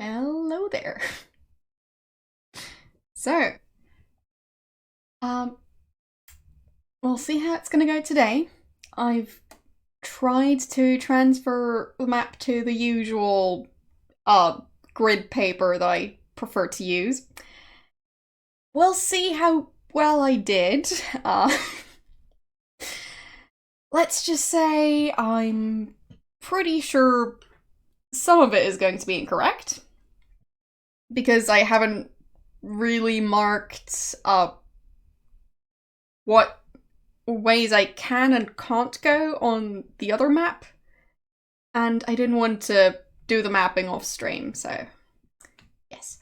Hello there. So, we'll see how it's gonna go today. I've tried to transfer the map to the usual grid paper that I prefer to use. We'll see how well I did. Let's just say I'm pretty sure some of it is going to be incorrect because I haven't really marked what ways I can and can't go on the other map, and I didn't want to do the mapping off stream, so yes.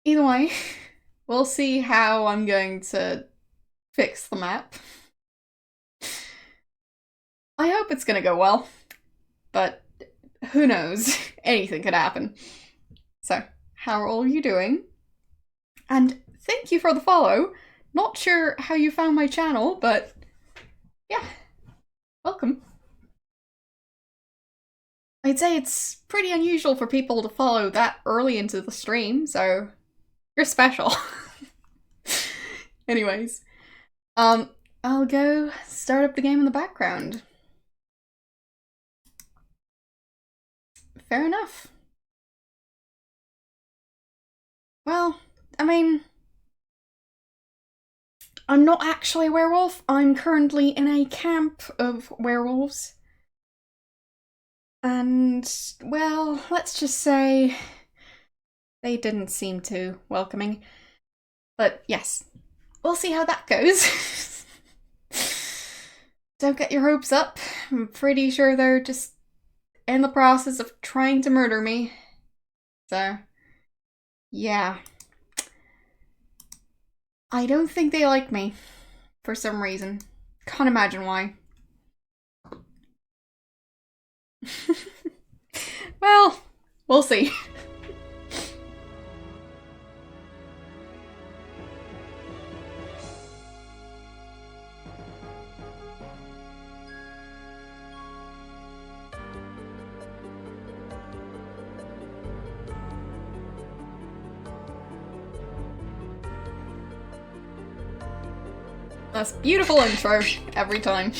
Either way, we'll see how I'm going to fix the map. I hope it's gonna go well, but who knows? Anything could happen. So, how are all you doing? And thank you for the follow. Not sure how you found my channel, but yeah, welcome. I'd say it's pretty unusual for people to follow that early into the stream, so you're special. Anyways, I'll go start up the game in the background. Fair enough. Well, I mean, I'm not actually a werewolf. I'm currently in a camp of werewolves. And, well, let's just say they didn't seem too welcoming. But yes, we'll see how that goes. Don't get your hopes up. I'm pretty sure they're just in the process of trying to murder me. So, yeah. I don't think they like me, for some reason. Can't imagine why. Well, we'll see. That's beautiful intro every time.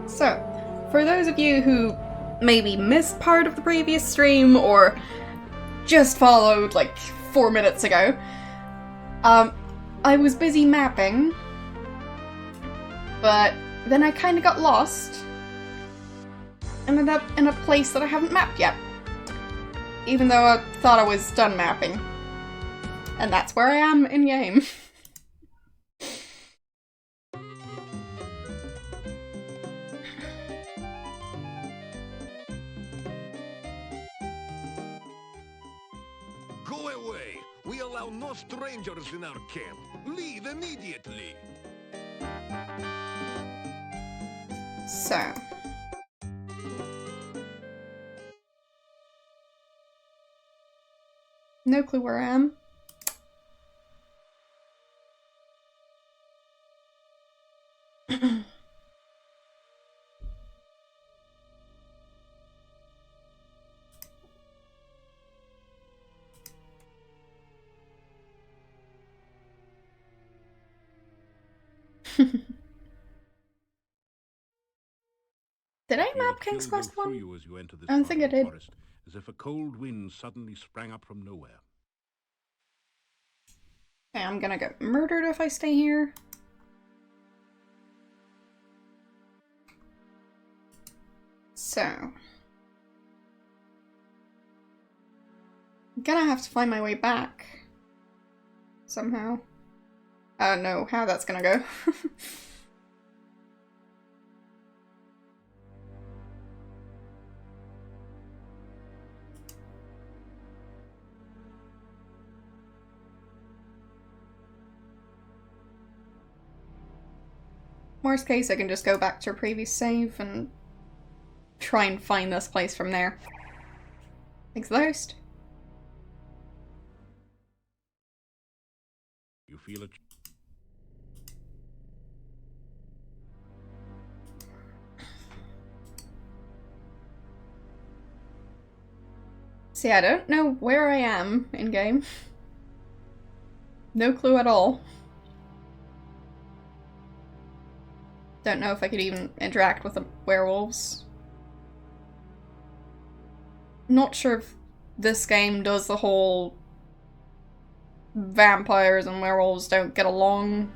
So, for those of you who maybe missed part of the previous stream or just followed like 4 minutes ago, I was busy mapping, but then I kind of got lost. Ended up in a place that I haven't mapped yet, even though I thought I was done mapping. And that's where I am in-game. Go away! We allow no strangers in our camp. Leave immediately! So. No clue where I am. Did I map King's Quest 1? I don't think I did. As if a cold wind suddenly sprang up from nowhere. Okay, I'm gonna get murdered if I stay here. So. I'm gonna have to find my way back. Somehow. I don't know how that's gonna go. Worst case, I can just go back to a previous save and try and find this place from there. Thanks the host. You feel it? See, I don't know where I am in-game. No clue at all. Don't know if I could even interact with the werewolves. Not sure if this game does the whole vampires and werewolves don't get along.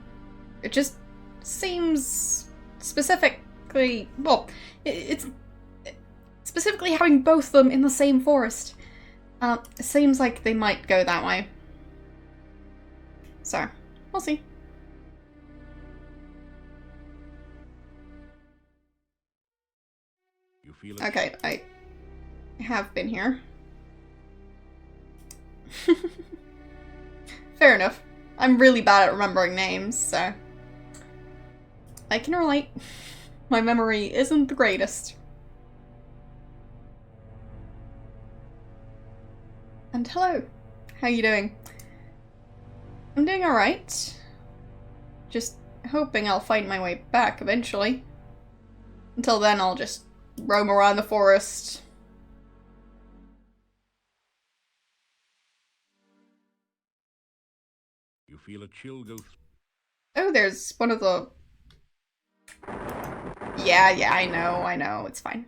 It just seems specifically, well, it's specifically having both of them in the same forest. It seems like they might go that way. So, we'll see. You feel Okay, I have been here. Fair enough. I'm really bad at remembering names, so I can relate. My memory isn't the greatest. And hello. How you doing? I'm doing alright. Just hoping I'll find my way back eventually. Until then, I'll just roam around the forest. You feel a chill go through. Oh, there's one of the... Yeah, I know, it's fine.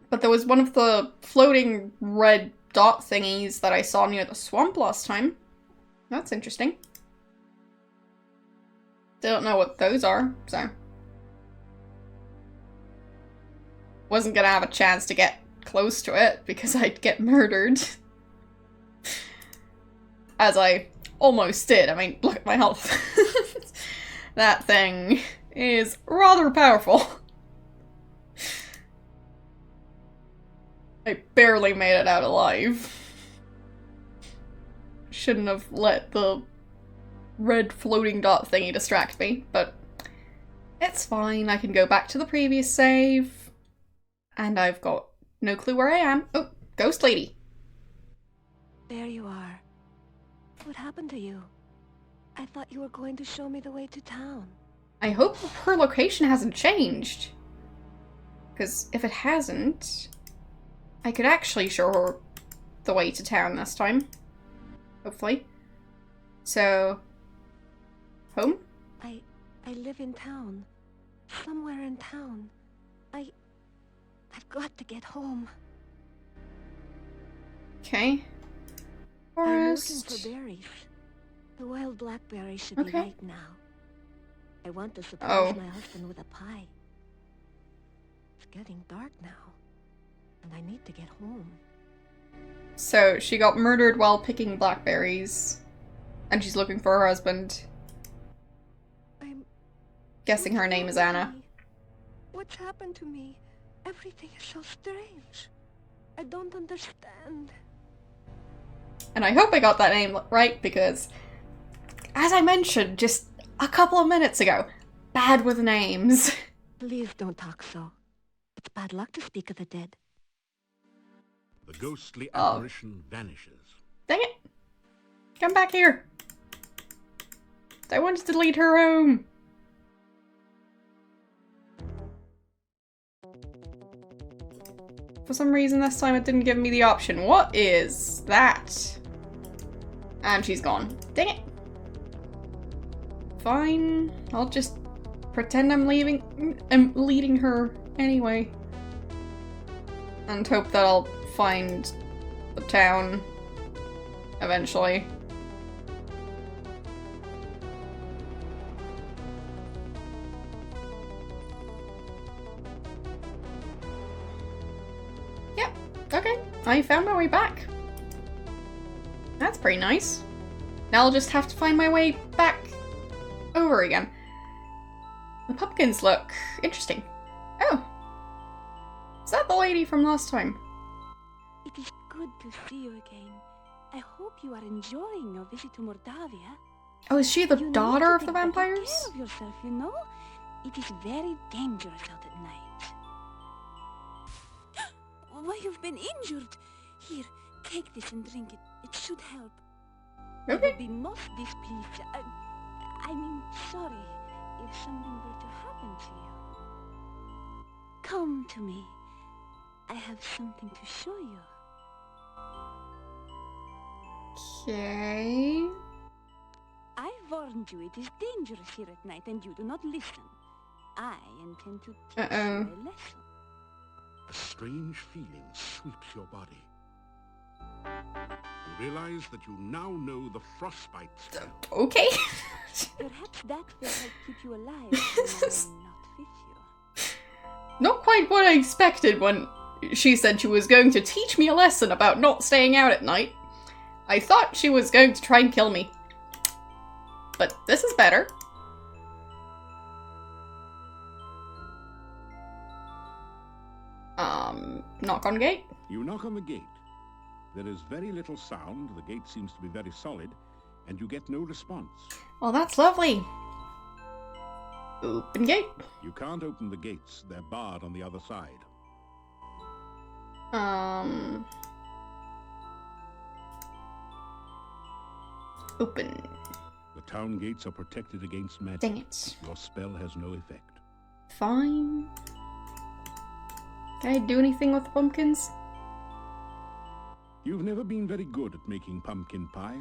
But there was one of the floating red dot thingies that I saw near the swamp last time. That's interesting. Don't know what those are, so... Wasn't gonna have a chance to get close to it because I'd get murdered. As I almost did. I mean, look at my health. That thing is rather powerful. I barely made it out alive. Shouldn't have let the red floating dot thingy distract me, but it's fine. I can go back to the previous save. And I've got no clue where I am. Oh, ghost lady. There you are. What happened to you? I thought you were going to show me the way to town. I hope her location hasn't changed. Because if it hasn't, I could actually show her the way to town this time. Hopefully. So, home? I live in town. Somewhere in town. I've got to get home. Okay. Forest. I'm looking for berries. The wild blackberries should Okay. be right now. I want to surprise Oh. my husband with a pie. It's getting dark now, and I need to get home. So, she got murdered while picking blackberries. And she's looking for her husband. I'm Guessing her name is Anna. What's happened to me? Everything is so strange. I don't understand. And I hope I got that name right because, as I mentioned just a couple of minutes ago, bad with names. Please don't talk so. It's bad luck to speak of the dead. The ghostly Oh. apparition vanishes. Dang it! Come back here! I wanted to lead her home! For some reason this time it didn't give me the option. What is that? And she's gone. Dang it! Fine. I'll just pretend I'm leading her anyway. And hope that I'll find the town eventually. Yep, okay. I found my way back. That's pretty nice. Now I'll just have to find my way back over again. The pumpkins look interesting. Oh. Is that the lady from last time? It is good to see you again. I hope you are enjoying your visit to Mordavia. Oh, is she the You need daughter to of the take better vampires? care of yourself, you know? It is very dangerous out at night. Why, you've been injured. Here, take this and drink it. It should help. I Okay. would be most displeased. I mean, sorry if something were to happen to you. Come to me. I have something to show you. Okay. I warned you it is dangerous here at night and you do not listen. I intend to teach you a lesson. A strange feeling sweeps your body. You realize that you now know the frostbite spell. Okay. Perhaps that will help keep you alive when I am not with you. Not quite what I expected when she said she was going to teach me a lesson about not staying out at night. I thought she was going to try and kill me. But this is better. Knock on gate? You knock on the gate. There is very little sound, the gate seems to be very solid, and you get no response. Well, that's lovely. Open gate. You can't open the gates, they're barred on the other side. Open. The town gates are protected against magic. Dang it. Your spell has no effect. Fine. Can I do anything with the pumpkins? You've never been very good at making pumpkin pie.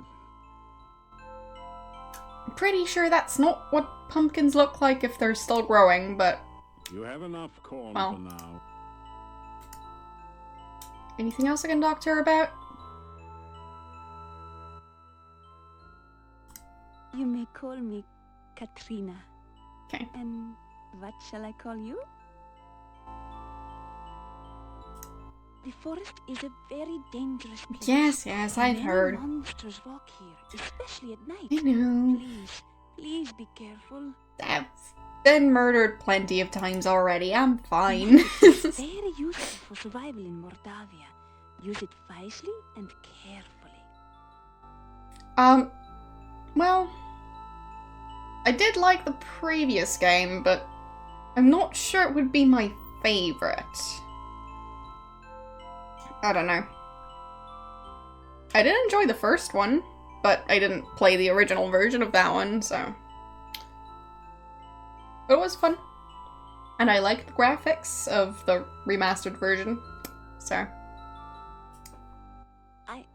I'm pretty sure that's not what pumpkins look like if they're still growing, but... You have enough corn well. for now. Anything else I can talk to her about? You may call me Katrina. Okay. And what shall I call you? The forest is a very dangerous place. Yes, I've heard. Many monsters walk here, especially at night. I know. Please be careful. I've been murdered plenty of times already. I'm fine. It's very useful for survival in Mordavia. Use it wisely and carefully. Well, I did like the previous game, but I'm not sure it would be my favorite. I don't know. I did enjoy the first one, but I didn't play the original version of that one, so... But it was fun. And I like the graphics of the remastered version, so...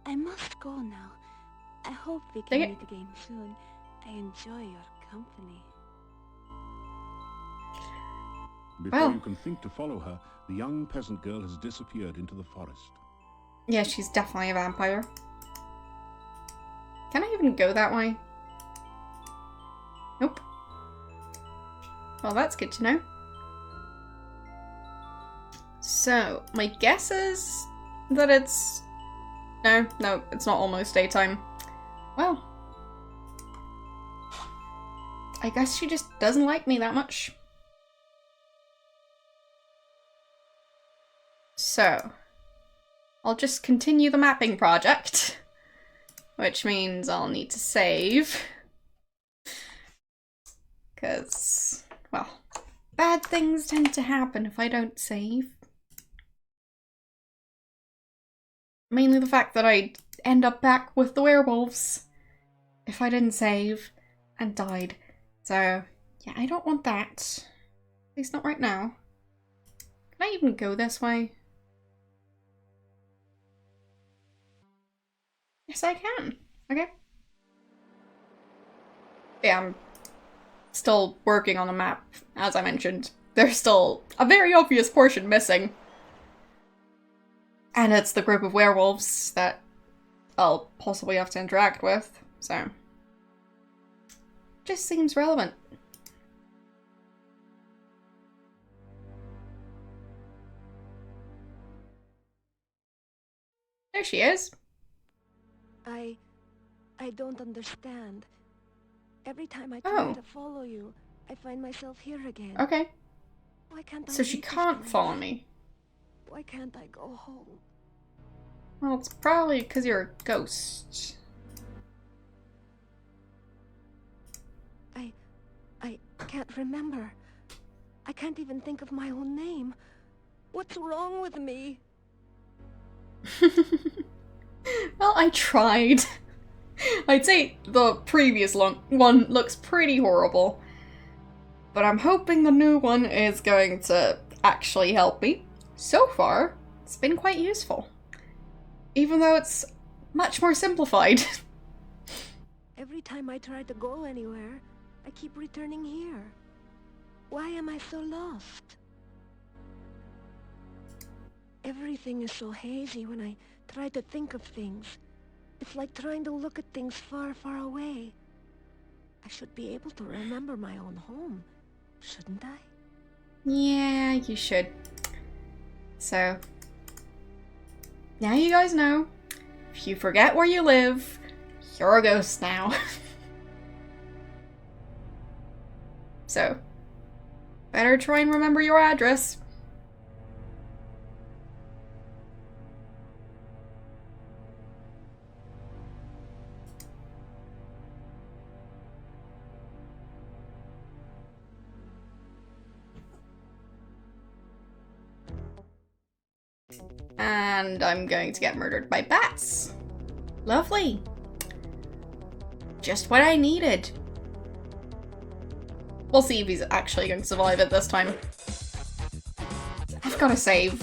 I must go now. I hope we can meet again soon. I enjoy your company. Before you can think to follow her, the young peasant girl has disappeared into the forest. Yeah, she's definitely a vampire. Can I even go that way? Nope. Well, that's good to know. So, my guess is that it's... No, it's not almost daytime. Well. I guess she just doesn't like me that much. So, I'll just continue the mapping project, which means I'll need to save, because, well, bad things tend to happen if I don't save. Mainly the fact that I'd end up back with the werewolves if I didn't save and died. So, yeah, I don't want that. At least not right now. Can I even go this way? Yes, I can. Okay. Yeah, I'm still working on the map, as I mentioned. There's still a very obvious portion missing. And it's the group of werewolves that I'll possibly have to interact with, so... Just seems relevant. There she is. I don't understand. Every time I try to follow you, I find myself here again. Okay. Why can't I So she leave this can't place? follow me. Why can't I go home? Well, it's probably because you're a ghost. I can't remember. I can't even think of my own name. What's wrong with me? Well, I tried. I'd say the previous one looks pretty horrible. But I'm hoping the new one is going to actually help me. So far, it's been quite useful. Even though it's much more simplified. Every time I try to go anywhere, I keep returning here. Why am I so lost? Everything is so hazy when I try to think of things. It's like trying to look at things far, far away. I should be able to remember my own home, shouldn't I? Yeah, you should. So, now you guys know. If you forget where you live, you're a ghost now. So, better try and remember your address. And I'm going to get murdered by bats. Lovely. Just what I needed. We'll see if he's actually going to survive it this time. I've got to save.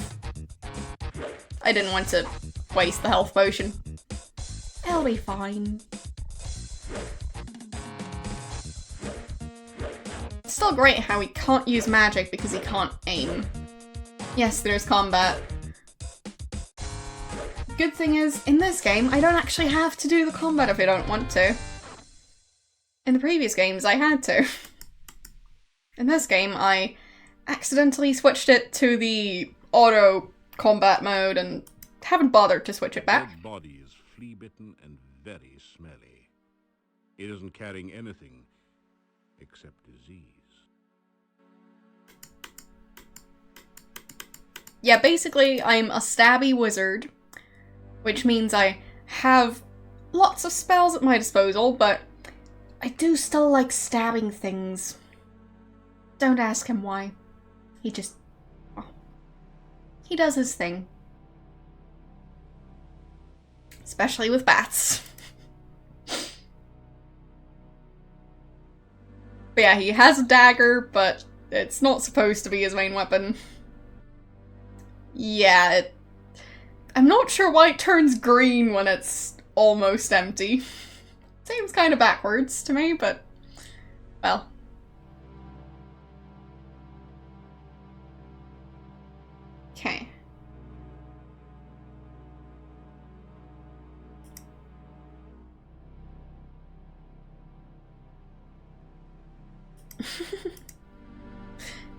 I didn't want to waste the health potion. It'll be fine. It's still great how he can't use magic because he can't aim. Yes, there's combat. Good thing is, in this game, I don't actually have to do the combat if I don't want to. In the previous games, I had to. In this game, I accidentally switched it to the auto combat mode and haven't bothered to switch it back. Dead body is flea-bitten and very smelly. It isn't carrying anything except disease. Yeah, basically, I'm a stabby wizard, which means I have lots of spells at my disposal, but I do still like stabbing things. Don't ask him why. He just... oh, he does his thing. Especially with bats. But yeah, he has a dagger, but it's not supposed to be his main weapon. Yeah, I'm not sure why it turns green when it's almost empty. Seems kind of backwards to me, but, well. Okay.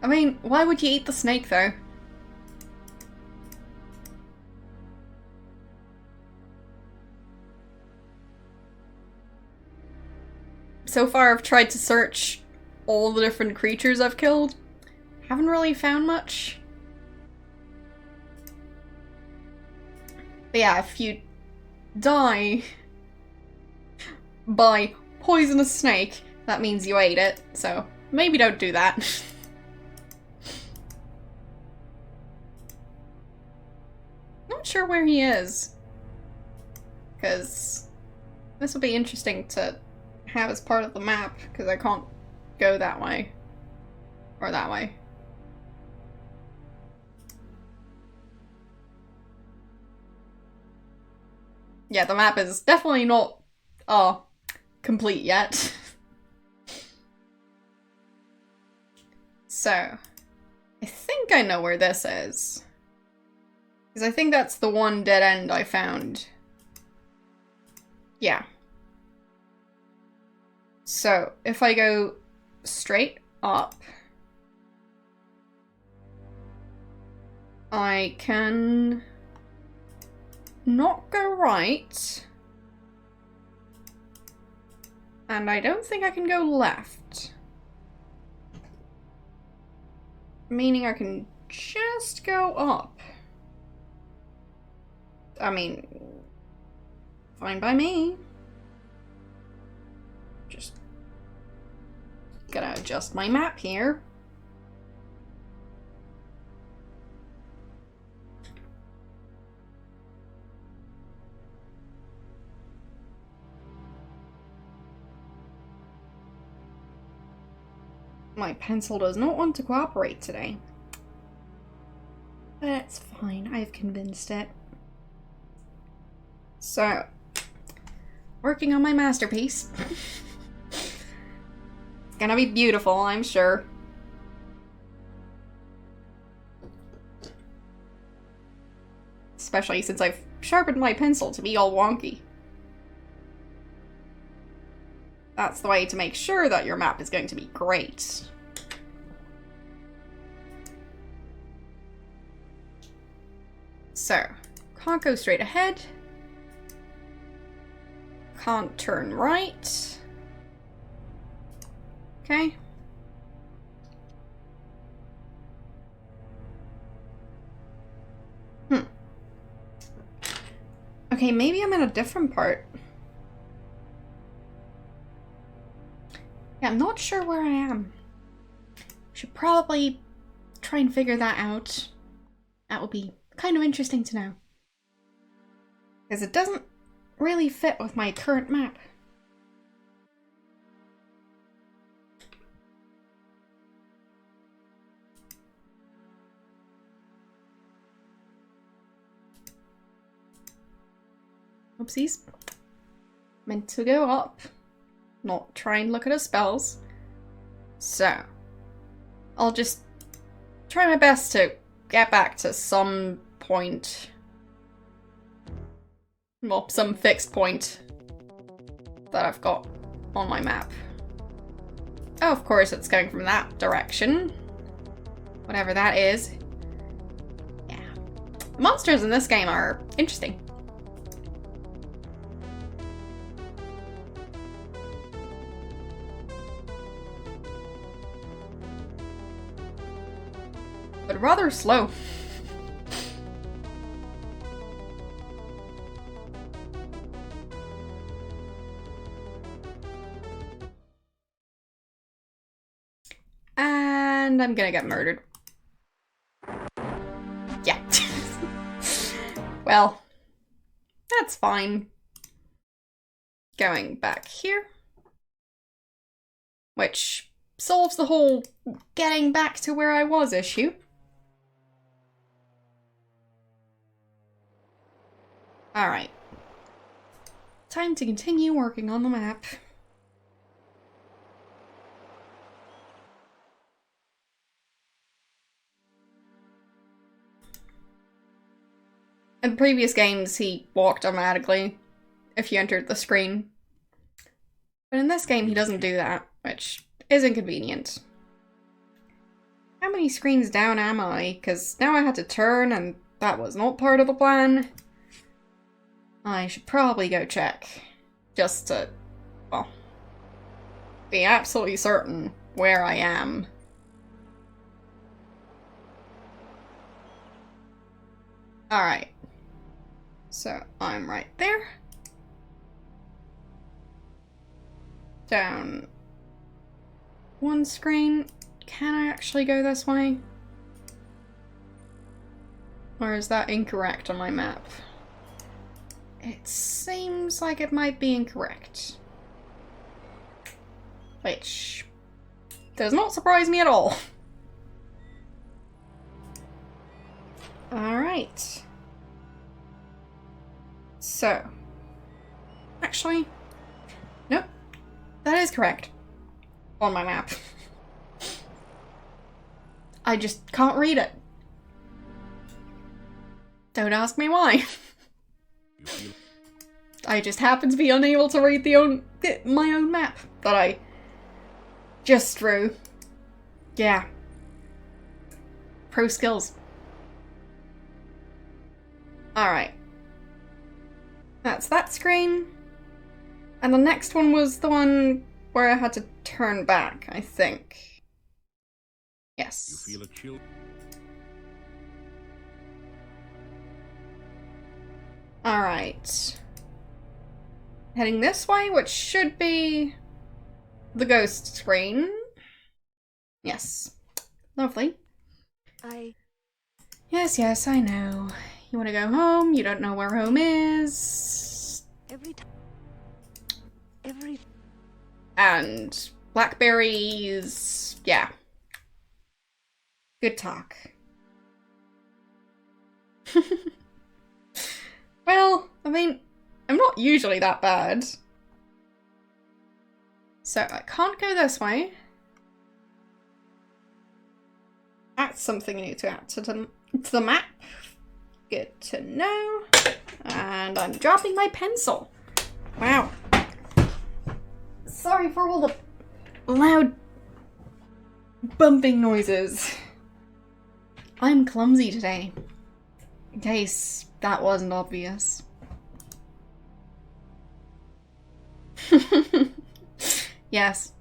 I mean, why would you eat the snake, though? So far, I've tried to search all the different creatures I've killed. Haven't really found much. But yeah, if you die by poisonous snake, that means you ate it, so maybe don't do that. Not sure where he is. Because this will be interesting to have as part of the map, because I can't go that way. Or that way. Yeah, the map is definitely not complete yet. So, I think I know where this is. Because I think that's the one dead end I found. Yeah. So, if I go straight up, I can not go right. And I don't think I can go left. Meaning I can just go up. I mean, fine by me. Just gotta adjust my map here. My pencil does not want to cooperate today. But it's fine, I've convinced it. So, working on my masterpiece. It's gonna be beautiful, I'm sure. Especially since I've sharpened my pencil to be all wonky. That's the way to make sure that your map is going to be great. So, can't go straight ahead. Can't turn right. Okay. Okay, maybe I'm in a different part. Yeah, I'm not sure where I am. Should probably try and figure that out. That would be kind of interesting to know. Because it doesn't really fit with my current map. Oopsies. Meant to go up. Not try and look at his spells. So, I'll just try my best to get back to some point. Well, some fixed point that I've got on my map. Oh, of course it's going from that direction. Whatever that is. Yeah. The monsters in this game are interesting. But rather slow. And I'm gonna get murdered. Yeah. Well, that's fine. Going back here. Which solves the whole getting back to where I was issue. Alright. Time to continue working on the map. In previous games, he walked automatically if you entered the screen. But in this game, he doesn't do that, which is inconvenient. How many screens down am I? Because now I had to turn, and that was not part of the plan. I should probably go check. Just to, well, be absolutely certain where I am. Alright. So, I'm right there. Down one screen. Can I actually go this way? Or is that incorrect on my map? It seems like it might be incorrect. Which does not surprise me at all. Alright. So. Actually, nope. That is correct. On my map. I just can't read it. Don't ask me why. I just happen to be unable to read my own map that I just drew. Yeah. Pro skills. Alright. That's that screen. And the next one was the one where I had to turn back, I think. Yes. You feel a chill? Alright. Heading this way, which should be the ghost screen. Yes. Lovely. Yes, yes, I know. You want to go home, you don't know where home is. And blackberries, yeah. Good talk. Well, I mean, I'm not usually that bad. So I can't go this way. That's something I need to add to the map. Good to know. And I'm dropping my pencil. Wow. Sorry for all the loud bumping noises. I'm clumsy today. In case that wasn't obvious. Yes.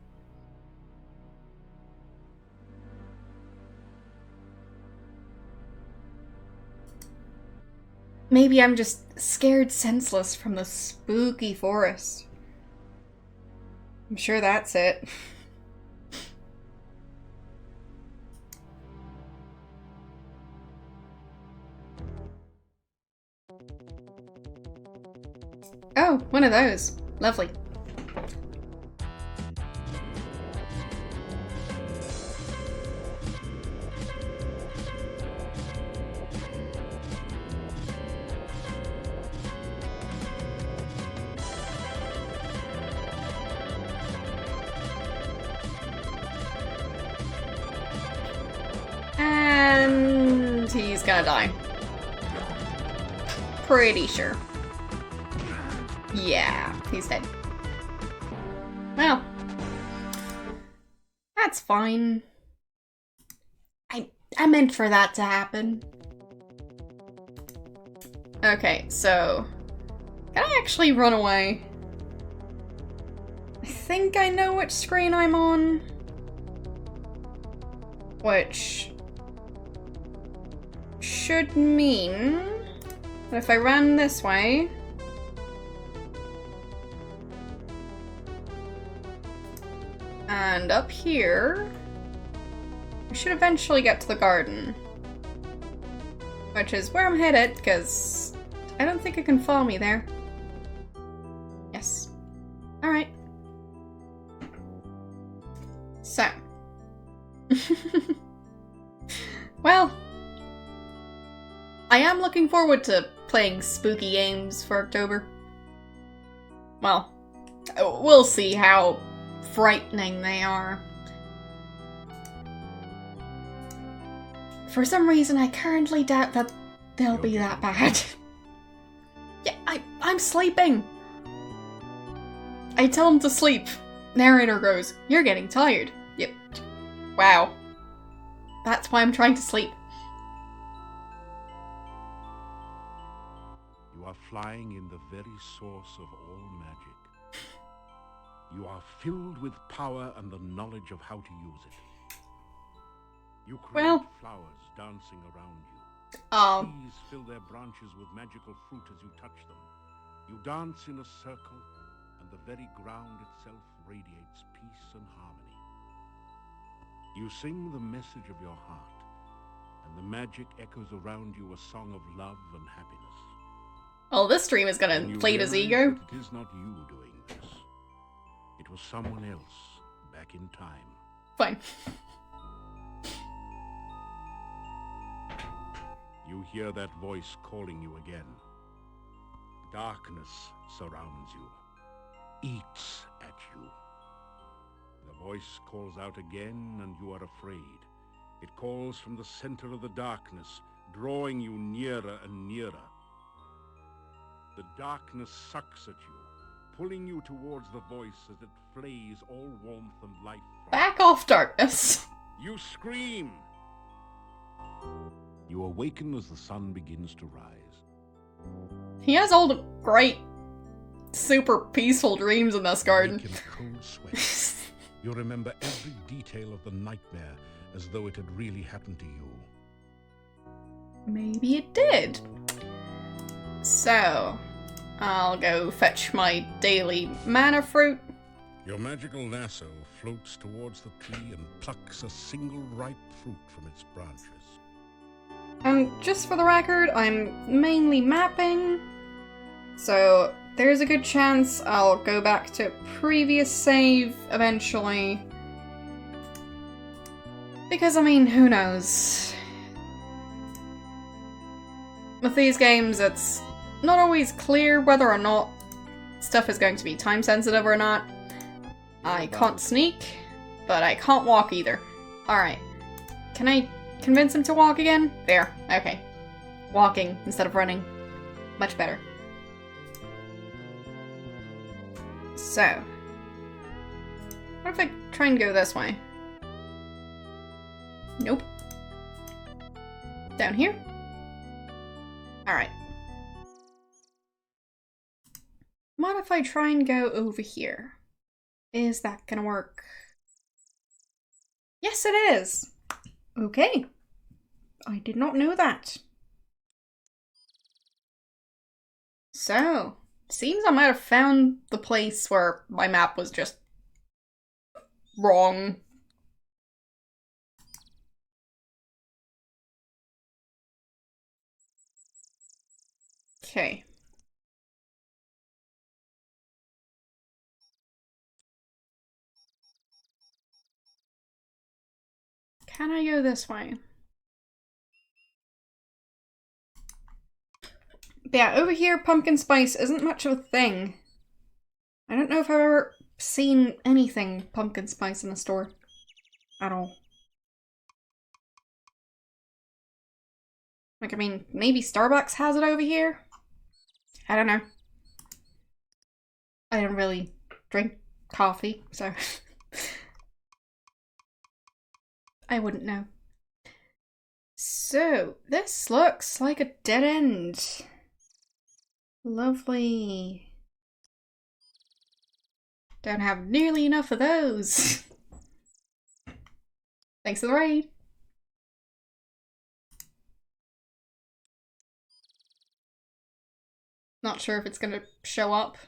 Maybe I'm just scared senseless from the spooky forest. I'm sure that's it. Oh, one of those. Lovely. And he's gonna die. Pretty sure. Yeah, he's dead. Well, that's fine. I meant for that to happen. Okay, so can I actually run away? I think I know which screen I'm on. Which should mean that if I ran this way, and up here, we should eventually get to the garden. Which is where I'm headed, because I don't think it can follow me there. Yes. Alright. So. Well, I am looking forward to playing spooky games for October. Well, we'll see how frightening they are. For some reason, I currently doubt that they'll be that bad. Yeah, I'm sleeping. I tell him to sleep. Narrator goes, "You're getting tired." Yep. Wow. That's why I'm trying to sleep. You are flying in the very source of all magic. You are filled with power and the knowledge of how to use it. You create flowers dancing around you. Trees fill their branches with magical fruit as you touch them. You dance in a circle, and the very ground itself radiates peace and harmony. You sing the message of your heart, and the magic echoes around you a song of love and happiness. Well, this stream is gonna inflate his ego. It is not you doing this. It was someone else back in time. Fine. You hear that voice calling you again. Darkness surrounds you, eats at you. The voice calls out again, and you are afraid. It calls from the center of the darkness, drawing you nearer and nearer. The darkness sucks at you, pulling you towards the voice as it flays all warmth and life from Back off, darkness. you. Scream! You awaken as the sun begins to rise. He has all the great, super peaceful dreams in this garden. Awake in a cold sweat. You remember every detail of the nightmare as though it had really happened to you. Maybe it did. So, I'll go fetch my daily mana fruit. Your magical lasso floats towards the tree and plucks a single ripe fruit from its branches. And just for the record, I'm mainly mapping, so there's a good chance I'll go back to previous save eventually. Because, I mean, who knows? with these games, it's not always clear whether or not stuff is going to be time sensitive or not. I can't sneak, but I can't walk either. Alright. Can I convince him to walk again? There. Okay. Walking instead of running. Much better. So. What if I try and go this way? Nope. Down here? Alright. What if I try and go over here? Is that gonna work? Yes, it is! Okay. I did not know that. So, seems I might have found the place where my map was just wrong. Okay. Can I go this way? But yeah, over here, pumpkin spice isn't much of a thing. I don't know if I've ever seen anything pumpkin spice in the store. At all. Like, I mean, maybe Starbucks has it over here? I don't know. I don't really drink coffee, so I wouldn't know. So, this looks like a dead end. Lovely. Don't have nearly enough of those. Thanks for the raid. Not sure if it's gonna show up.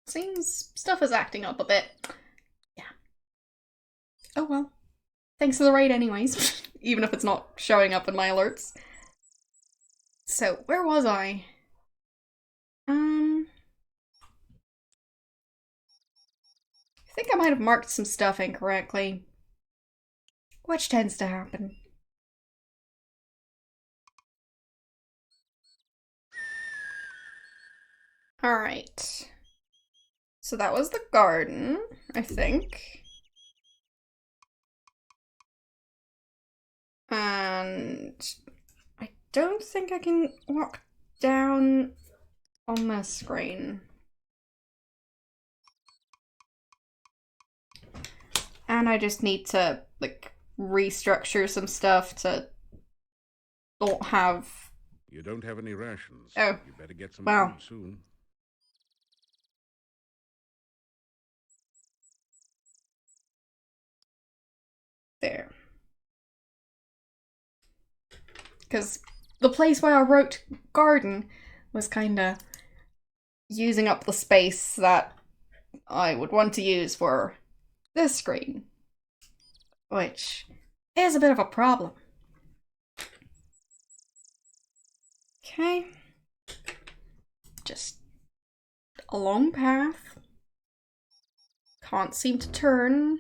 Seems stuff is acting up a bit. Yeah. Oh well. Thanks for the raid anyways. Even if it's not showing up in my alerts. So, where was I? I think I might have marked some stuff incorrectly. Which tends to happen. Alright. So that was the garden, I think. And I don't think I can walk down on the screen. And I just need to, like, restructure some stuff to not have... You don't have any rations. Oh. You better get some Wow. food soon. There. Because the place where I wrote garden was kinda using up the space that I would want to use for this screen. Which is a bit of a problem. Okay. Just a long path. Can't seem to turn.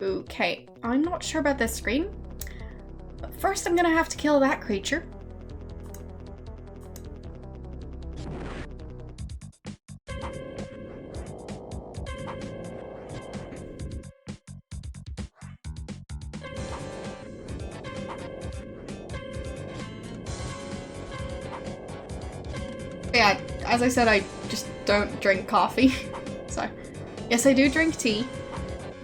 Okay, I'm not sure about this screen. But first I'm gonna have to kill that creature. Yeah, as I said, I just don't drink coffee. So, yes, I do drink tea.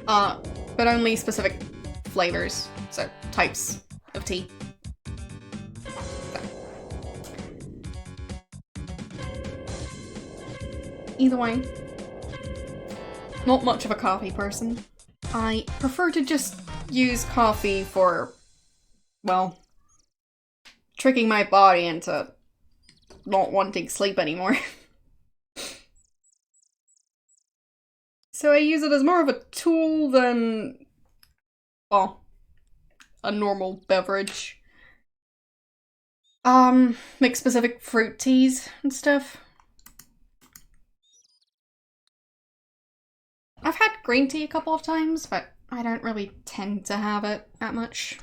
But only specific flavors. So, types of tea. So. Either way, not much of a coffee person. I prefer to just use coffee for, well, tricking my body into not wanting sleep anymore. So I use it as more of a tool than, well, a normal beverage. Make specific fruit teas and stuff. I've had green tea a couple of times, but I don't really tend to have it that much.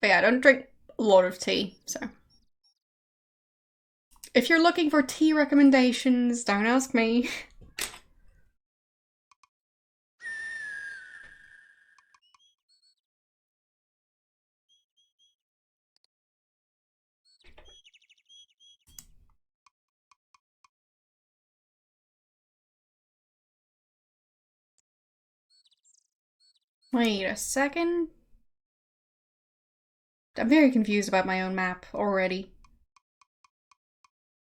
But yeah, I don't drink a lot of tea, so. If you're looking for tea recommendations, don't ask me. Wait a second. I'm very confused about my own map already.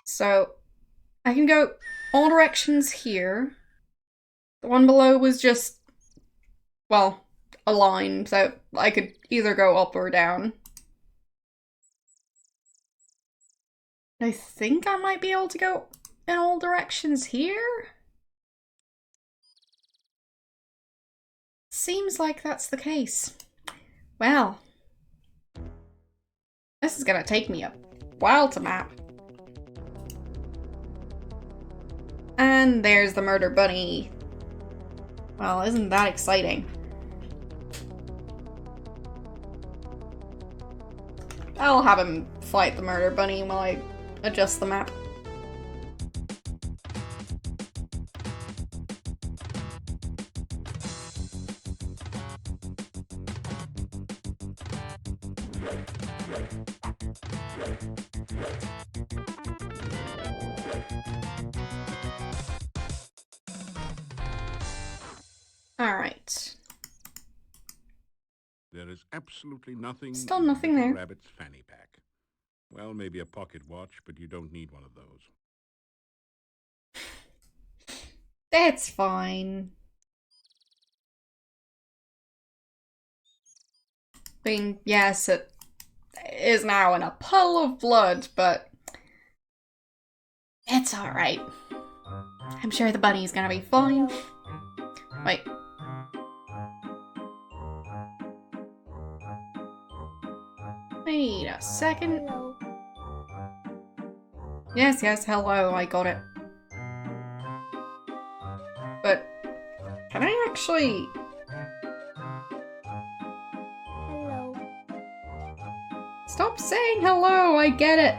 So, I can go all directions here. The one below was just, well, a line, so I could either go up or down. I think I might be able to go in all directions here? Seems like that's the case. Well, this is gonna take me a while to map. And there's the murder bunny. Well, isn't that exciting? I'll have him fight the murder bunny while I adjust the map. Alright. There is absolutely nothing. Still in nothing Little there. Rabbit's fanny pack. Well, maybe a pocket watch, but you don't need one of those. That's fine. I mean, yes, it is now in a puddle of blood, but it's alright. I'm sure the bunny's gonna be fine. Wait. Wait a second. Hello. Yes, yes, hello, I got it. But can I actually... Hello. Stop saying hello, I get it.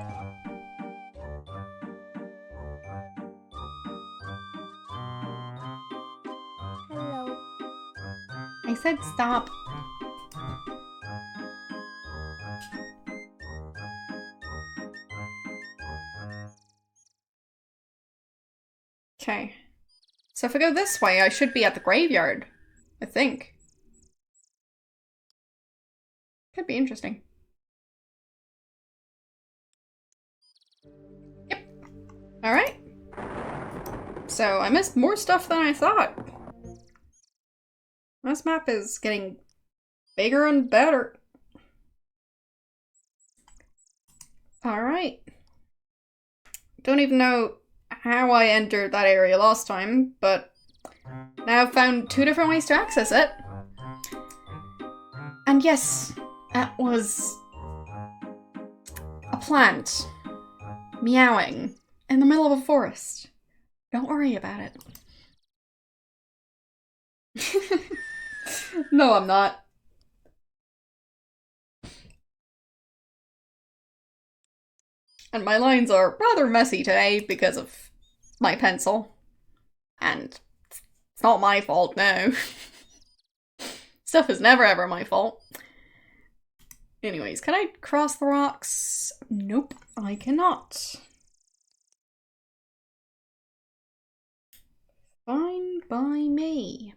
Hello. I said stop. Okay. So if I go this way, I should be at the graveyard. I think. Could be interesting. Yep. Alright. So I missed more stuff than I thought. This map is getting bigger and better. Alright. Don't even know how I entered that area last time, but now I've found 2 different ways to access it. And yes, that was a plant meowing in the middle of a forest. Don't worry about it. No, I'm not. And my lines are rather messy today because of my pencil. And it's not my fault, no. Stuff is never ever my fault. Anyways, can I cross the rocks? Nope, I cannot. Fine by me.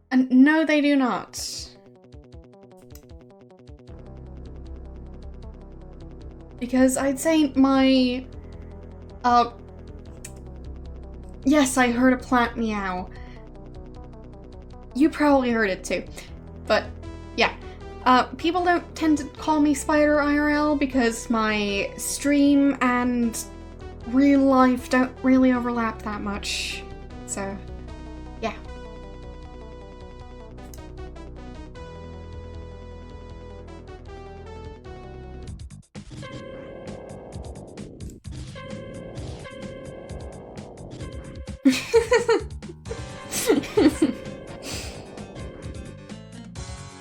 And no, they do not. Because I'd say my... yes, I heard a plant meow. You probably heard it too. But, yeah. People don't tend to call me Spider IRL because my stream and real life don't really overlap that much. So, yeah.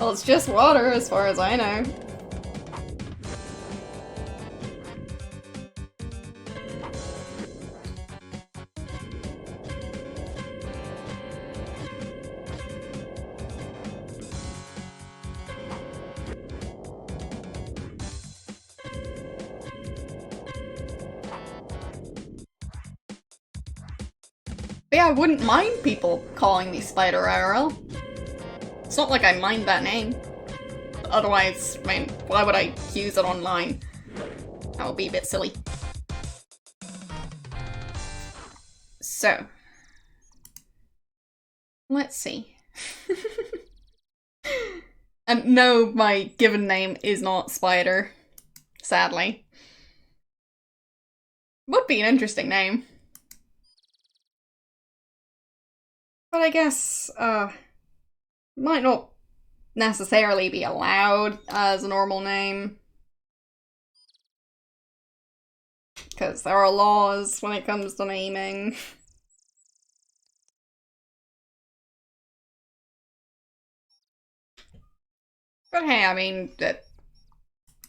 Well, it's just water as far as I know. But yeah, I wouldn't mind people calling me Spider IRL. It's not like I mind that name. Otherwise, I mean, why would I use it online? That would be a bit silly. So, let's see. And no, my given name is not Spider, sadly. Would be an interesting name. But I guess, might not necessarily be allowed as a normal name. Because there are laws when it comes to naming. But hey, I mean, it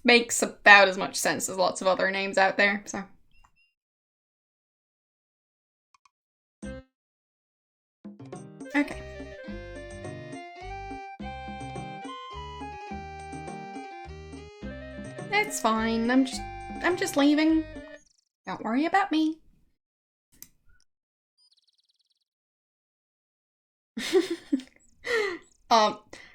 makes about as much sense as lots of other names out there, so. Okay. It's fine, I'm just leaving. Don't worry about me.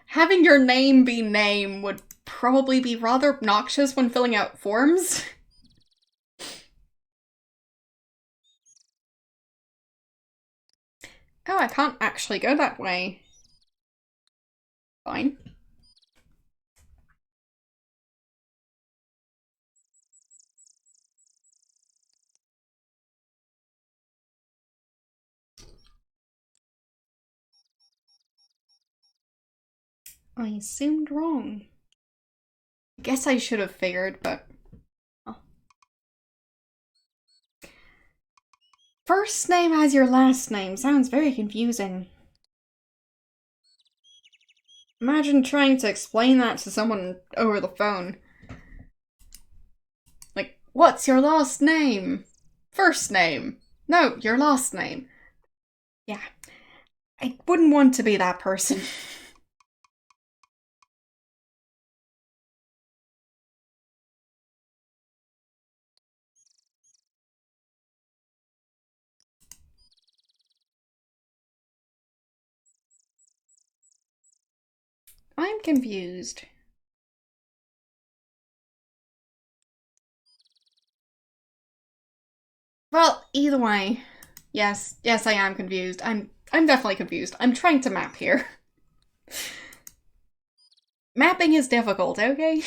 Having your name be name would probably be rather obnoxious when filling out forms. Oh, I can't actually go that way. Fine. I assumed wrong. I guess I should have figured, but... Oh. First name as your last name sounds very confusing. Imagine trying to explain that to someone over the phone. Like, what's your last name? First name. No, your last name. Yeah. I wouldn't want to be that person. I'm confused. Well, either way. Yes, I am confused. I'm definitely confused. I'm trying to map here. Mapping is difficult, okay?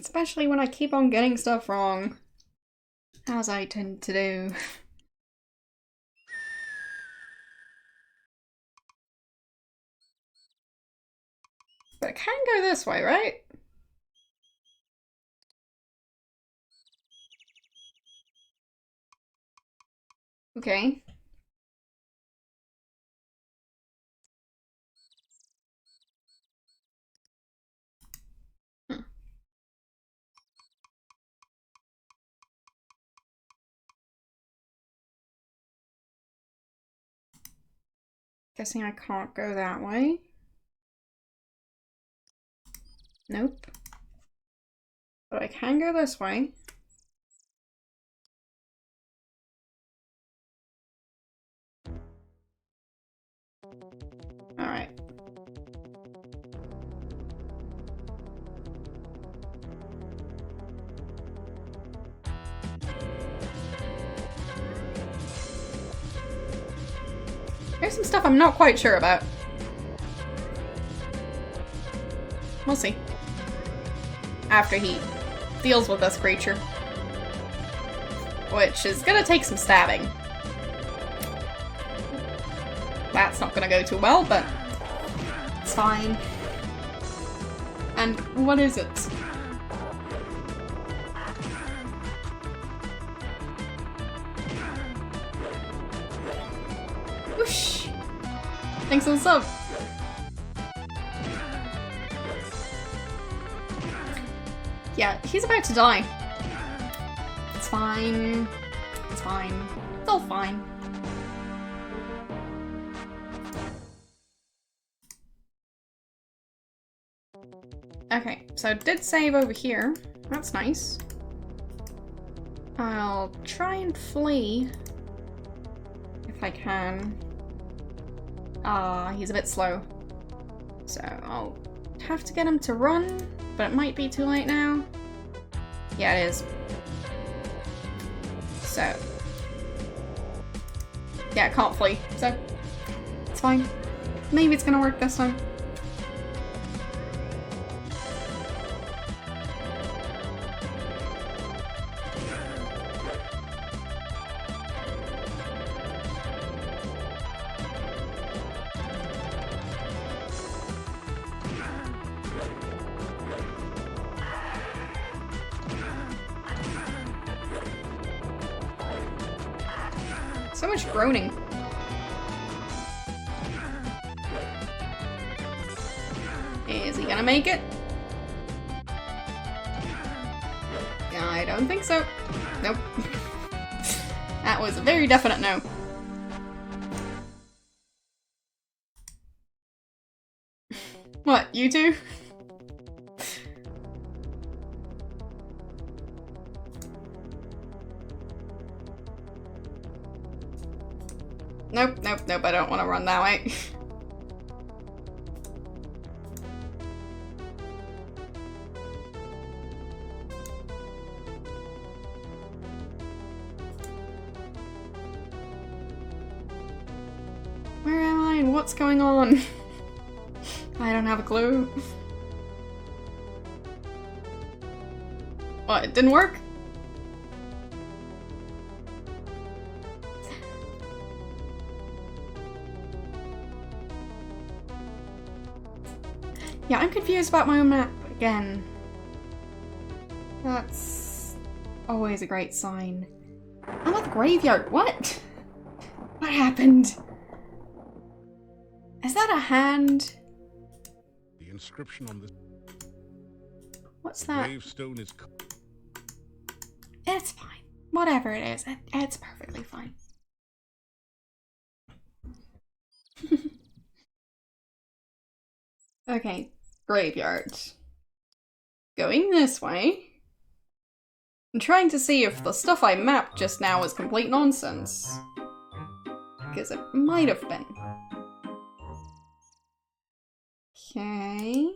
Especially when I keep on getting stuff wrong. As I tend to do. But it can go this way, right? Okay. Guessing I can't go that way. Nope. But I can go this way. Alright. There's some stuff I'm not quite sure about. We'll see. After he deals with this creature. Which is gonna take some stabbing. That's not gonna go too well, but it's fine. And what is it? Whoosh! Thanks for the sub. Yeah, he's about to die. It's fine. It's fine. It's all fine. Okay, so I did save over here. That's nice. I'll try and flee if I can. Ah, he's a bit slow. So I'll have to get him to run, but it might be too late now. Yeah, it is. So yeah, I can't flee, so it's fine. Maybe it's gonna work this time. So much groaning. Is he gonna make it? I don't think so. Nope. That was a very definite no. What, you two? Nope, nope, nope, I don't want to run that way. Where am I and what's going on? I don't have a clue. What, it didn't work? Yeah, I'm confused about my own map again. That's always a great sign. I'm at the graveyard. What? What happened? Is that a hand? The inscription on this What's that? gravestone is... It's fine. Whatever it is, it's perfectly fine. Okay, graveyard. Going this way. I'm trying to see if the stuff I mapped just now was complete nonsense. Because it might have been. Okay.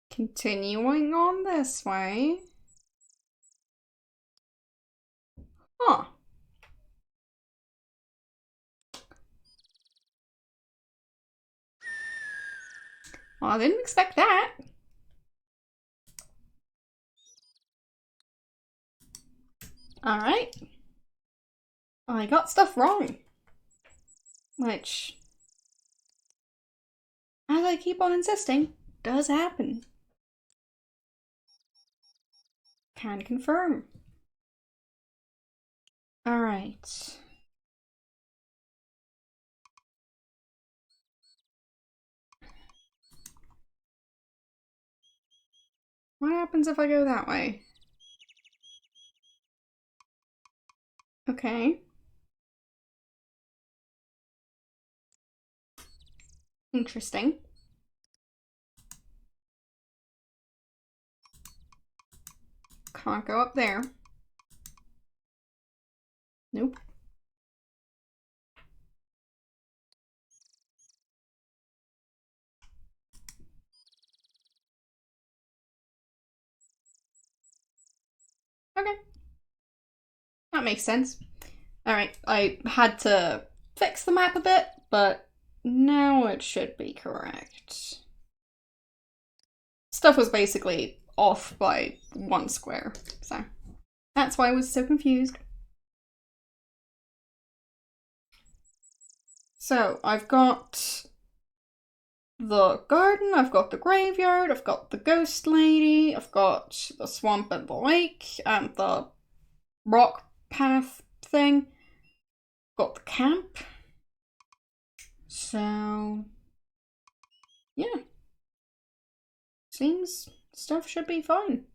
Continuing on this way. Huh. Well, I didn't expect that. Alright. I got stuff wrong. Which, as I keep on insisting, does happen. Can confirm. Alright. What happens if I go that way? Okay. Interesting. Can't go up there. Nope. Okay. That makes sense. Alright, I had to fix the map a bit, but now it should be correct. Stuff was basically off by 1 square, so that's why I was so confused. So, I've got the garden, I've got the graveyard, I've got the ghost lady, I've got the swamp and the lake, and the rock path thing. Got the camp. So, yeah. Seems stuff should be fine.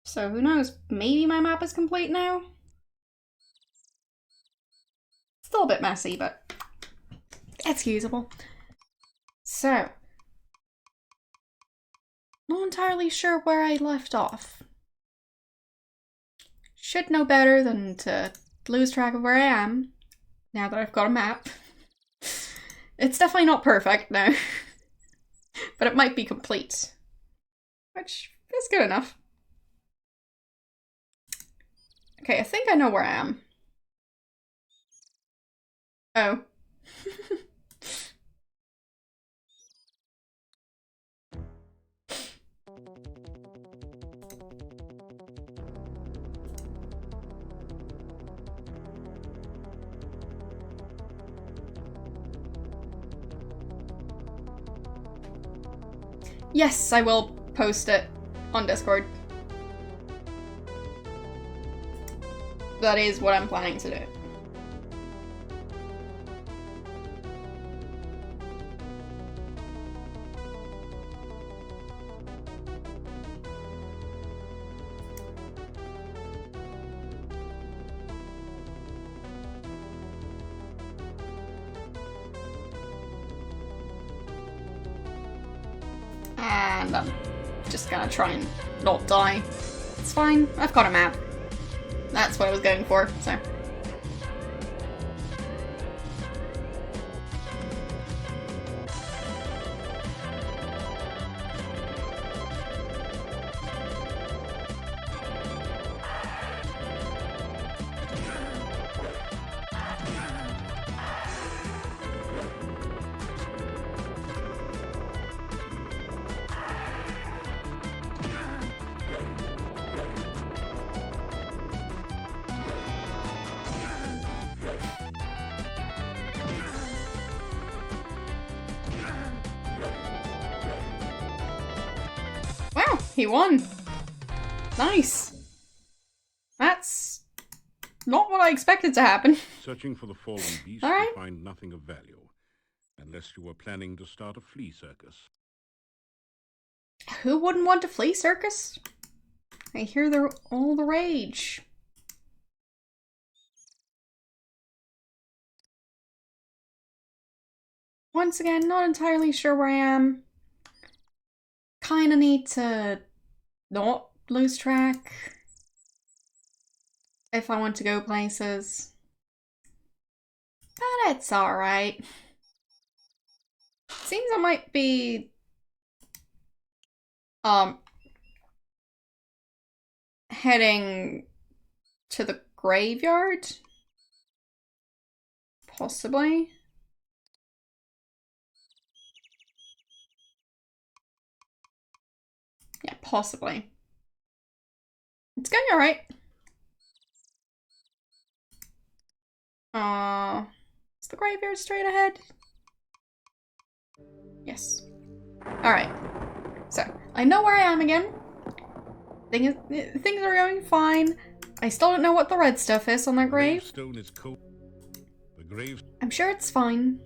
So who knows, maybe my map is complete now? Still a bit messy, but excusable. So, not entirely sure where I left off. Should know better than to lose track of where I am, now that I've got a map. It's definitely not perfect, no. But it might be complete. Which is good enough. Okay, I think I know where I am. Oh. Yes, I will post it on Discord. That is what I'm planning to do. And I'm just gonna try and not die. It's fine, I've got a map. That's what I was going for, so. Wow, he won. Nice. That's not what I expected to happen. Searching for the fallen beast, All right. you find nothing of value. Unless you were planning to start a flea circus. Who wouldn't want a flea circus? I hear they're all the rage. Once again, not entirely sure where I am. Kinda need to not lose track if I want to go places. But it's alright. Seems I might be heading to the graveyard? Possibly. Yeah, possibly. It's going alright. Is the graveyard straight ahead? Yes. Alright. So, I know where I am again. Things are going fine. I still don't know what the red stuff is on that grave. Gravestone is cold. The grave. I'm sure it's fine.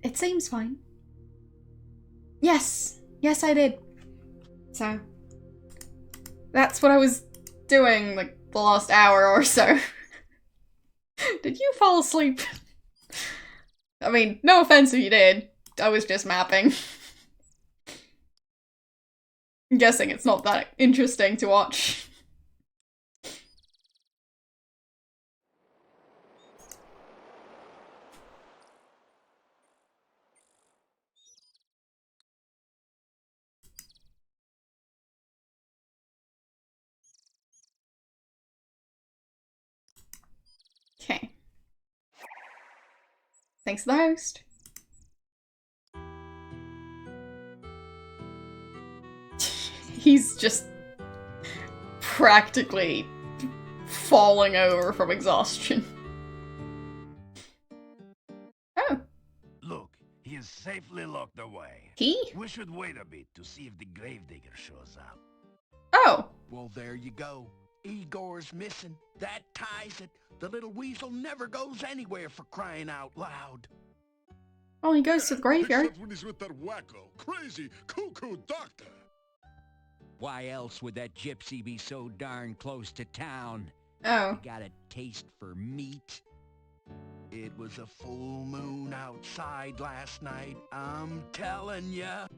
It seems fine. Yes. Yes, I did. So, that's what I was doing, like, the last hour or so. Did you fall asleep? I mean, no offense if you did. I was just mapping. I'm guessing it's not that interesting to watch. Okay. Thanks to the host. He's just practically falling over from exhaustion. Oh. Look, he is safely locked away. He? We should wait a bit to see if the gravedigger shows up. Oh. Well, there you go. Igor's missing. That ties it. The little weasel never goes anywhere, for crying out loud. Well, he goes to the graveyard. Except when he's with that wacko, crazy, cuckoo doctor. Why else would that gypsy be so darn close to town? Oh. He got a taste for meat. It was a full moon outside last night, I'm telling ya.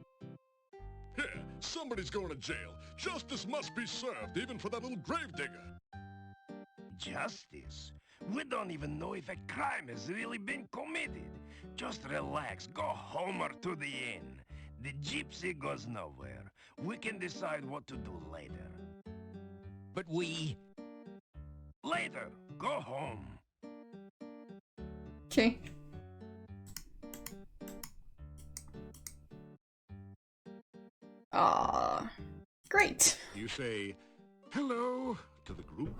Here, somebody's going to jail. Justice must be served, even for that little gravedigger. Justice? We don't even know if a crime has really been committed. Just relax, go home or to the inn. The gypsy goes nowhere. We can decide what to do later. But we... Later, go home. Okay. Great. You say, hello, to the group.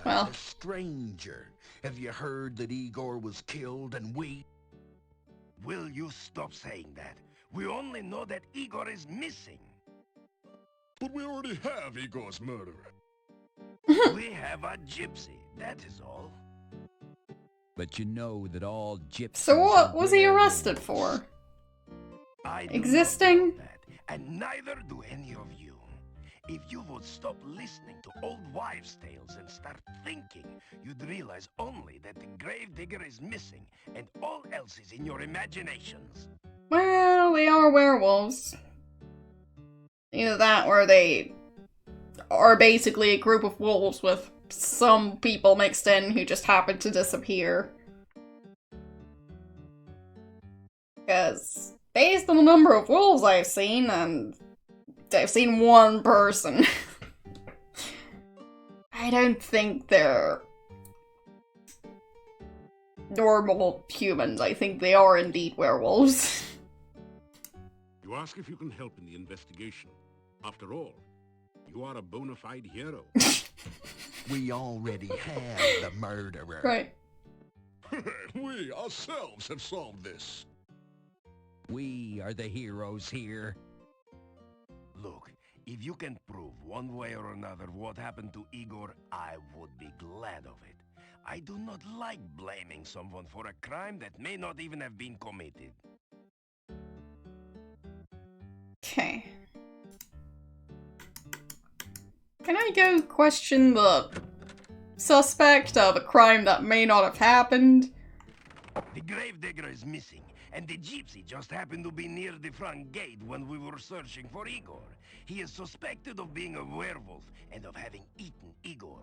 Well. A stranger. Have you heard that Igor was killed and we... Will you stop saying that? We only know that Igor is missing. But we already have Igor's murderer. We have a gypsy, that is all. But you know that all gypsies... So what are was he werewolves. arrested for? I do Existing? not know that, and neither do any of you. If you would stop listening to old wives' tales and start thinking, you'd realize only that the gravedigger is missing, and all else is in your imaginations. Well, they are werewolves. Either that or they are basically a group of wolves with some people mixed in who just happen to disappear. Because based on the number of wolves I've seen, and I've seen one person, I don't think they're normal humans. I think they are indeed werewolves. You ask if you can help in the investigation. After all, you are a bona fide hero. We already have the murderer. Right. We ourselves have solved this. We are the heroes here. Look, if you can prove one way or another what happened to Igor, I would be glad of it. I do not like blaming someone for a crime that may not even have been committed. Okay. Can I go question the suspect of a crime that may not have happened? The gravedigger is missing, and the gypsy just happened to be near the front gate when we were searching for Igor. He is suspected of being a werewolf and of having eaten Igor.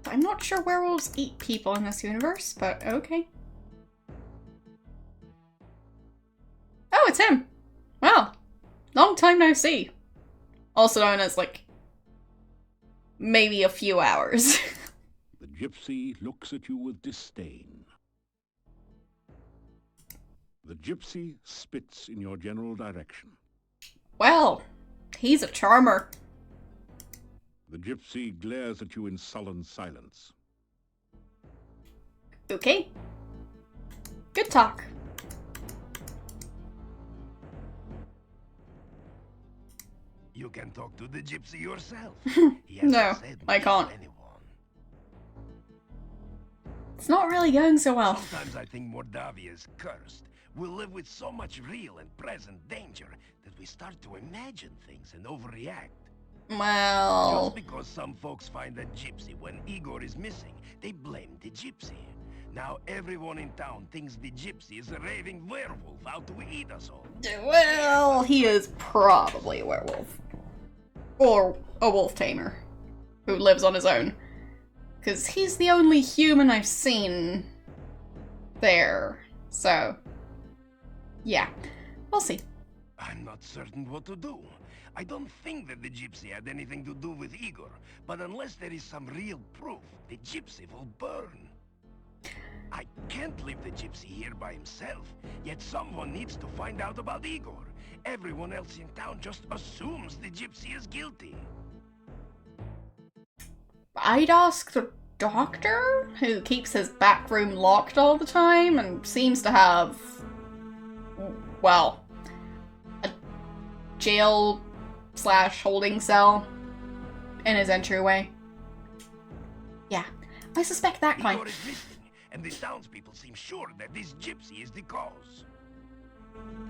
I'm not sure werewolves eat people in this universe, but okay. Oh, it's him! Wow. Long time no see. Also known as, like, maybe a few hours. The gypsy looks at you with disdain. The gypsy spits in your general direction. Well, he's a charmer. The gypsy glares at you in sullen silence. Okay. Good talk. You can talk to the gypsy yourself. He hasn't No, said I much can't. to anyone. It's not really going so well. Sometimes I think Mordavia is cursed. We live with so much real and present danger that we start to imagine things and overreact. Well... Just because some folks find a gypsy when Igor is missing, they blame the gypsy. Now everyone in town thinks the gypsy is a raving werewolf out to eat us all. Well, he is probably a werewolf. Or a wolf tamer. Who lives on his own. Because he's the only human I've seen there. So, yeah. We'll see. I'm not certain what to do. I don't think that the gypsy had anything to do with Igor, but unless there is some real proof, the gypsy will burn. I can't leave the gypsy here by himself, yet someone needs to find out about Igor. Everyone else in town just assumes the gypsy is guilty. I'd ask the doctor, who keeps his back room locked all the time and seems to have, well, a jail slash holding cell in his entryway. Yeah, I suspect that kind. Igor is missing, and the townspeople seem sure that this gypsy is the cause.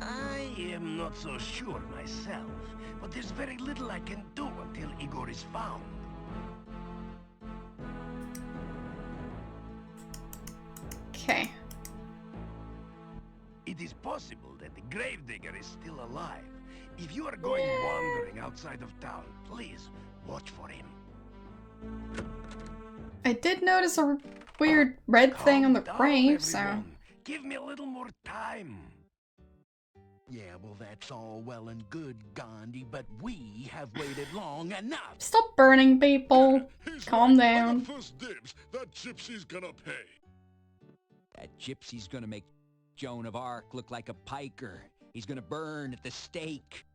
I am not so sure myself, but there's very little I can do until Igor is found. Okay. It is possible that the gravedigger is still alive. If you are going wandering outside of town, please watch for him. I did notice a weird red thing on the Calm down, grave, so... everyone. Give me a little more time. Yeah, well, that's all well and good, Gandhi, but we have waited long enough. Stop burning people. Calm down. First dibs. That gypsy's gonna pay. That gypsy's gonna make Joan of Arc look like a piker. He's gonna burn at the stake.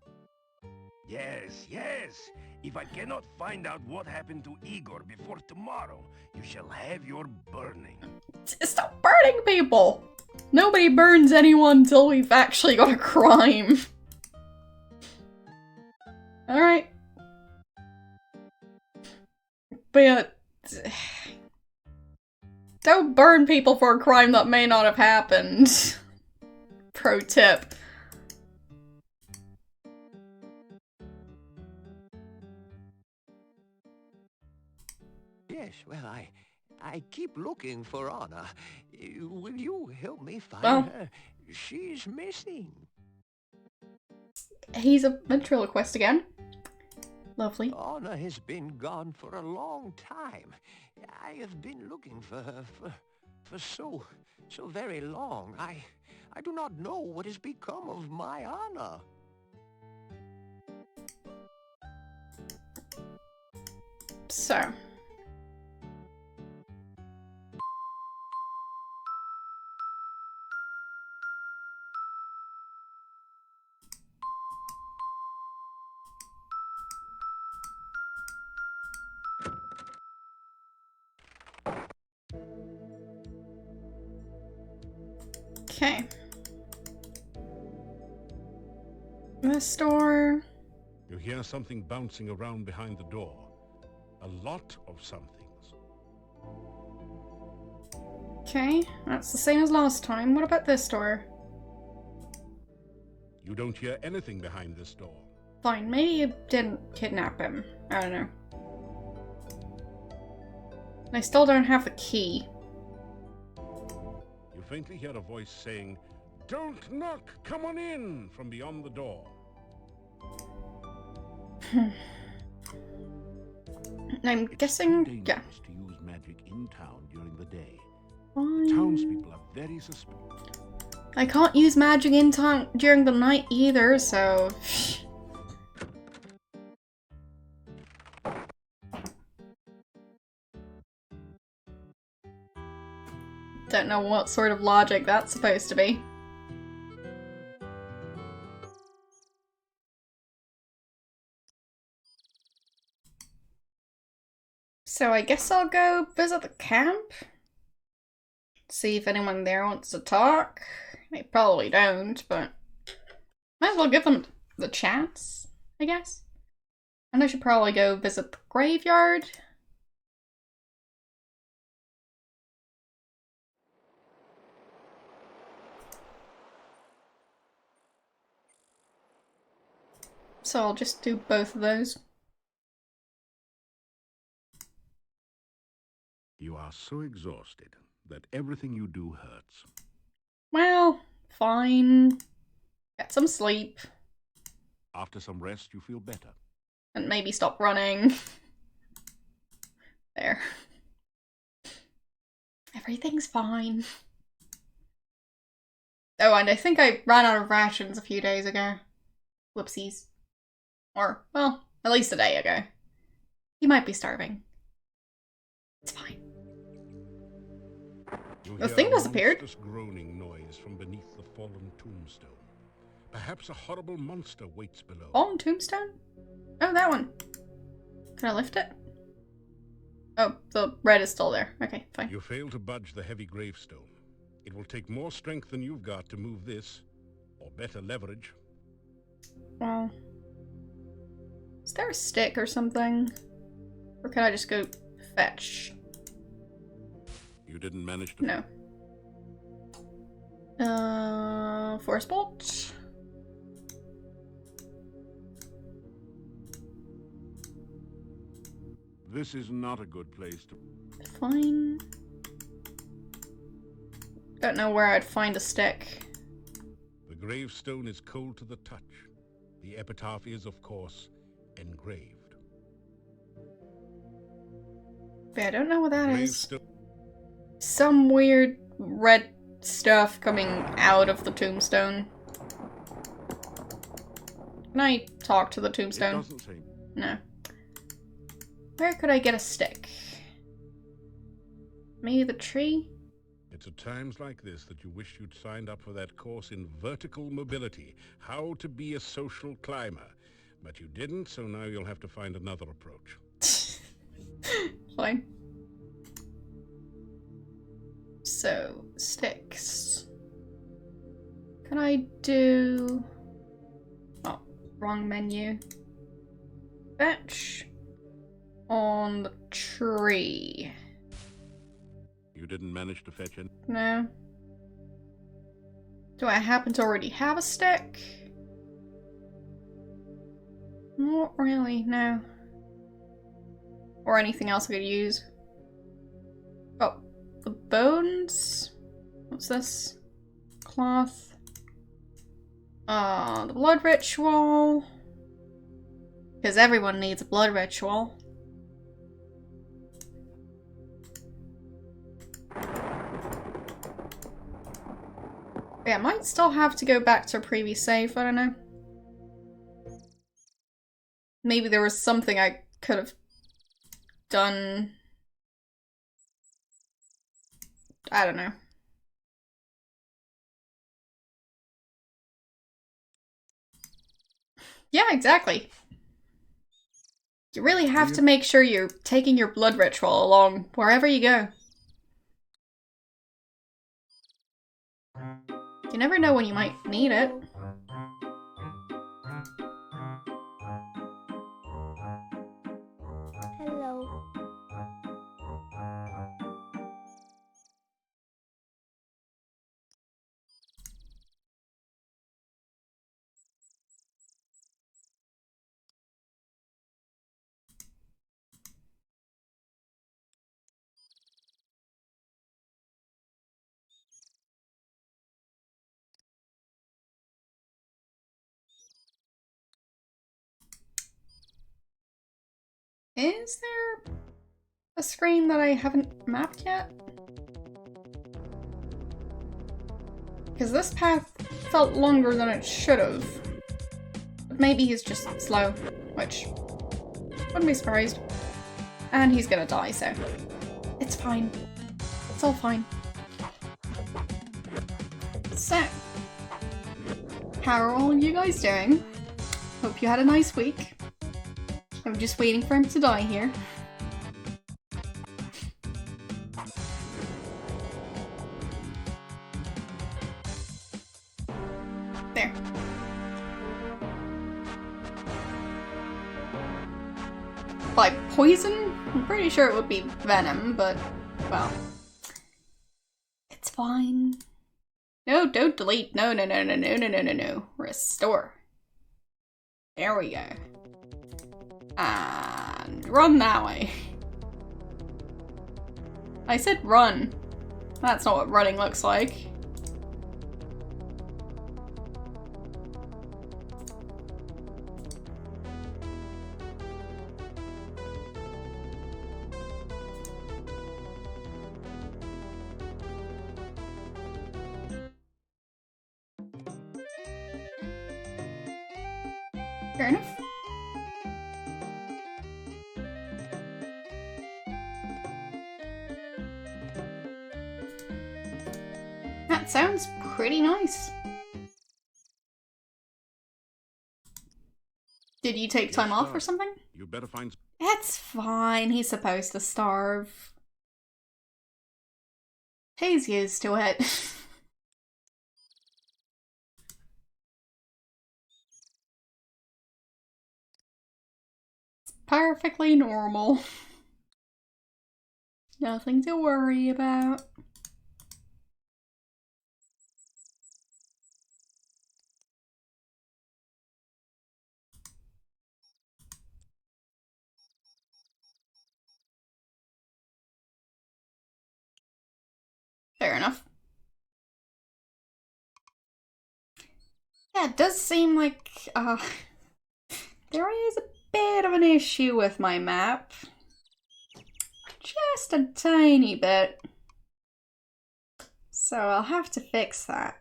Yes, yes. If I cannot find out what happened to Igor before tomorrow, you shall have your burning. Stop burning people! Nobody burns anyone until we've actually got a crime. Alright. But... don't burn people for a crime that may not have happened. Pro tip. Yes, well, I keep looking for Anna. Will you help me find Well, her? She's missing. he's a ventriloquist again. Lovely. Anna has been gone for a long time. I have been looking for her for so very long. I do not know what has become of my Anna. So... okay. This door... You hear something bouncing around behind the door. A lot of somethings. Okay, that's the same as last time. What about this door? You don't hear anything behind this door. Fine, maybe you didn't kidnap him. I don't know. I still don't have the key. You faintly hear a voice saying, "Don't knock! Come on in!" from beyond the door. I'm guessing... yeah. Dangerous to use magic in town during the day. Fine. Townspeople are very suspicious. I can't use magic in town during the night either, so... don't know what sort of logic that's supposed to be. So I guess I'll go visit the camp. See if anyone there wants to talk. They probably don't, but might as well give them the chance, I guess. And I should probably go visit the graveyard. So I'll just do both of those. You are so exhausted that everything you do hurts. Well, fine. Get some sleep. After some rest, you feel better. And maybe stop running. There. Everything's fine. Oh, and I think I ran out of rations a few days ago. Whoopsies. Or, well, at least a day ago. You might be starving. It's fine. You The hear thing a disappeared. monstrous groaning noise from beneath the fallen tombstone. Perhaps a horrible monster waits below. Fallen tombstone? Oh, that one. Can I lift it? Oh, the red is still there. Okay, fine. You fail to budge the heavy gravestone. It will take more strength than you've got to move this, or better leverage. Well... there a stick or something? Or can I just go fetch? You didn't manage to... No. Force bolt? This is not a good place to... Fine. Don't know where I'd find a stick. The gravestone is cold to the touch. The epitaph is, of course, engraved. Yeah, I don't know what that is. Gravestone... Some weird red stuff coming out of the tombstone. Can I talk to the tombstone? It doesn't say... No. Where could I get a stick? Maybe the tree? It's at times like this that you wish you'd signed up for that course in vertical mobility, how to be a social climber. But you didn't, so now you'll have to find another approach. Fine. So, sticks. Can I do... Oh, wrong menu. Fetch on the tree. You didn't manage to fetch it? No. Do I happen to already have a stick? Not really, no. Or anything else I could use. Oh, the bones? What's this? Cloth. The blood ritual. Because everyone needs a blood ritual. Yeah, I might still have to go back to a previous save, I don't know. Maybe there was something I could have done. I don't know. Yeah, exactly. You really have to make sure you're taking your blood ritual along wherever you go. You never know when you might need it. Hello. Is there a screen that I haven't mapped yet? Because this path felt longer than it should have. But maybe he's just slow, which wouldn't be surprised. And he's gonna die, so it's fine. It's all fine. So, how are all you guys doing? Hope you had a nice week. I'm just waiting for him to die here. There. By poison? I'm pretty sure it would be venom, but, well. It's fine. No, don't delete. No, no, no, no, no, no, no, no, no. Restore. There we go. And run that way. I said run. That's not what running looks like. Fair enough. That sounds pretty nice. Did you take time off or something? You better find... It's fine. He's supposed to starve. He's used to it. perfectly normal. Nothing to worry about. Fair enough. Yeah, it does seem like, there is a bit of an issue with my map. Just a tiny bit. So I'll have to fix that.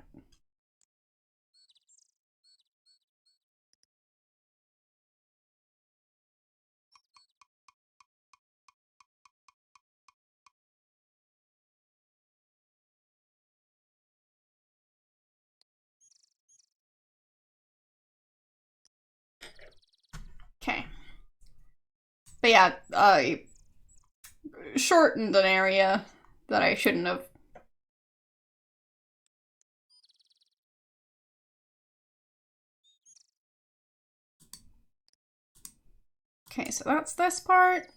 Okay. But yeah, I shortened an area that I shouldn't have. Okay, so that's this part.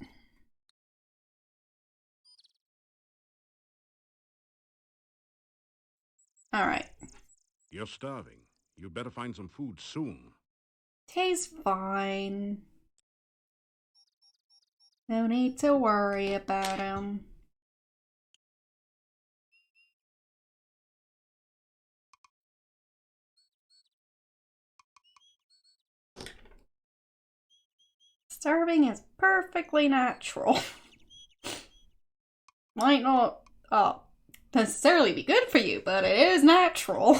Alright. You're starving. You better find some food soon. Tastes fine. No need to worry about him. Starving is perfectly natural. Might not necessarily be good for you, but it is natural.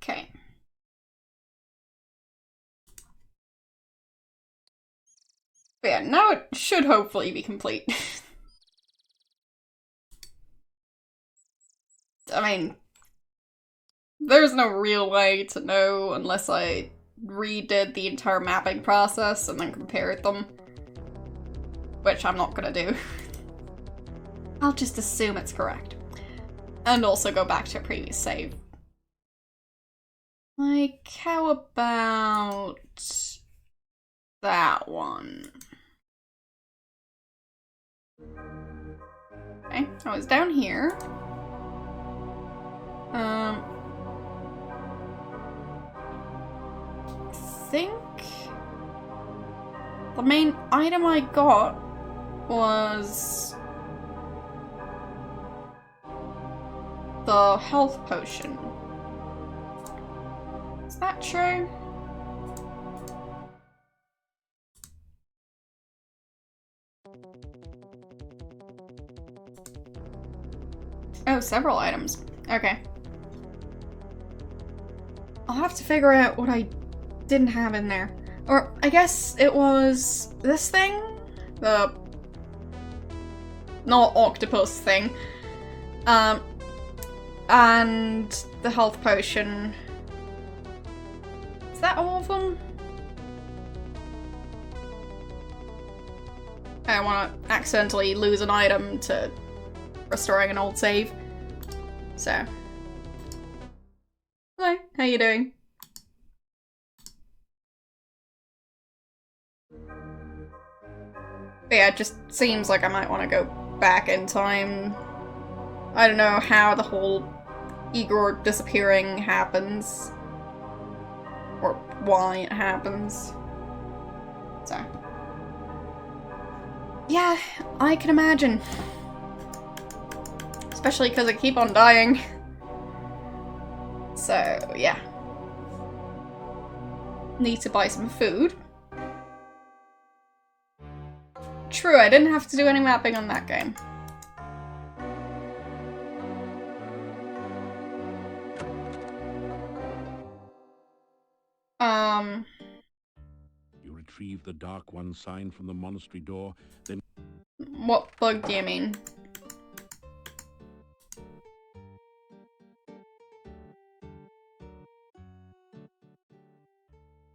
Okay. But yeah, now it should hopefully be complete. I mean, there's no real way to know unless I redid the entire mapping process and then compared them. Which I'm not gonna do. I'll just assume it's correct. And also go back to a previous save. Like, how about that one? Okay, I was down here. I think the main item I got was the health potion. Is that true? Oh, several items. Okay. I'll have to figure out what I didn't have in there. Or, I guess it was this thing? The... not octopus thing. And the health potion. Is that all of them? I don't want to accidentally lose an item to restoring an old save. So. Hello, how you doing? But yeah, it just seems like I might want to go back in time. I don't know how the whole Igor disappearing happens. Or why it happens. So. Yeah, I can imagine. Especially because I keep on dying. So, yeah. Need to buy some food. True, I didn't have to do any mapping on that game. You retrieve the Dark One sign from the monastery door, then... What bug do you mean?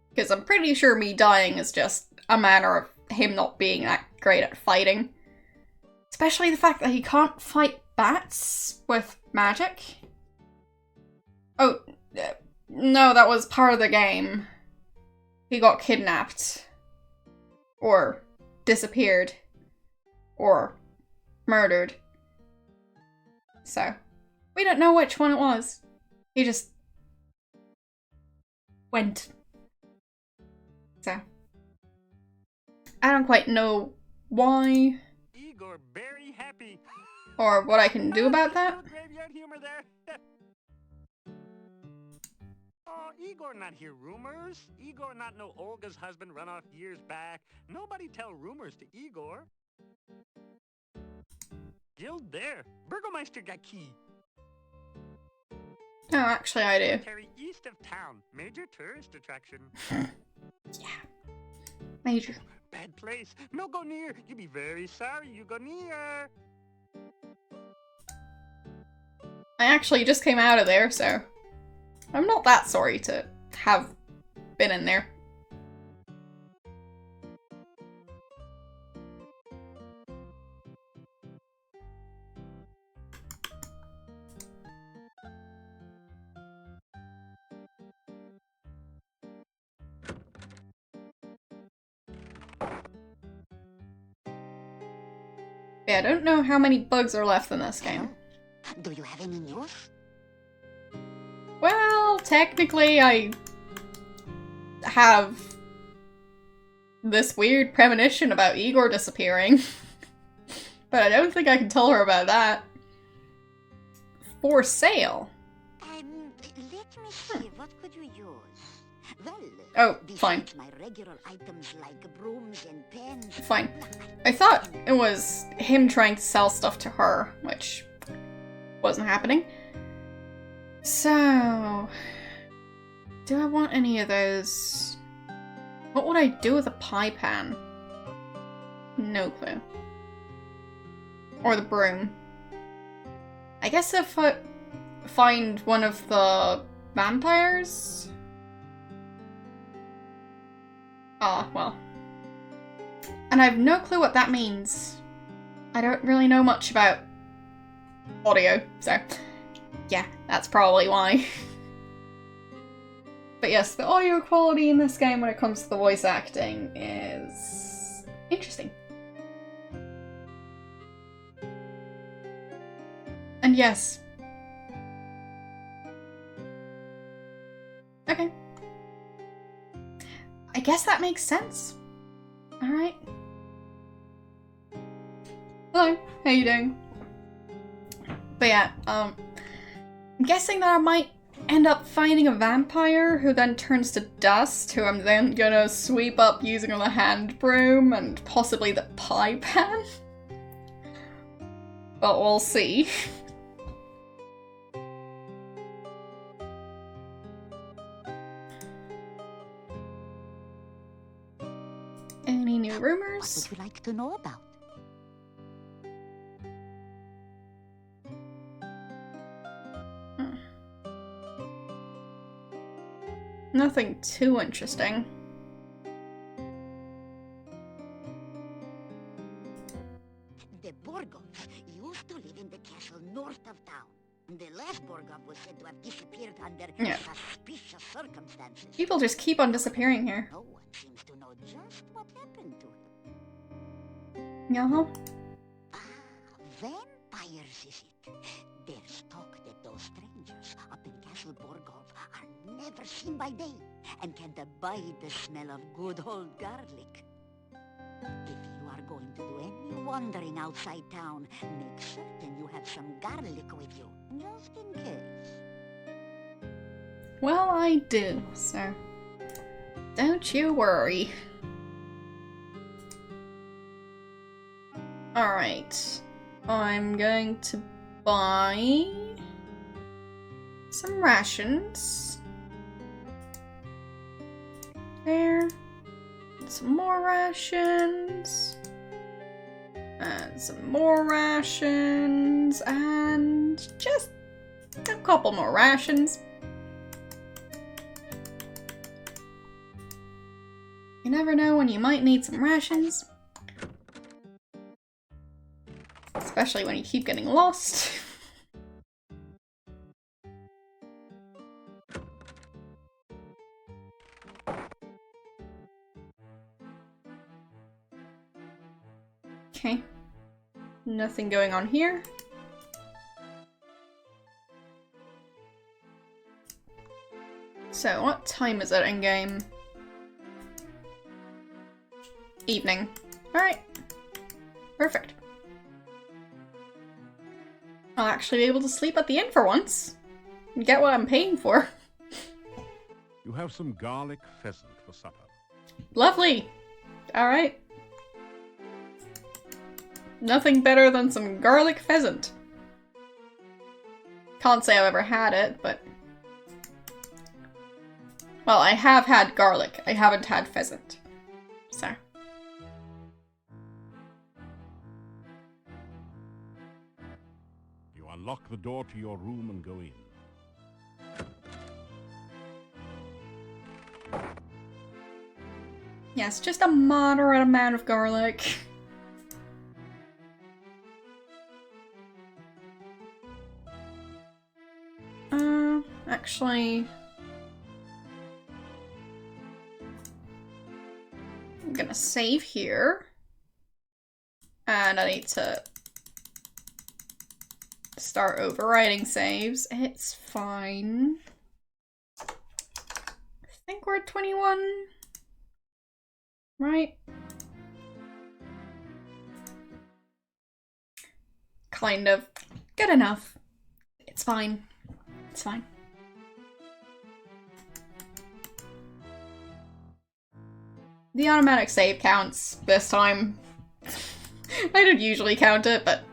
Because I'm pretty sure me dying is just a matter of him not being that great at fighting. Especially the fact that he can't fight bats with magic? Oh, no, that was part of the game. He got kidnapped. Or disappeared. Or murdered. So, we don't know which one it was. He just went. So, I don't quite know why. Igor very happy. Or what I can do about that. Graveyard humor there. Oh, Igor not hear rumors. Igor not know Olga's husband run off years back. Nobody tell rumors to Igor. Guild there. Burgomeister got key. No, actually I do. Terry east of town. Major tourist attraction. Yeah. Major. Bad place. No go near. You be very sorry you go near. I actually just came out of there, so I'm not that sorry to have been in there. Yeah, I don't know how many bugs are left in this game. Do you have any news? Well, technically I have this weird premonition about Igor disappearing. But I don't think I can tell her about that. For sale. Let me see, what could you use? Well, Oh, fine. besides my regular items like brooms and pens. Fine. I thought it was him trying to sell stuff to her, which wasn't happening. So, do I want any of those? What would I do with a pie pan? No clue. Or the broom. I guess if I find one of the vampires? Ah, well. And I have no clue what that means. I don't really know much about audio, so yeah, that's probably why. But yes, the audio quality in this game when it comes to the voice acting is interesting. And yes. Okay. I guess that makes sense. Alright. Hello, how you doing? But yeah, I'm guessing that I might end up finding a vampire who then turns to dust, who I'm then gonna sweep up using the hand broom and possibly the pie pan. But we'll see. Any new rumors? What would you like to know about? Nothing too interesting. The Borgovs used to live in the castle north of town. The last Borgov was said to have disappeared under suspicious circumstances. People just keep on disappearing here. No one seems to know just what happened to him. Yeah. Vampires, is it? There's talk that those strangers up in Castle Borgov are never seen by day and can't abide the smell of good old garlic. If you are going to do any wandering outside town, make certain you have some garlic with you, just in case. Well, I do, so don't you worry. Alright, I'm going to buy some rations. There. Some more rations. And some more rations. And just a couple more rations. You never know when you might need some rations. Especially when you keep getting lost. Okay. Nothing going on here. So, what time is it in game? Evening. Alright. Perfect. I'll actually be able to sleep at the inn for once. And get what I'm paying for. You have some garlic pheasant for supper. Lovely! Alright. Nothing better than some garlic pheasant. Can't say I've ever had it, but... Well, I have had garlic. I haven't had pheasant. So... You unlock the door to your room and go in. Yes, just a moderate amount of garlic. Actually... I'm gonna save here. And I need to start overwriting saves. It's fine. I think we're at 21. Right? Kind of. Good enough. It's fine. It's fine. The automatic save counts this time. I don't usually count it, but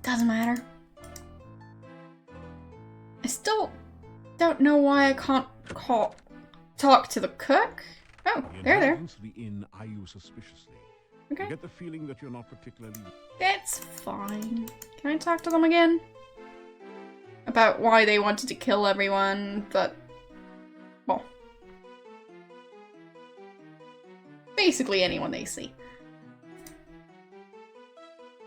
doesn't matter. I still don't know why I can't talk to the cook. Oh, they're there. The inn eye you suspiciously. Okay. You get the feeling that you're not particularly... It's fine. Can I talk to them again? About why they wanted to kill everyone, but... Well... Basically anyone they see.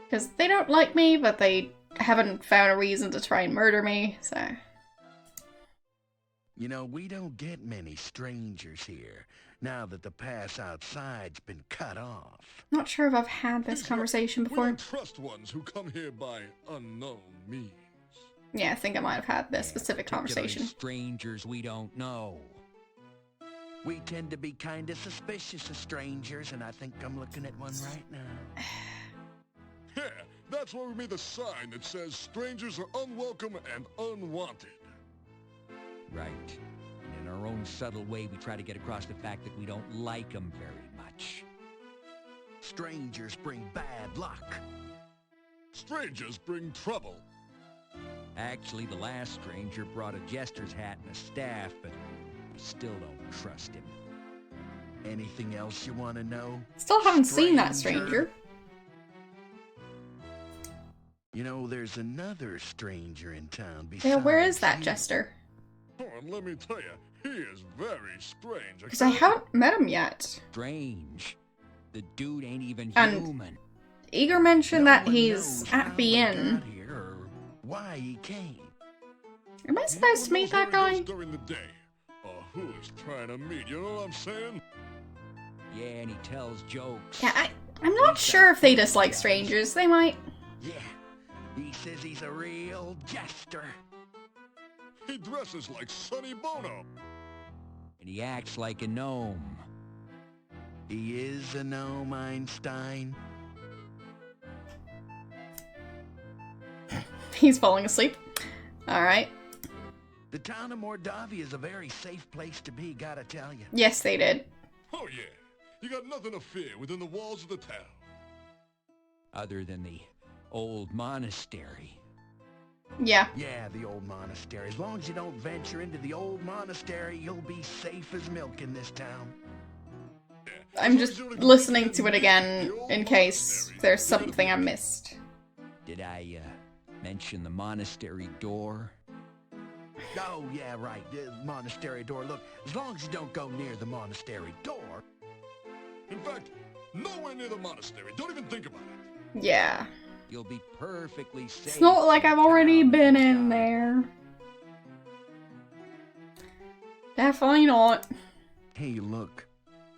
Because they don't like me, but they haven't found a reason to try and murder me, so... You know, we don't get many strangers here, now that the pass outside's been cut off. Not sure if I've had this conversation We before. don't trust ones who come here by unknown means. Yeah, I think I might have had this specific conversation. Strangers we don't know. We tend to be kinda suspicious of strangers, and I think I'm looking at one right now. Yeah, that's why we made the sign that says strangers are unwelcome and unwanted. Right. And in our own subtle way, we try to get across the fact that we don't like them very much. Strangers bring bad luck. Strangers bring trouble. Actually, the last stranger brought a jester's hat and a staff, but we still don't trust him. Anything else you want to know? Still haven't seen that stranger. You know, there's another stranger in town besides Yeah, where is that you. jester? Oh, and let me tell you, he is very strange. Because I haven't met him yet. Strange. The dude ain't even And human. Igor mentioned No that one he's knows at how the he inn. got here or why he came. Am I supposed to meet that guy? During the day. Who is trying to meet? You know what I'm saying? Yeah, and he tells jokes. Yeah, I'm not sure if they dislike strangers. They might. Yeah, he says he's a real jester. He dresses like Sonny Bono. And he acts like a gnome. He is a gnome, Einstein. He's falling asleep. Alright. The town of Mordavia is a very safe place to be, gotta tell you. Yes, they did. Oh yeah, you got nothing to fear within the walls of the town. Other than the old monastery. Yeah. Yeah, the old monastery. As long as you don't venture into the old monastery, you'll be safe as milk in this town. I'm just listening to it again in case there's something I missed. Did I, mention the monastery door? Oh, yeah, right. The monastery door. Look, as long as you don't go near the monastery door. In fact, nowhere near the monastery. Don't even think about it. Yeah. You'll be perfectly safe. It's not like I've already Down been the in sky. there. Definitely not. Hey, look.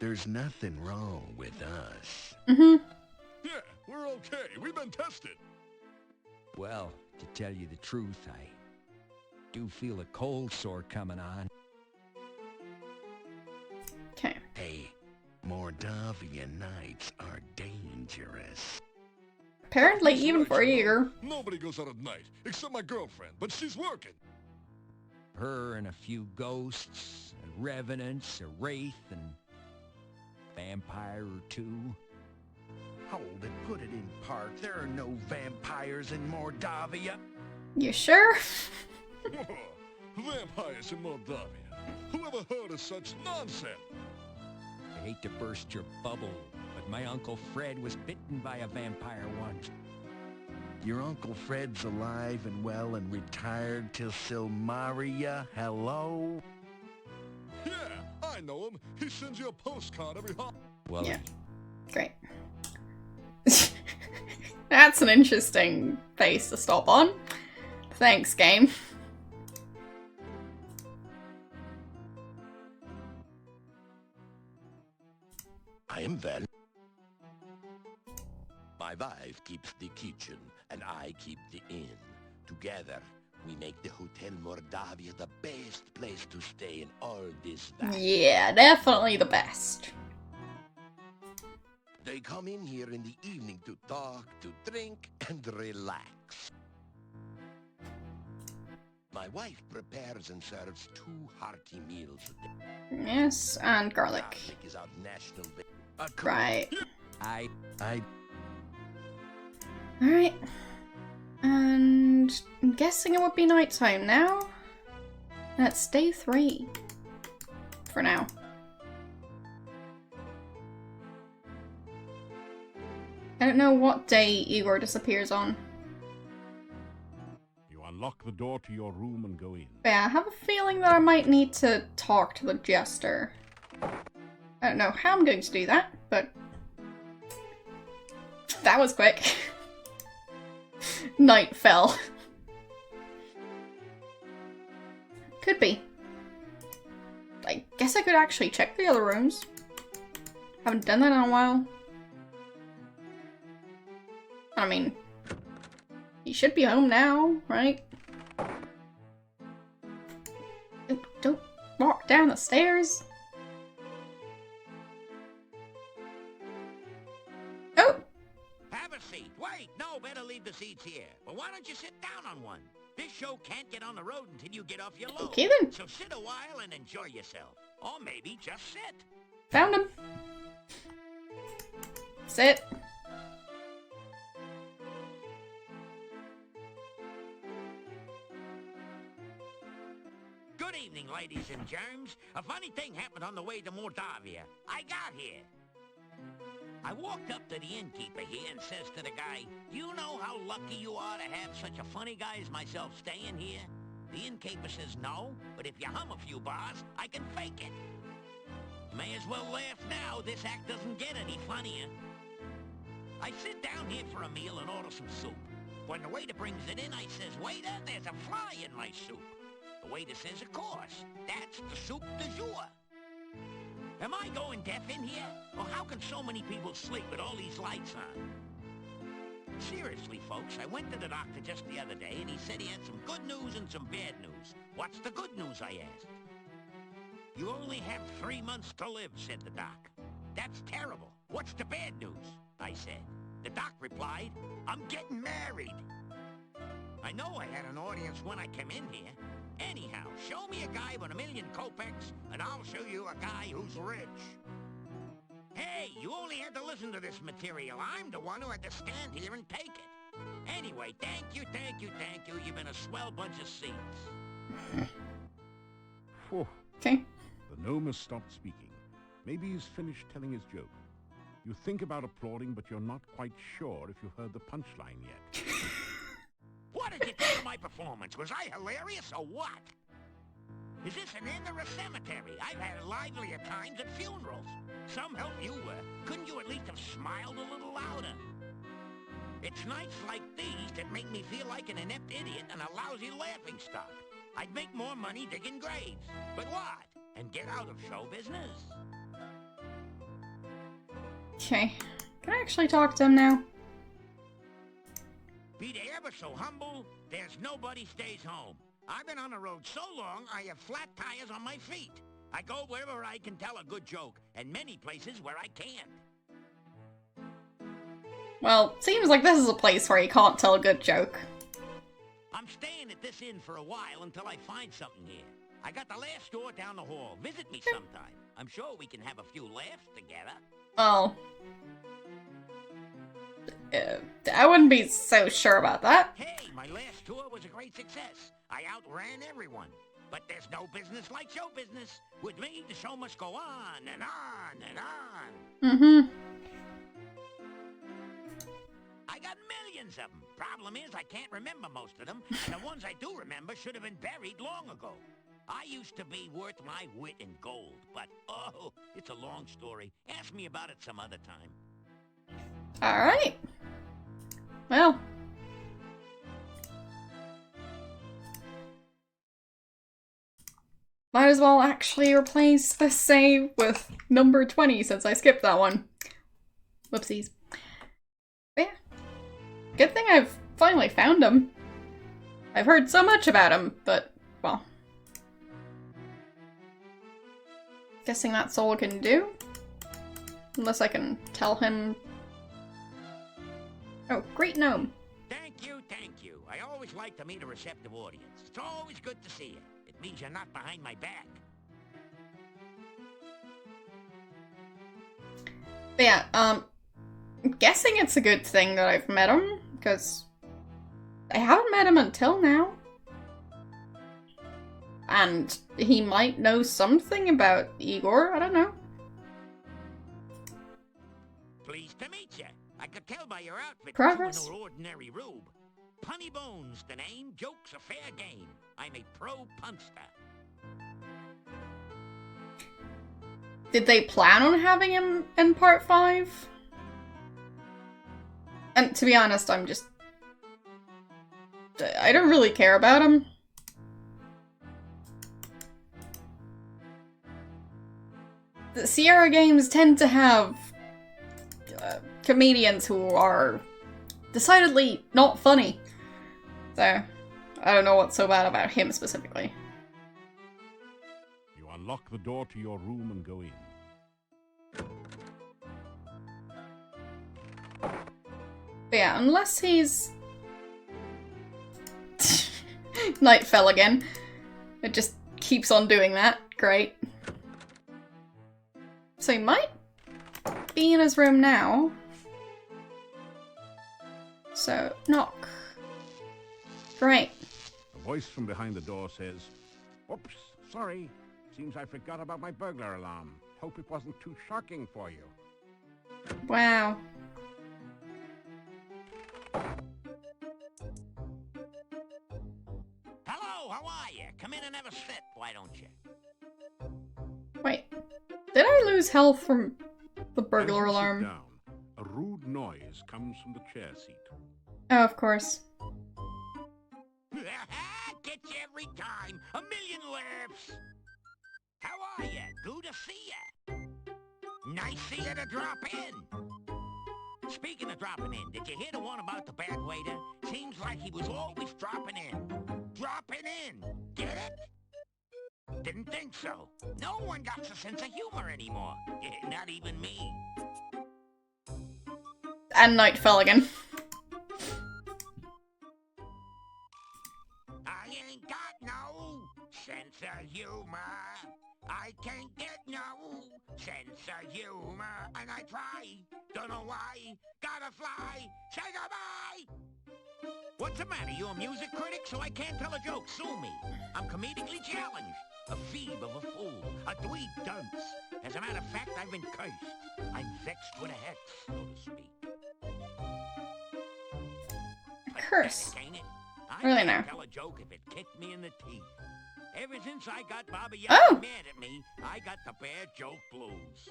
There's nothing wrong with us. Mm-hmm. Yeah, we're okay. We've been tested. Well, to tell you the truth, I do feel a cold sore coming on. Okay. Hey, Mordavian nights are dangerous. Apparently, That's even right, for a you know. year. Nobody goes out at night, except my girlfriend, but she's working. Her and a few ghosts, and revenants, a wraith, and vampire or two. Hold it, put it in park. There are no vampires in Mordavia. You sure? Vampires in Moldavia. Whoever heard of such nonsense? I hate to burst your bubble, but my Uncle Fred was bitten by a vampire once. Your Uncle Fred's alive and well and retired till Silmaria. Hello? Yeah, I know him. He sends you a postcard every holiday. Well, Yeah. Great. That's an interesting face to stop on. Thanks, game. I am well. My wife keeps the kitchen, and I keep the inn. Together, we make the Hotel Mordavia the best place to stay in all this valley. Yeah, definitely the best. They come in here in the evening to talk, to drink, and relax. My wife prepares and serves 2 hearty meals a day. Yes, and garlic. Garlic is our national... Right. I... Alright. And I'm guessing it would be nighttime now. That's day 3. For now. I don't know what day Igor disappears on. You unlock the door to your room and go in. But yeah, I have a feeling that I might need to talk to the jester. I don't know how I'm going to do that, but that was quick. Night fell. Could be. I guess I could actually check the other rooms. Haven't done that in a while. I mean, he should be home now, right? Don't walk down the stairs. Oh! Have a seat. Wait, no, better leave the seats here. Well, why don't you sit down on one? This show can't get on the road until you get off your load. Okay then. So sit a while and enjoy yourself. Or maybe just sit. Found him. Sit. Good evening, ladies and germs. A funny thing happened on the way to Mordavia. I got here. I walked up to the innkeeper here and says to the guy, "Do you know how lucky you are to have such a funny guy as myself staying here?" The innkeeper says, "No, but if you hum a few bars, I can fake it." May as well laugh now. This act doesn't get any funnier. I sit down here for a meal and order some soup. When the waiter brings it in, I says, "Waiter, there's a fly in my soup." The waiter says, "Of course, that's the soup du jour." Am I going deaf in here? Or how can so many people sleep with all these lights on? Seriously, folks, I went to the doctor just the other day and he said he had some good news and some bad news. What's the good news, I asked. "You only have 3 months to live," said the doc. "That's terrible. What's the bad news?" I said. The doc replied, "I'm getting married." I know I had an audience when I came in here. Anyhow, show me a guy with 1,000,000 kopecks, and I'll show you a guy who's rich. Hey, you only had to listen to this material. I'm the one who had to stand here and take it. Anyway, thank you, thank you, thank you. You've been a swell bunch of seats. Phew. Okay. The gnome has stopped speaking. Maybe he's finished telling his joke. You think about applauding, but you're not quite sure if you heard the punchline yet. What did you think of my performance? Was I hilarious or what? Is this an inn or a cemetery? I've had livelier times at funerals. Some help you were. Couldn't you at least have smiled a little louder? It's nights like these that make me feel like an inept idiot and a lousy laughingstock. I'd make more money digging graves. But what? And get out of show business? Okay. Can I actually talk to him now? Be they ever so humble, there's nobody stays home. I've been on the road so long, I have flat tires on my feet. I go wherever I can tell a good joke, and many places where I can't. Well, seems like this is a place where you can't tell a good joke. I'm staying at this inn for a while until I find something here. I got the last store down the hall. Visit me sometime. I'm sure we can have a few laughs together. Oh. I wouldn't be so sure about that. Hey, my last tour was a great success. I outran everyone. But there's no business like show business. With me, the show must go on and on and on. Mm-hmm. I got millions of them. Problem is, I can't remember most of them, and the ones I do remember should have been buried long ago. I used to be worth my wit in gold, but oh, it's a long story. Ask me about it some other time. Alright. Well. Might as well actually replace the save with number 20 since I skipped that one. Whoopsies. But yeah. Good thing I've finally found him. I've heard so much about him, but, well. Guessing that's all I can do. Unless I can tell him... Oh, great gnome. Thank you, thank you. I always like to meet a receptive audience. It's always good to see you. It means you're not behind my back. But yeah, I'm guessing it's a good thing that I've met him, because I haven't met him until now. And he might know something about Igor, I don't know. Pleased to meet you. I could tell by your outfit Progress. that you were no ordinary rube. Punny Bones, the name. Joke's a fair game. I'm a pro punster. Did they plan on having him in part 5? And to be honest, I don't really care about him. The Sierra games tend to have comedians who are decidedly not funny. So, I don't know what's so bad about him specifically. You unlock the door to your room and go in. But yeah, unless he's... Night fell again. It just keeps on doing that. Great. So he might be in his room now. So, knock. Great. A voice from behind the door says, "Oops, sorry. Seems I forgot about my burglar alarm. Hope it wasn't too shocking for you." Wow. Hello, how are you? Come in and have a sit, why don't you? Wait. Did I lose health from the burglar As you sit alarm? down, a rude noise comes from the chair seat. Oh, of course. Get you every time. A million laughs. How are you? Good to see ya. Nice of you to drop in. Speaking of dropping in, did you hear the one about the bad waiter? Seems like he was always dropping in. Dropping in. Get it? Didn't think so. No one got a sense of humor anymore. Not even me. And night fell again. I ain't got no sense of humor. I can't get no sense of humor. And I try, don't know why. Gotta fly, say goodbye. What's the matter? You a music critic? So I can't tell a joke. Sue me. I'm comedically challenged. A phoebe of a fool. A dweeb dunce. As a matter of fact, I've been cursed. I'm vexed with a hex, so to speak. Curse. Pathetic, ain't it? I Really can't now. tell a joke if it kicked me in the teeth. Ever since I got Bobby Oh. Young mad at me, I got the bad joke blues.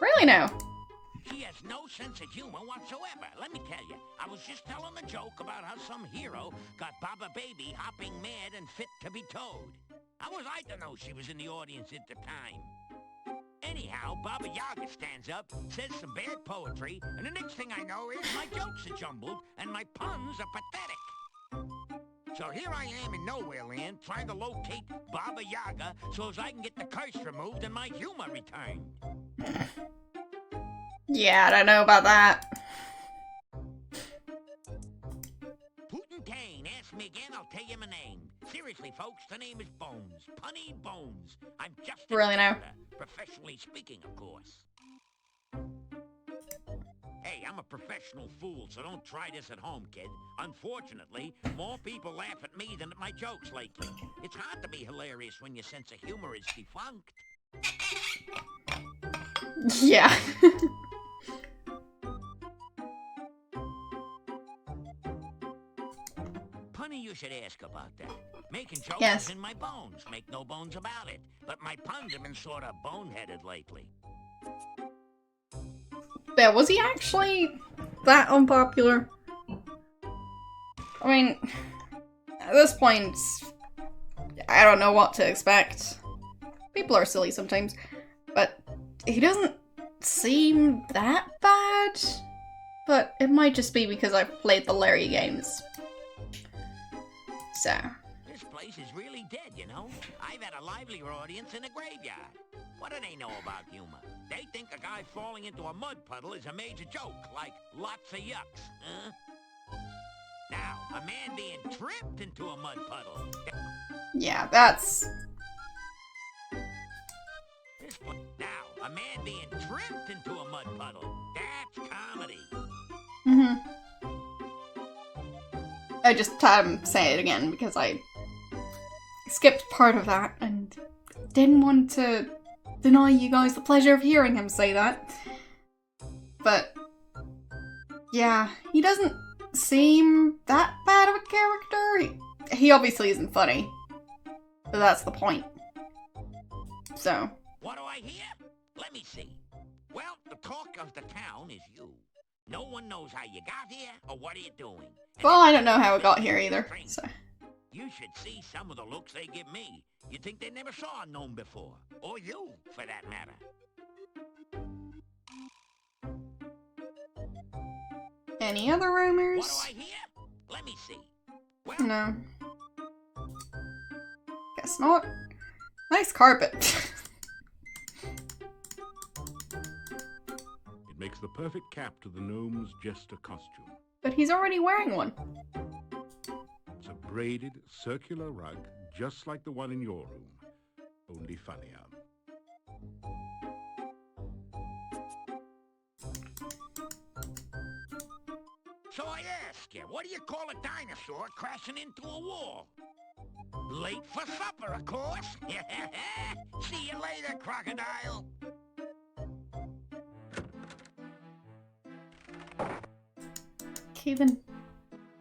Really now? He has no sense of humor whatsoever. Let me tell you, I was just telling a joke about how some hero got Baba Baby hopping mad and fit to be towed. How was I to know she was in the audience at the time? Anyhow, Baba Yaga stands up, says some bad poetry, and the next thing I know is my jokes are jumbled and my puns are pathetic. So here I am in Nowhere Land trying to locate Baba Yaga so as I can get the curse removed and my humor returned. Yeah, I don't know about that. Putin ask me again, I'll tell you my name. Seriously, folks, the name is Bones. Punny Bones. I'm just Really now? Professionally speaking, of course. Hey, I'm a professional fool, so don't try this at home, kid. Unfortunately, more people laugh at me than at my jokes lately. It's hard to be hilarious when your sense of humor is defunct. Yeah. Punny, you should ask about that. Making jokes Yes. is in my bones, make no bones about it. But my puns have been sort of boneheaded lately. Yeah, was he actually that unpopular? I mean, at this point, I don't know what to expect. People are silly sometimes, but he doesn't seem that bad. But it might just be because I've played the Larry games. So. This place is really dead, you know? I've had a livelier audience in a graveyard. What do they know about humor? They think a guy falling into a mud puddle is a major joke, like lots of yucks, huh? Now, a man being tripped into a mud puddle. Yeah, that's... Now, a man being tripped into a mud puddle. That's comedy. I just had him say it again because I skipped part of that and didn't want to deny you guys the pleasure of hearing him say that. But yeah, he doesn't seem that bad of a character. He obviously isn't funny, but that's the point. So. What do I hear? Let me see. Well, the talk of the town is you. No one knows how you got here or what are you doing. Well, I don't know how it got here either, so. You should see some of the looks they give me. You'd think they never saw a gnome before. Or you, for that matter. Any other rumors? What do I hear? Let me see. Well, no. Guess not. Nice carpet. It makes the perfect cap to the gnome's jester costume. But he's already wearing one. It's a braided, circular rug, just like the one in your room, only funnier. So I ask you, what do you call a dinosaur crashing into a wall? Late for supper, of course. See you later, crocodile. Okay then.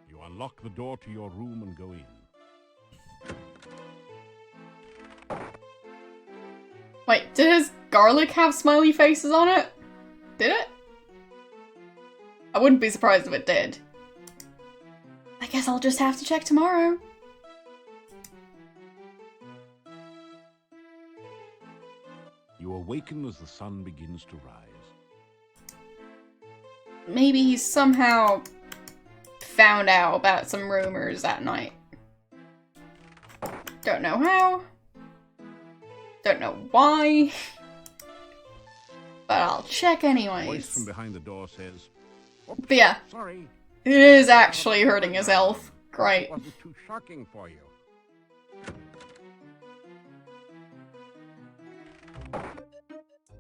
You unlock the door to your room and go in. Wait, did his garlic have smiley faces on it? Did it? I wouldn't be surprised if it did. I guess I'll just have to check tomorrow. You awaken as the sun begins to rise. Maybe he somehow found out about some rumors that night. Don't know how. Don't know why. But I'll check A voice anyways. from behind the door says, "Oops, But yeah, sorry. it is actually hurting his health. Great. It wasn't too shocking for you."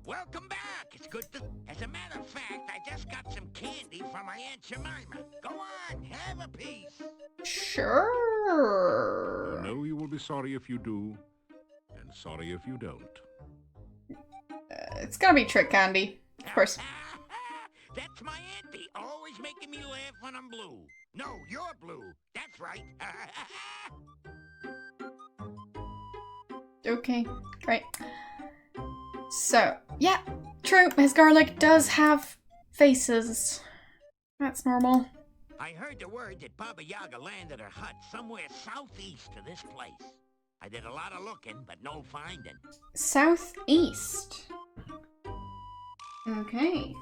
Welcome back. It's good to... As a matter of fact, I just got some candy from my Aunt Jemima. Go on, have a piece. Sure. You know you will be sorry if you do, and sorry if you don't. It's gonna be trick candy, of course. That's my auntie, always making me laugh when I'm blue. No, you're blue. That's right. Okay, great. So, yeah, true, his garlic does have faces. That's normal. I heard the word that Baba Yaga landed her hut somewhere southeast of this place. I did a lot of looking, but no finding. Southeast. Okay.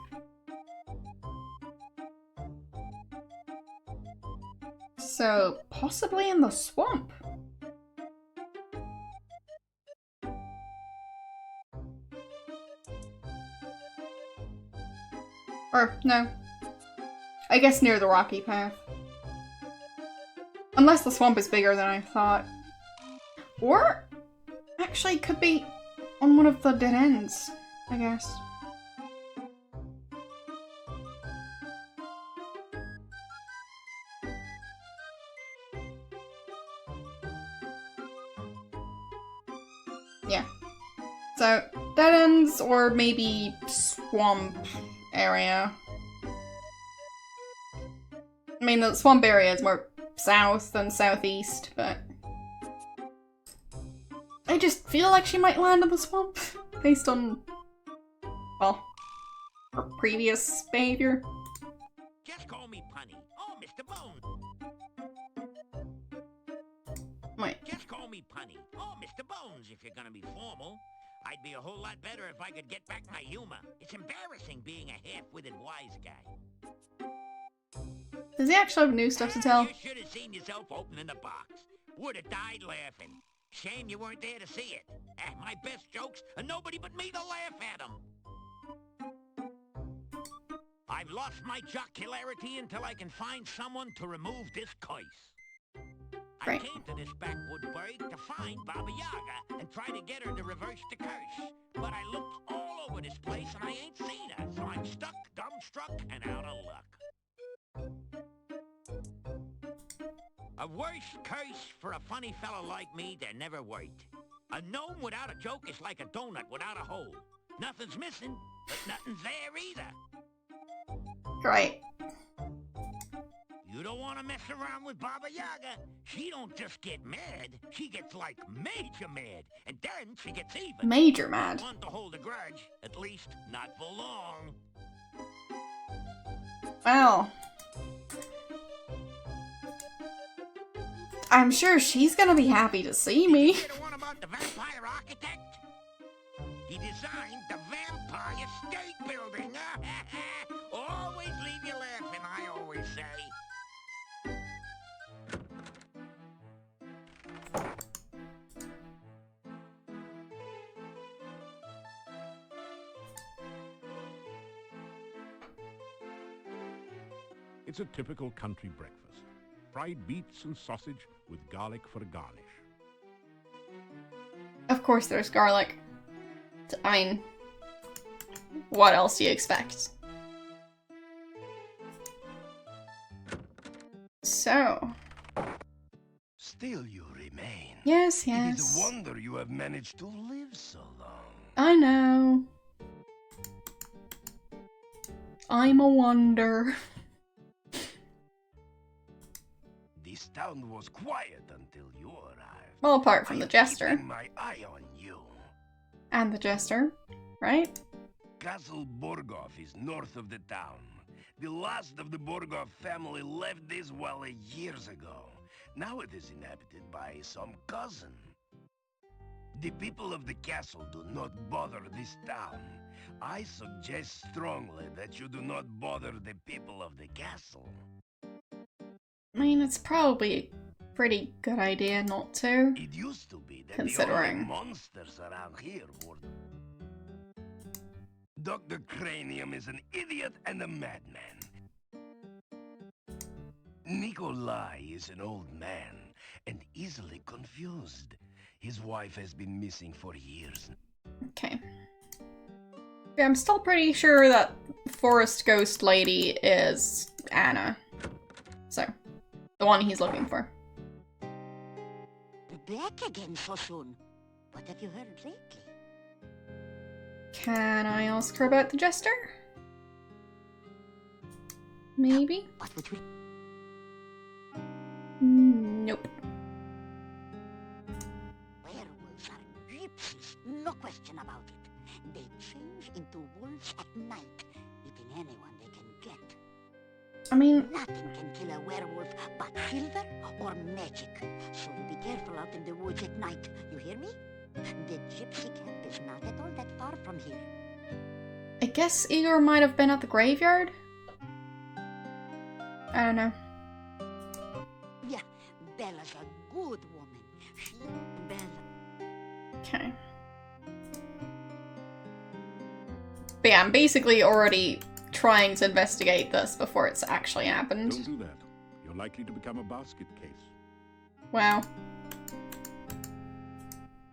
So, possibly in the swamp. Or, no. I guess near the rocky path. Unless the swamp is bigger than I thought. Or, actually, it could be on one of the dead ends, I guess. Yeah. So, dead ends or maybe swamp area. I mean, the swamp area is more south than southeast, but I just feel like she might land in the swamp based on, well, her previous behavior. Just call me Punny. Oh, Mr. Bones. Wait. Just call me Punny. Oh, Mr. Bones, if you're gonna be formal. I'd be a whole lot better if I could get back my humor. It's embarrassing being a half-witted wise guy. Does he actually have new stuff to tell? You should have seen yourself opening the box. Would have died laughing. Shame you weren't there to see it. My best jokes, and nobody but me to laugh at them. I've lost my jocularity until I can find someone to remove this curse. Right. I came to this backwood burg to find Baba Yaga and try to get her to reverse the curse. But I looked all over this place and I ain't seen her, so I'm stuck, dumbstruck, and out of luck. A worse curse for a funny fella like me there never worked. A gnome without a joke is like a donut without a hole. Nothing's missing, but nothing's there either. Right. You don't want to mess around with Baba Yaga. She don't just get mad. She gets, like, major mad. And then she gets even. Major mad. Not one to hold a grudge. At least, not for long. Well. I'm sure she's gonna be happy to see me. Did you hear the one about the vampire architect? He designed the vampire state building. Always leave you laughing, I always say. It's a typical country breakfast. Fried beets and sausage with garlic for a garnish. Of course there's garlic. I mean, what else do you expect? So. Still you remain. Yes, It yes. is a wonder you have managed to live so long. I know. I'm a wonder. This town was quiet until you arrived. Well, apart from I the am jester. keeping my eye on you. And the jester, right? Castle Borgov is north of the town. The last of the Borgov family left this valley years ago. Now it is inhabited by some cousin. The people of the castle do not bother this town. I suggest strongly that you do not bother the people of the castle. I mean, it's probably a pretty good idea not to. It used to be that Considering. the only monsters around here were... Dr. Cranium is an idiot and a madman. Nikolai is an old man and easily confused. His wife has been missing for years. Okay. Yeah, I'm still pretty sure that Forest Ghost Lady is Anna. So, the one he's looking for. Back again so soon. What have you heard lately? Can I ask her about the jester? Maybe? What would we... Nope. Werewolves are gypsies, no question about it. They change into wolves at night, eating anyone they I mean, Nothing can kill a werewolf but silver or magic. So be careful out in the woods at night. You hear me? The gypsy camp is not at all that far from here. I guess Igor might have been at the graveyard? I don't know. Yeah, Bella's a good woman. She, Bella. Okay. But yeah, I'm basically already trying to investigate this before it's actually happened. Don't do that. You're likely to become a basket case. Wow.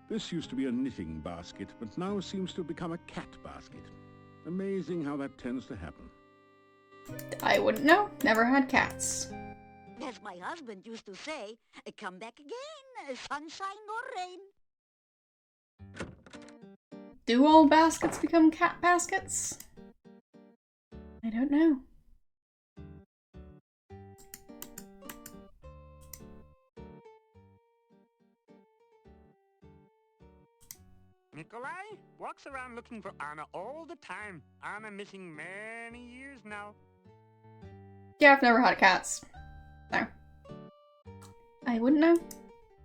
This used to be a knitting basket, but now seems to have become a cat basket. Amazing how that tends to happen. I wouldn't know. Never had cats. As my husband used to say, come back again, sunshine or rain. Do all baskets become cat baskets? I don't know. Nikolai walks around looking for Anna all the time. Anna missing many years now. Yeah, I've never had cats. No. I wouldn't know.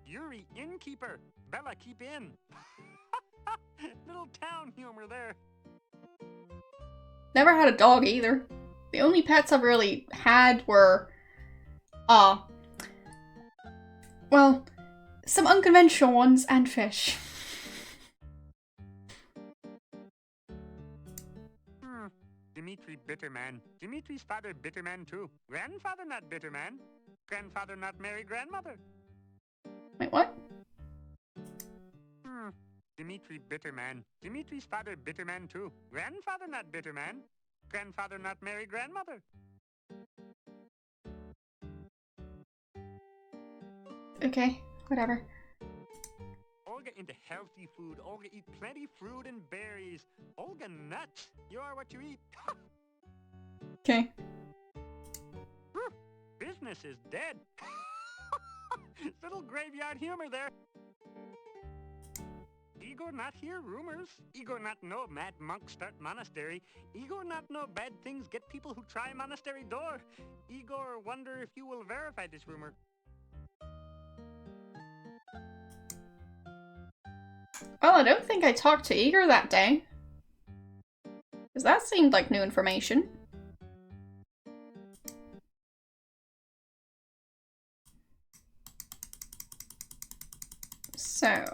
Yuri, innkeeper. Bella, keep in. Little town humor there. Never had a dog either. The only pets I've really had were, well, some unconventional ones and fish. Dimitri Bitterman. Dimitri's father Bitterman too. Grandfather not Bitterman. Grandfather not marry grandmother. Wait, what? Dimitri Bitterman. Dimitri's father Bitterman too. Grandfather not Bitterman. Grandfather not marry grandmother. Okay, whatever. Olga into healthy food. Olga eat plenty fruit and berries. Olga nuts. You are what you eat. Okay. Business is dead. Little graveyard humor there. Igor not hear rumors. Igor not know mad monks start monastery. Igor not know bad things get people who try monastery door. Igor wonder if you will verify this rumor. Well, I don't think I talked to Igor that day. Because that seemed like new information. So...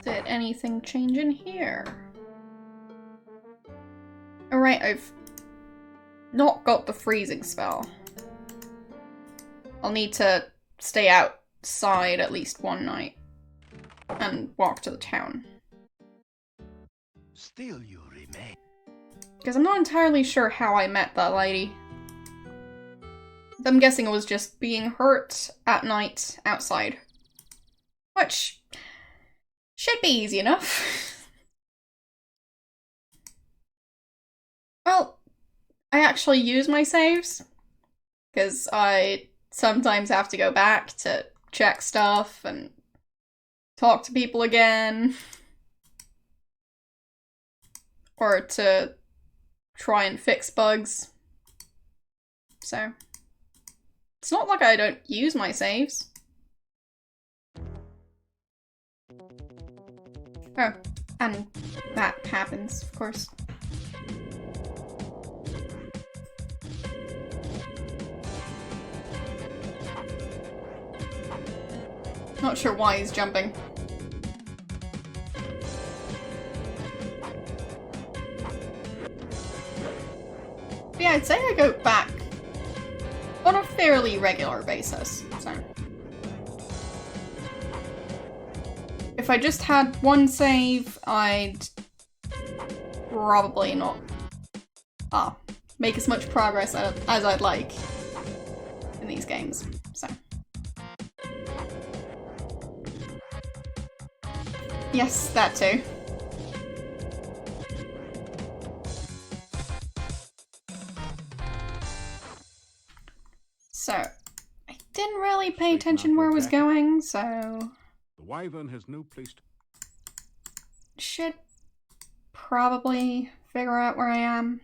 did anything change in here? Alright, I've not got the freezing spell. I'll need to stay outside at least one night and walk to the town. Still you remain. Because I'm not entirely sure how I met that lady. I'm guessing it was just being hurt at night outside. Which should be easy enough. Well, I actually use my saves. Because I sometimes have to go back to check stuff and talk to people again. Or to try and fix bugs. So, it's not like I don't use my saves. Oh, and that happens, of course. Not sure why he's jumping. But yeah, I'd say I go back on a fairly regular basis, so. If I just had one save, I'd probably not make as much progress as I'd like in these games, so. Yes, that too. So, I didn't really pay attention where I was going, so... The wyvern has no place to... Should probably figure out where I am.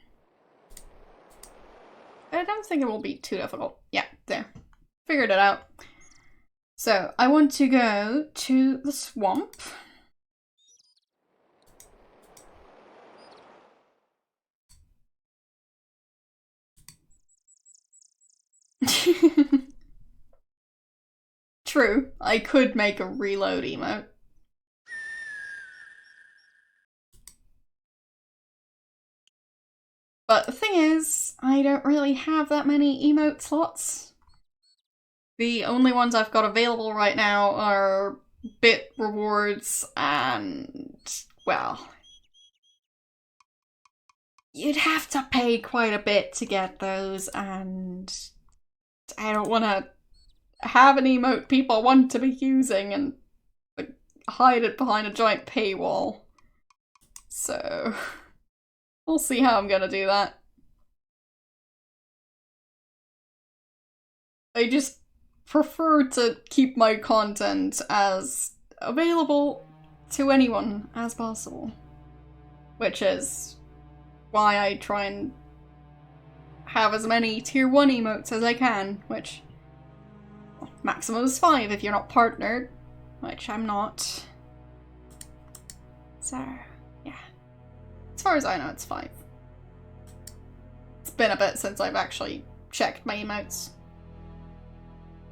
I don't think it will be too difficult. Yeah, there. Figured it out. So, I want to go to the swamp. True, I could make a reload emote. But the thing is, I don't really have that many emote slots. The only ones I've got available right now are bit rewards and, well, you'd have to pay quite a bit to get those, and I don't want to have an emote people want to be using and like, hide it behind a giant paywall. So, we'll see how I'm gonna do that. I just prefer to keep my content as available to anyone as possible. Which is why I try and have as many tier 1 emotes as I can, which well, maximum is 5 if you're not partnered, which I'm not. So, yeah. As far as I know, it's 5. It's been a bit since I've actually checked my emotes.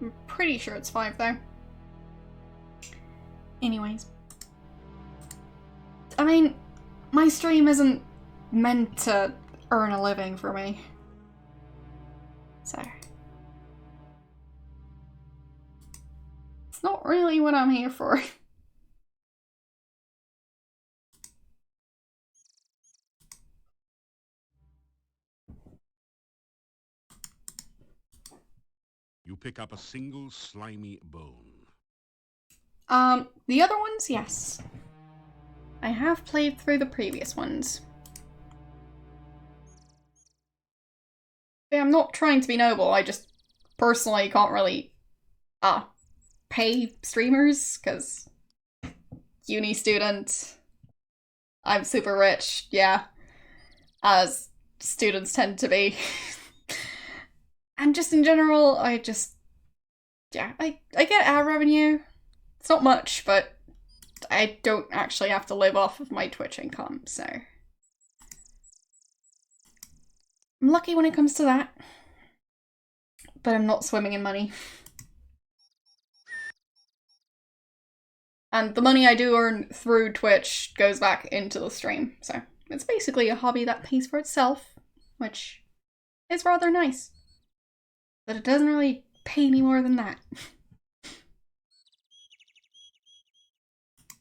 I'm pretty sure it's 5 though. Anyways. I mean, my stream isn't meant to earn a living for me. So. It's not really what I'm here for. You pick up a single slimy bone. The other ones, yes. I have played through the previous ones. Yeah, I'm not trying to be noble, I just personally can't really pay streamers, because uni student, I'm super rich, yeah, as students tend to be. And just in general, I get ad revenue. It's not much, but I don't actually have to live off of my Twitch income, so I'm lucky when it comes to that. But I'm not swimming in money. And the money I do earn through Twitch goes back into the stream, so it's basically a hobby that pays for itself, which is rather nice. But it doesn't really pay any more than that.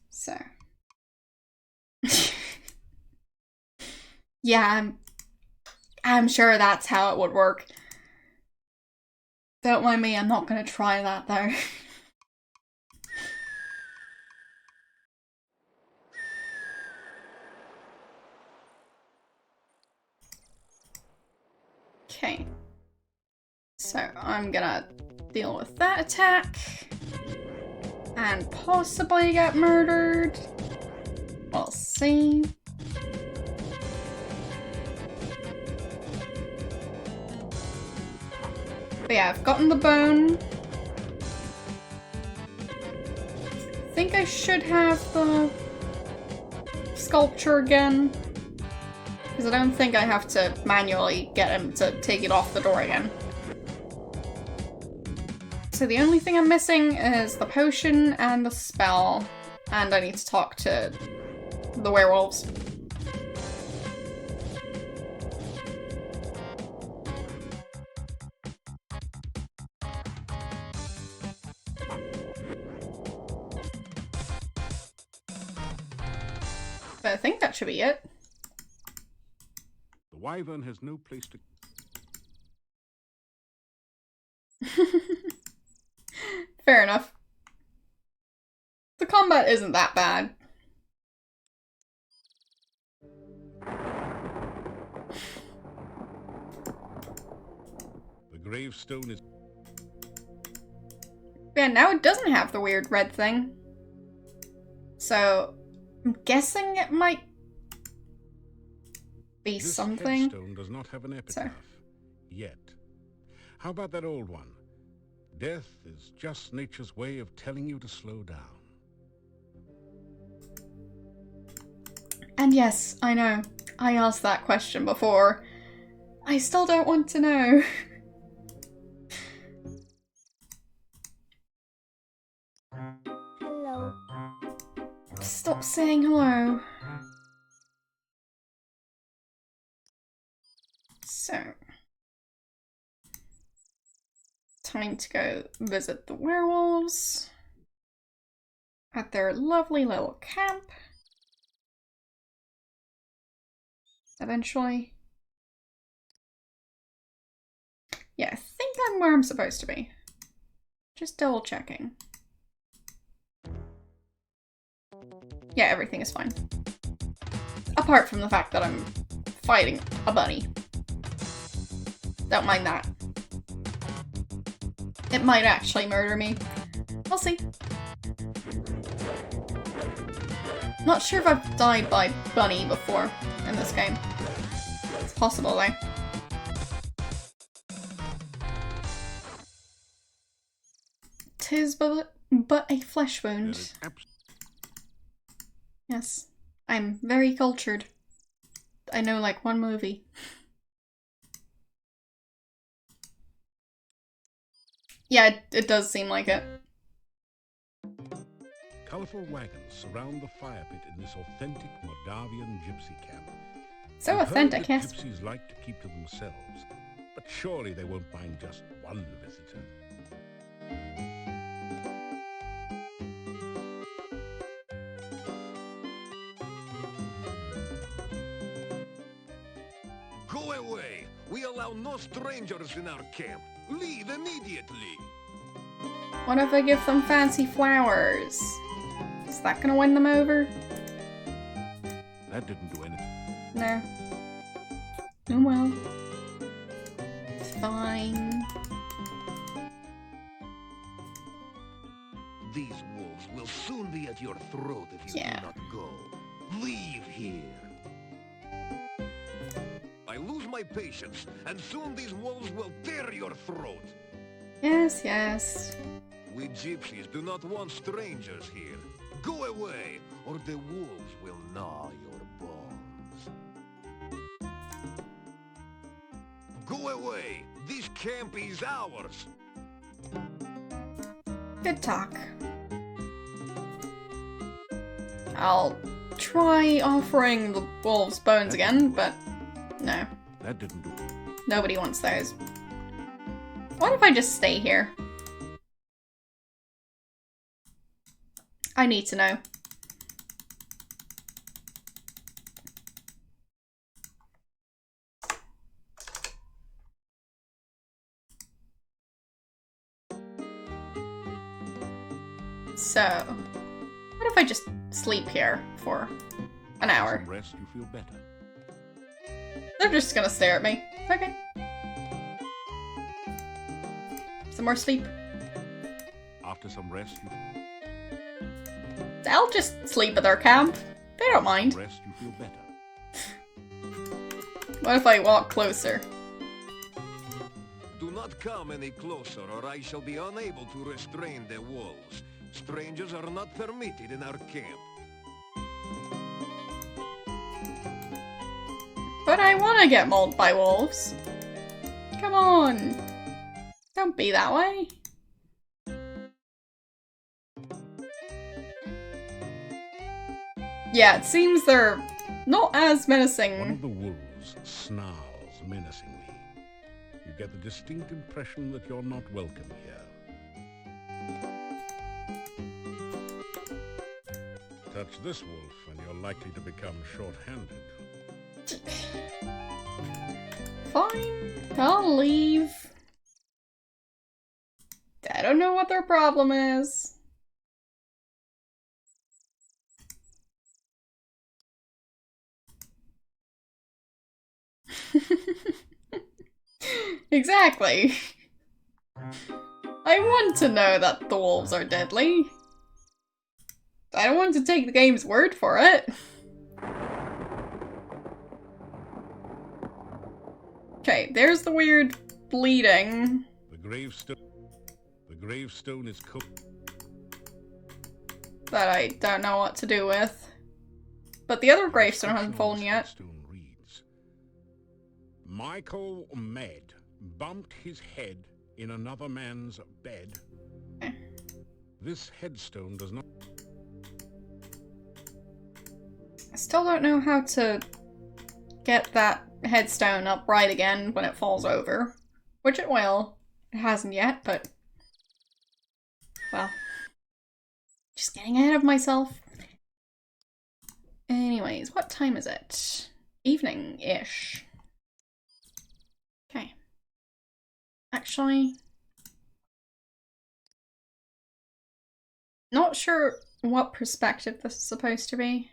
So. Yeah, I'm sure that's how it would work. Don't mind me, I'm not gonna try that though. Okay. So I'm gonna deal with that attack. And possibly get murdered. We'll see. But yeah, I've gotten the bone. I think I should have the sculpture again. Because I don't think I have to manually get him to take it off the door again. So the only thing I'm missing is the potion and the spell. And I need to talk to the werewolves. But I think that should be it. The wyvern has no place to... Fair enough. The combat isn't that bad. The gravestone is... Yeah, now it doesn't have the weird red thing. So, I'm guessing it might be This something. headstone does not have an epitaph. Yet. How about that old one? Death is just nature's way of telling you to slow down. And yes, I know. I asked that question before. I still don't want to know. Hello. Stop saying hello. So, time to go visit the werewolves at their lovely little camp. Eventually. Yeah, I think I'm where I'm supposed to be. Just double checking. Yeah, everything is fine. Apart from the fact that I'm fighting a bunny. Don't mind that. It might actually murder me. We'll see. Not sure if I've died by bunny before in this game. It's possible though. Tis but a flesh wound. Yes, I'm very cultured. I know like one movie. Yeah, it does seem like it. Colorful wagons surround the fire pit in this authentic Moldavian gypsy camp. So We've authentic, heard that yes. Gypsies like to keep to themselves, but surely they won't mind just one visitor. Go away! We allow no strangers in our camp. Leave immediately! What if I give them fancy flowers? Is that gonna win them over? That didn't do anything. No. Oh well. It's fine. These wolves will soon be at your throat if you do not go. Leave here. I lose my patience, and soon these wolves will tear your throat. Yes, yes. We gypsies do not want strangers here. Go away, or the wolves will gnaw your bones. Go away! This camp is ours! Good talk. I'll try offering the wolves bones again, but no. That didn't do. Nobody wants those. What if I just stay here? I need to know. So, what if I just sleep here for an hour? Some rest, you feel better. They're just gonna stare at me. Okay. Some more sleep. After some rest, you I'll just sleep at their camp. They don't mind. rest, you feel better. What if I walk closer? Do not come any closer, or I shall be unable to restrain the wolves. Strangers are not permitted in our camp. But I want to get mauled by wolves. Come on. Don't be that way. Yeah, it seems they're not as menacing. One of the wolves snarls menacingly. You get the distinct impression that you're not welcome here. Touch this wolf and you're likely to become short-handed. Fine, I'll leave. I don't know what their problem is. Exactly. I want to know that the wolves are deadly. I don't want to take the game's word for it. Okay, there's the weird bleeding. The gravestone is cooked. That I don't know what to do with. But the other gravestone hasn't fallen yet. Stone reads, Michael Med bumped his head in another man's bed. This headstone does not... I still don't know how to get that headstone upright again when it falls over. Which it will. It hasn't yet, but... well. Just getting ahead of myself. Anyways, what time is it? Evening-ish. Okay. Actually... not sure what perspective this is supposed to be.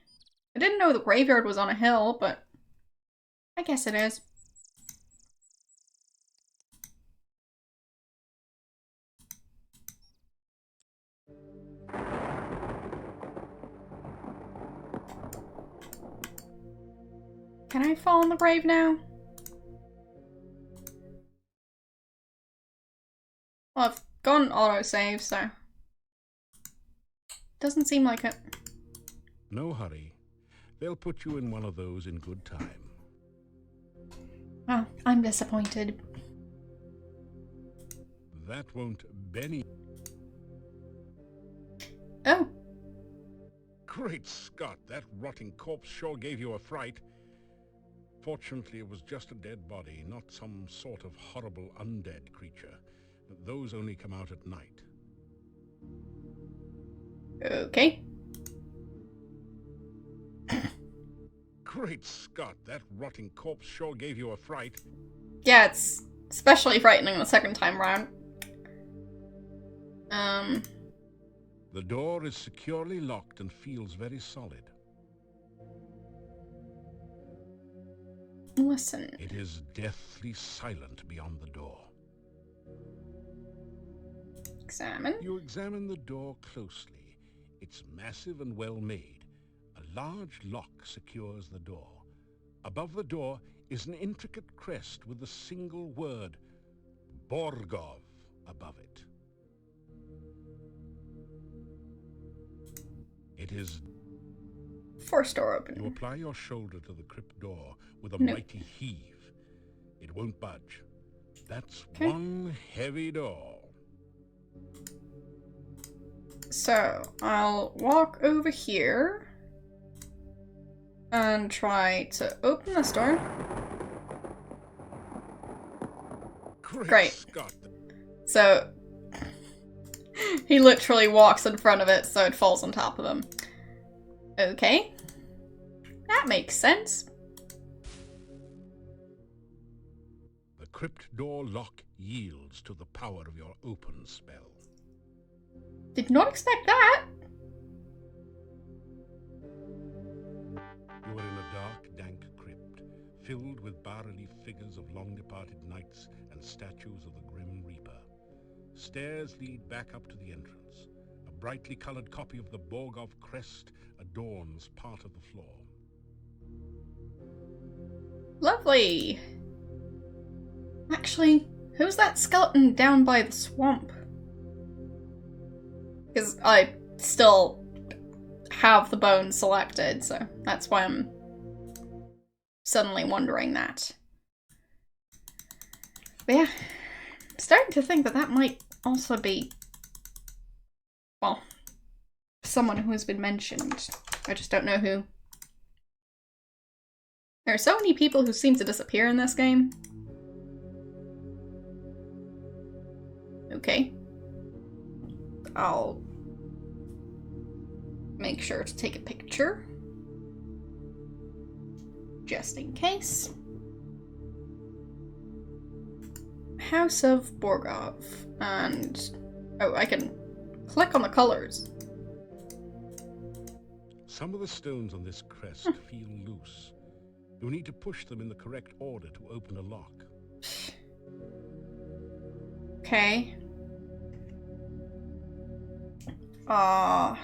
I didn't know the graveyard was on a hill, but I guess it is. Can I fall in the grave now? Well, I've gone autosave, so... doesn't seem like it. No hurry. They'll put you in one of those in good time. Well, I'm disappointed. That won't Benny... oh. Great Scott, that rotting corpse sure gave you a fright. Fortunately, it was just a dead body, not some sort of horrible undead creature. Those only come out at night. Okay. Great Scott, that rotting corpse sure gave you a fright. Yeah, it's especially frightening the second time round. The door is securely locked and feels very solid. Listen. It is deathly silent beyond the door. Examine. You examine the door closely. It's massive and well made. A large lock secures the door. Above the door is an intricate crest with the single word, Borgov, above it. It is... force door open. You apply your shoulder to the crypt door with a No. mighty heave. It won't budge. That's Okay. one heavy door. So, I'll walk over here and try to open this door. Great. Scott. So, he literally walks in front of it so it falls on top of him. Okay. That makes sense. The crypt door lock yields to the power of your open spell. Did not expect that. You are in a dark, dank crypt, filled with bas-relief figures of long-departed knights and statues of the Grim Reaper. Stairs lead back up to the entrance. A brightly colored copy of the Borgov crest adorns part of the floor. Lovely. Actually, who's that skeleton down by the swamp? Because I still have the bone selected, so that's why I'm suddenly wondering that. But yeah, I'm starting to think that that might also be, well, someone who has been mentioned. I just don't know who. There are so many people who seem to disappear in this game. Okay. I'll make sure to take a picture. Just in case. House of Borgov. And... oh, I can click on the colors. Some of the stones on this crest feel loose. You'll need to push them in the correct order to open a lock. Okay. Yeah,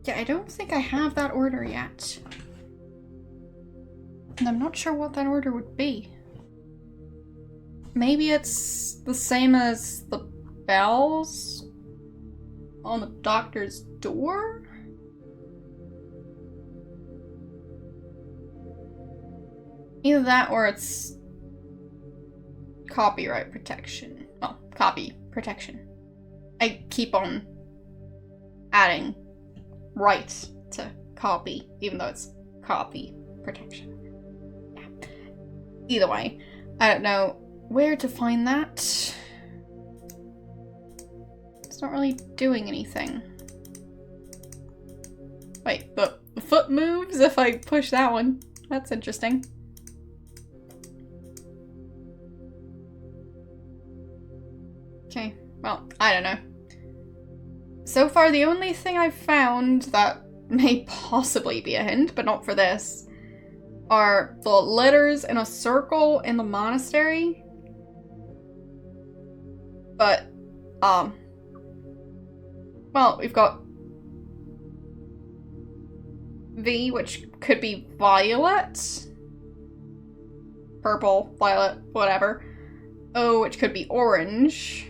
I don't think I have that order yet. And I'm not sure what that order would be. Maybe it's the same as the bells on the doctor's door? Either that or it's copyright protection. Well, copy protection. I keep on adding right to copy, even though it's copy protection. Yeah. Either way, I don't know where to find that. It's not really doing anything. Wait, the foot moves if I push that one. That's interesting. Okay, well, I don't know. So far, the only thing I've found that may possibly be a hint, but not for this, are the letters in a circle in the monastery. But, well, we've got V, which could be violet, purple, violet, whatever. O, which could be orange,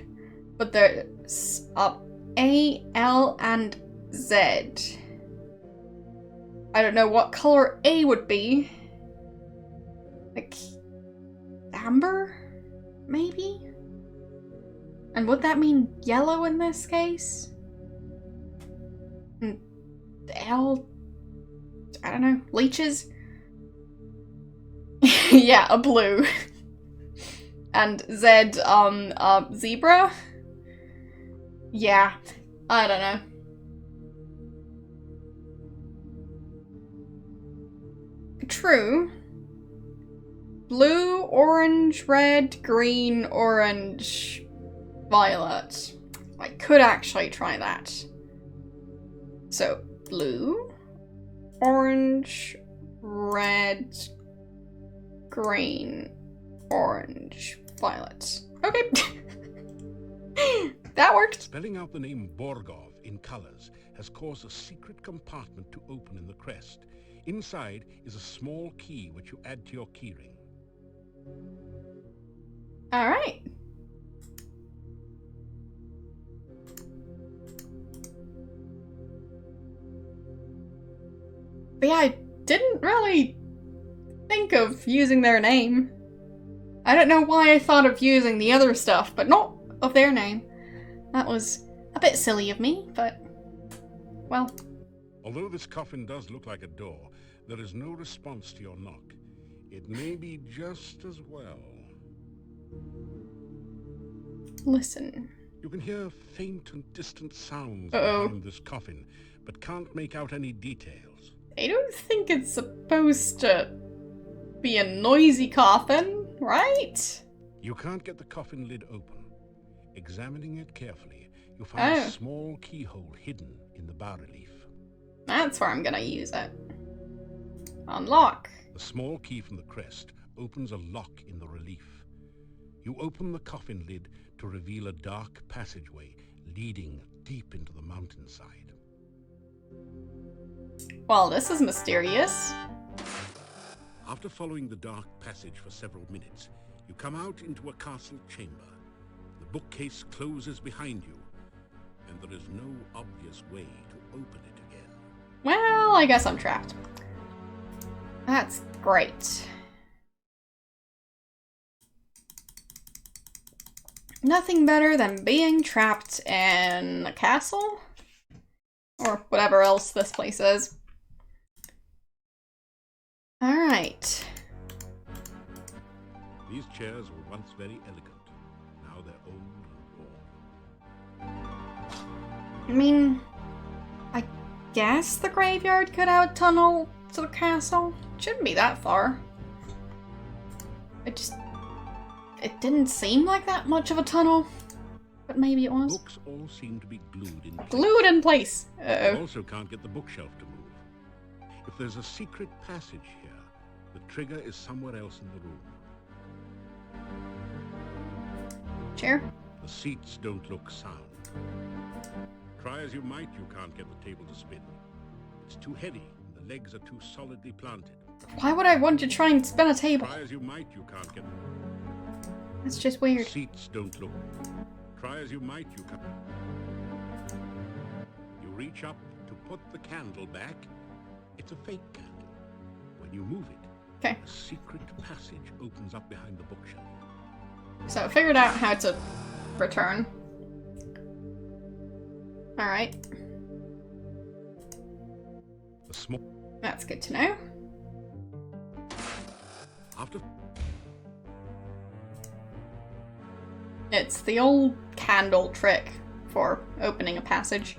but there's A, L, and Z. I don't know what color A would be. Like, amber? Maybe? And would that mean yellow in this case? And L, I don't know, leeches? Yeah, a blue. And Z, zebra? Yeah, I don't know. True. Blue, orange, red, green, orange, violet. I could actually try that. So, blue, orange, red, green, orange, violet. Okay. That worked. Spelling out the name Borgov in colors has caused a secret compartment to open in the crest. Inside is a small key which you add to your keyring. All right. But yeah, I didn't really think of using their name. I don't know why I thought of using the other stuff, but not of their name. That was a bit silly of me, but, well. Although this coffin does look like a door, there is no response to your knock. It may be just as well. Listen. You can hear faint and distant sounds behind this coffin, but can't make out any details. I don't think it's supposed to be a noisy coffin, right? You can't get the coffin lid open. Examining it carefully, you find a small keyhole hidden in the bas-relief. That's where I'm gonna use it. Unlock. The small key from the crest opens a lock in the relief. You open the coffin lid to reveal a dark passageway leading deep into the mountainside. Well, this is mysterious. After following the dark passage for several minutes, you come out into a castle chamber. The bookcase closes behind you, and there is no obvious way to open it again. Well, I guess I'm trapped. That's great. Nothing better than being trapped in a castle? Or whatever else this place is. Alright. These chairs were once very elegant. Now they're old and worn. I mean, I guess the graveyard could have a tunnel to the castle. Shouldn't be that far. It didn't seem like that much of a tunnel. But maybe it was. Books all seem to be glued in place. Glued in place. Uh-oh. You also can't get the bookshelf to move. If there's a secret passage here, the trigger is somewhere else in the room. chair. The seats don't look sound. Try as you might, you can't get the table to spin. It's too heavy, and the legs are too solidly planted. Why would I want to try and spin a table? Try as you might, you can't get... That's just weird. Seats don't look... Try as you might, you can't... You reach up to put the candle back. It's a fake candle. When you move it, Okay. a secret passage opens up behind the bookshelf. So I figured out how to return. Alright. A small... That's good to know. After... It's the old candle trick for opening a passage.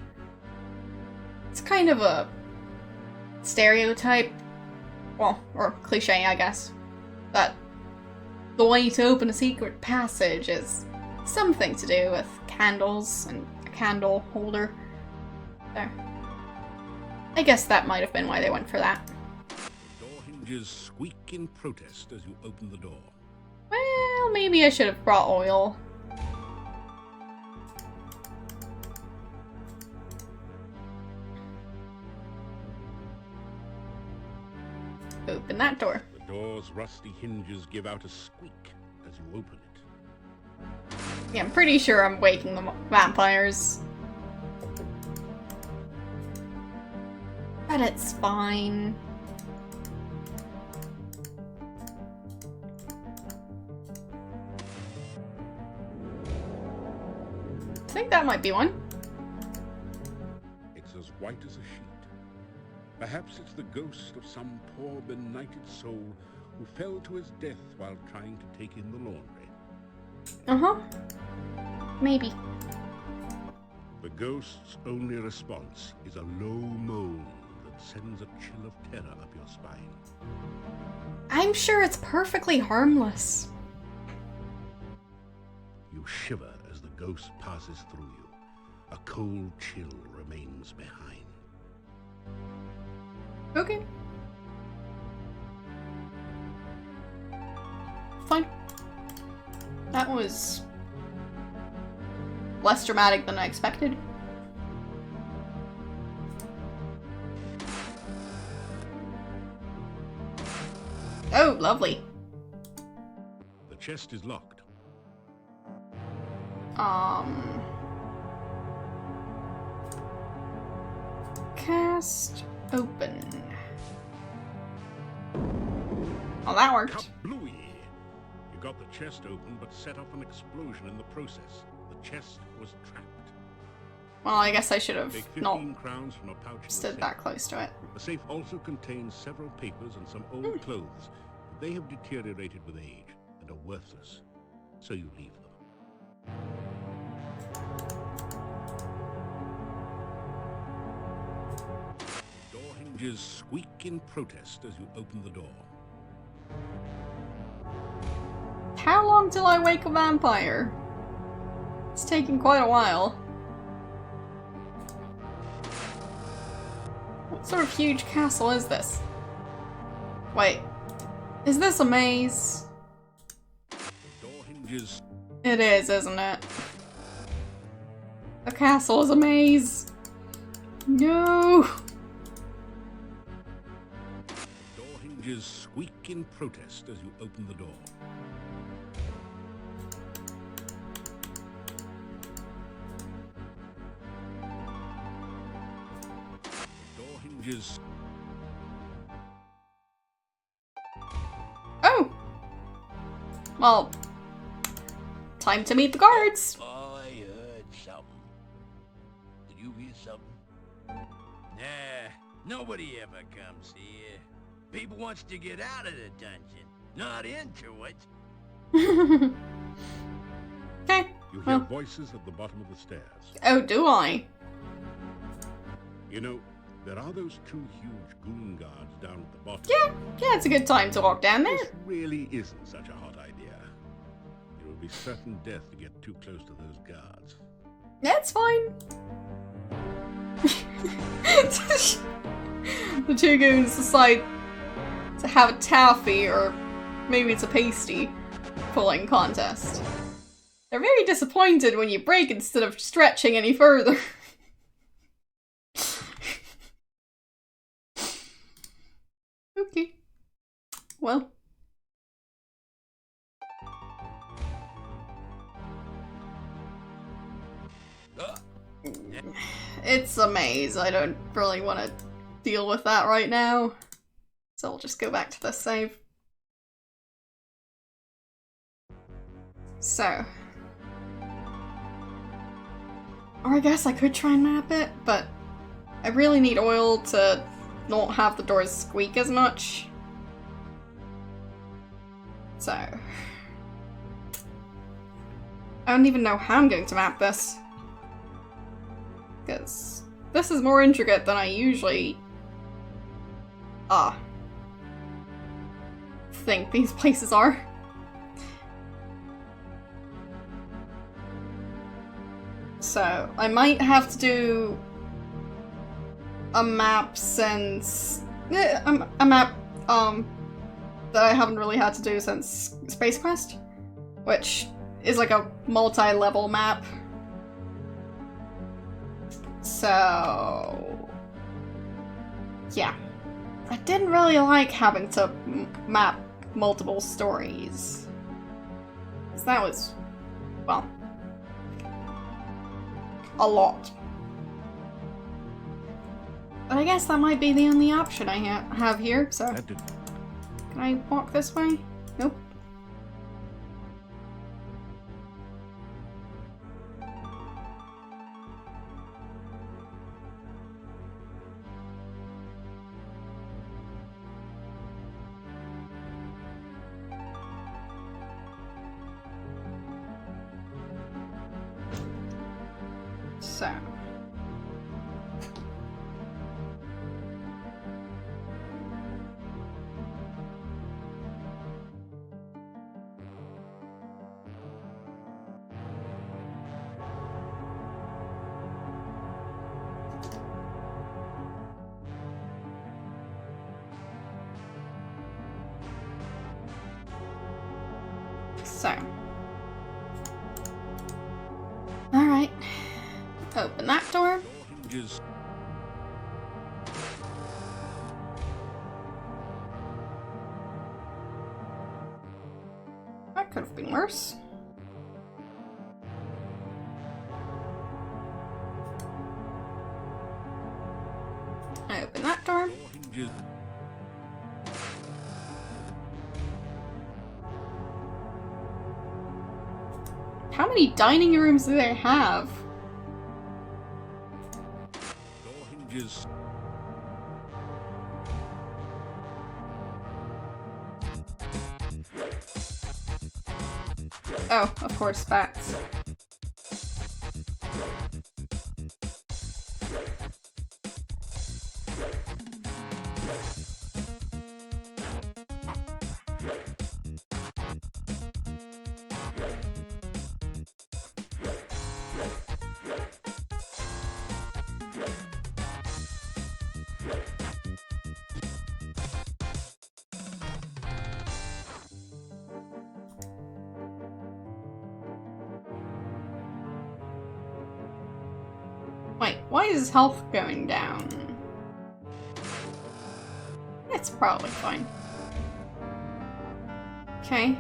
It's kind of a stereotype, well, or cliche, I guess, that the way to open a secret passage is something to do with candles and a candle holder. So, I guess that might have been why they went for that. The door hinges squeak in protest as you open the door. Well, maybe I should have brought oil. Open that door. The door's rusty hinges give out a squeak as you open it. Yeah, I'm pretty sure I'm waking the vampires. But it's fine. I think that might be one. It's as white as a sheet. Perhaps it's the ghost of some poor benighted soul who fell to his death while trying to take in the laundry. Uh-huh. Maybe. The ghost's only response is a low moan that sends a chill of terror up your spine. I'm sure it's perfectly harmless. You shiver as the ghost passes through you. A cold chill remains behind. Okay. Fine. That was less dramatic than I expected. Oh, lovely. The chest is locked. Cast open. Oh, that worked. Kablooey! You got the chest open, but set off an explosion in the process. The chest was trapped. Well, I guess I should have Take 15 not crowns from a pouch in the stood safe. that close to it. The safe also contains several papers and some old clothes. They have deteriorated with age and are worthless, so you leave them. The door hinges squeak in protest as you open the door. How long till I wake a vampire? It's taking quite a while. What sort of huge castle is this? Wait. Is this a maze? The door hinges. It is, isn't it? The castle is a maze. No. The door hinges squeak in protest as you open the door. The door hinges. Oh! Well, time to meet the guards. I heard something. Did you hear something? Nah, nobody ever comes here. People wants to get out of the dungeon, not into it. Okay. You hear Well. voices at the bottom of the stairs. Oh, do I? You know, there are those two huge goon guards down at the bottom. Yeah, it's a good time to walk down there. This really isn't such a hot idea. It would be certain death to get too close to those guards. That's fine. The two goons decide to have a taffy, or maybe it's a pasty, pulling contest. They're very disappointed when you break instead of stretching any further. Okay. Well. It's a maze. I don't really want to deal with that right now. So I'll just go back to the save. So. Or I guess I could try and map it, but I really need oil to not have the doors squeak as much. So. I don't even know how I'm going to map this. Because this is more intricate than I usually think these places are. So I might have to do a map since a map that I haven't really had to do since Space Quest, which is like a multi-level map. So yeah, I didn't really like having to map multiple stories, because that was, well, a lot. But I guess that might be the only option I have here, so... Can I walk this way? Nope. So... Alright. Open that door. That could have been worse. Open that door. How many dining rooms do they have? Oh, of course, bats. Wait, why is his health going down? It's probably fine. Okay.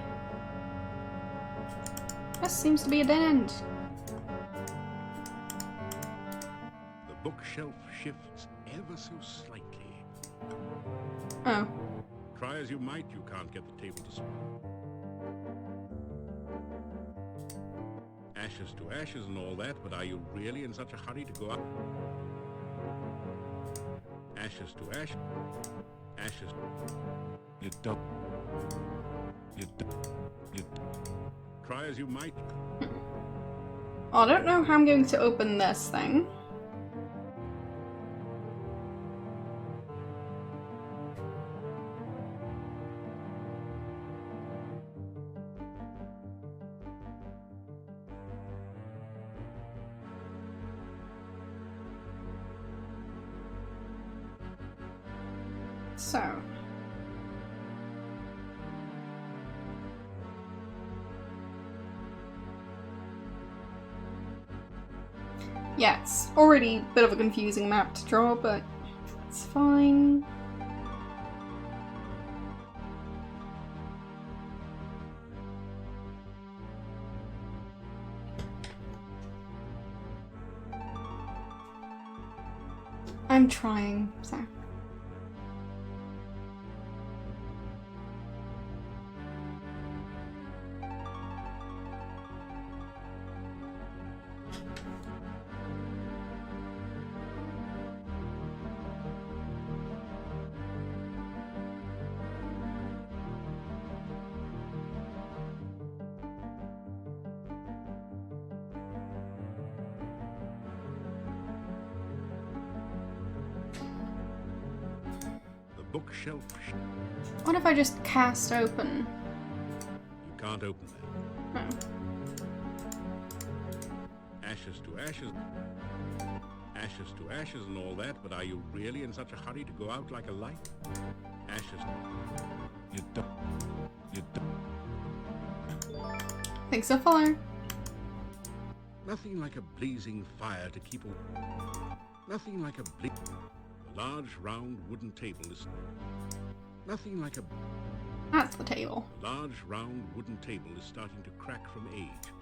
This seems to be a dead end. The bookshelf shifts ever so slightly. Oh. Try as you might, you can't get the table to spin. Ashes to ashes and all that, but are you really in such a hurry to go up? Ashes to ashes. Ashes. You don't. You don't. You don't. Try as you might. Oh, I don't know how I'm going to open this thing. So. Yeah, it's already a bit of a confusing map to draw, but it's fine. I'm trying, so. Bookshelf. What if I just cast open? You can't open that. Oh. Ashes to ashes. Ashes to ashes and all that, but are you really in such a hurry to go out like a light? Ashes. You don't. You don't. Thanks so far. Nothing like a blazing fire to keep Nothing like a large round wooden table is nothing like a That's the table. large round wooden table is starting to crack from age.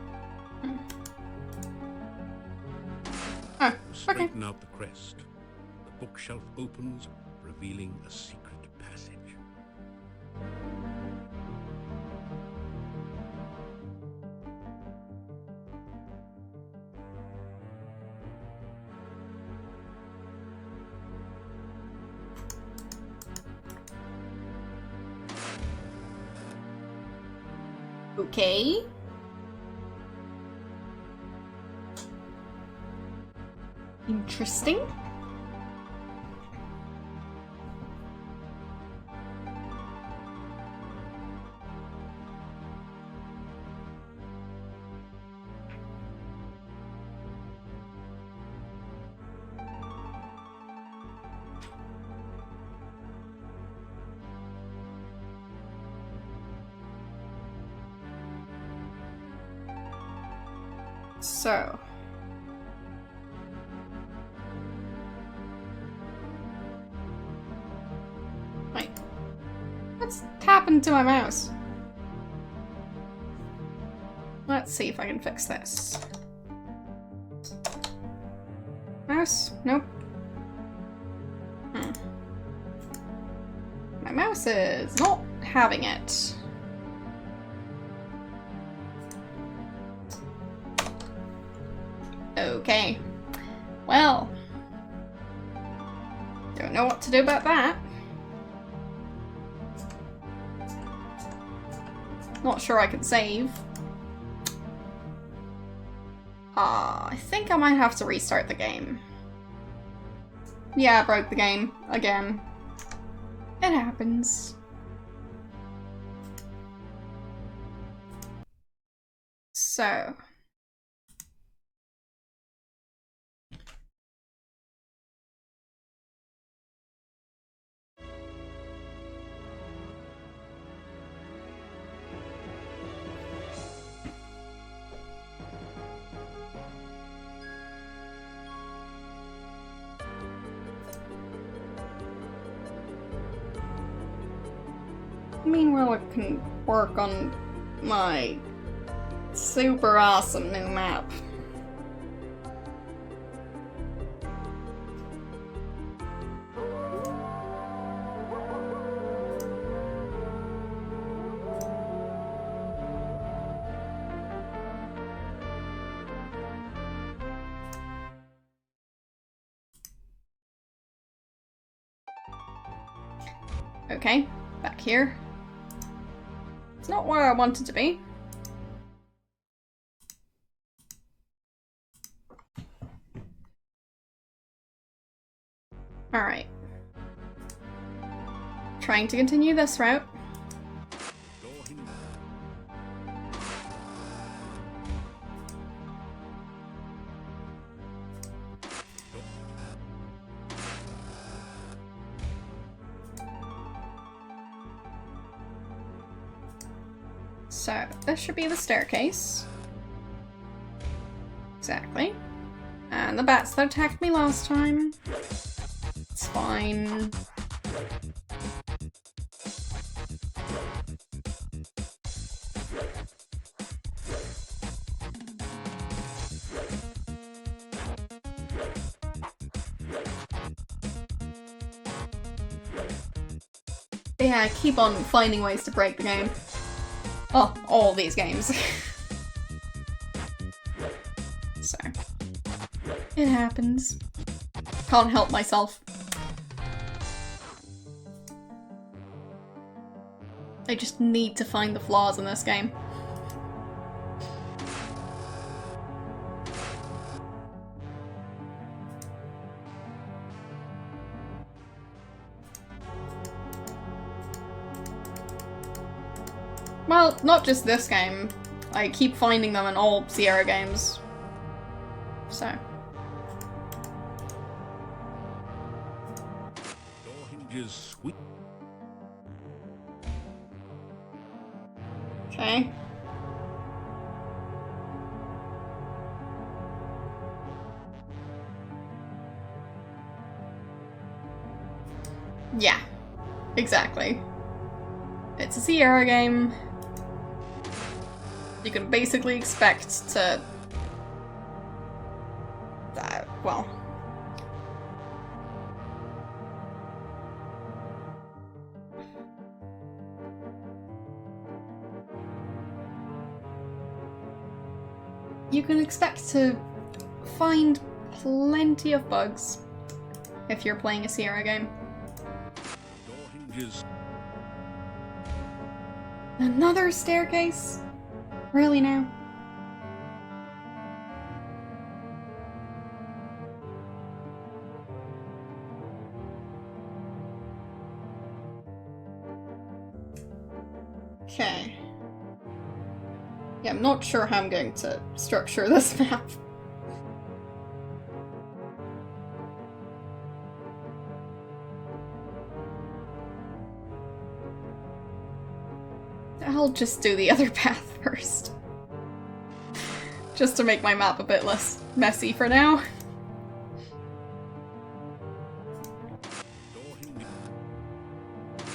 Oh, okay. Straighten out the crest. The bookshelf opens, revealing a secret passage. Okay. Interesting. So. Wait. What's happened to my mouse? Let's see if I can fix this. Mouse? Nope. My mouse is not having it. Okay. Well. Don't know what to do about that. Not sure I can save. I think I might have to restart the game. Yeah, I broke the game again. It happens. So. Meanwhile, I can work on my super awesome new map. Okay, back here. It's not where I wanted to be. Alright. Trying to continue this route. So, this should be the staircase. Exactly. And And the bats that attacked me last time. It's fine. Yeah, I keep on finding ways to break the game. Oh, all these games. So, it happens. Can't help myself. I just need to find the flaws in this game. Well, not just this game. I keep finding them in all Sierra games. So. Door hinges squeak. Okay. Yeah. Exactly. It's a Sierra game. You can basically expect to... well... You can expect to find plenty of bugs if you're playing a Sierra game. Door hinges. Another staircase? Really now? Okay. Yeah, I'm not sure how I'm going to structure this map. I'll just do the other path first. Just to make my map a bit less messy for now.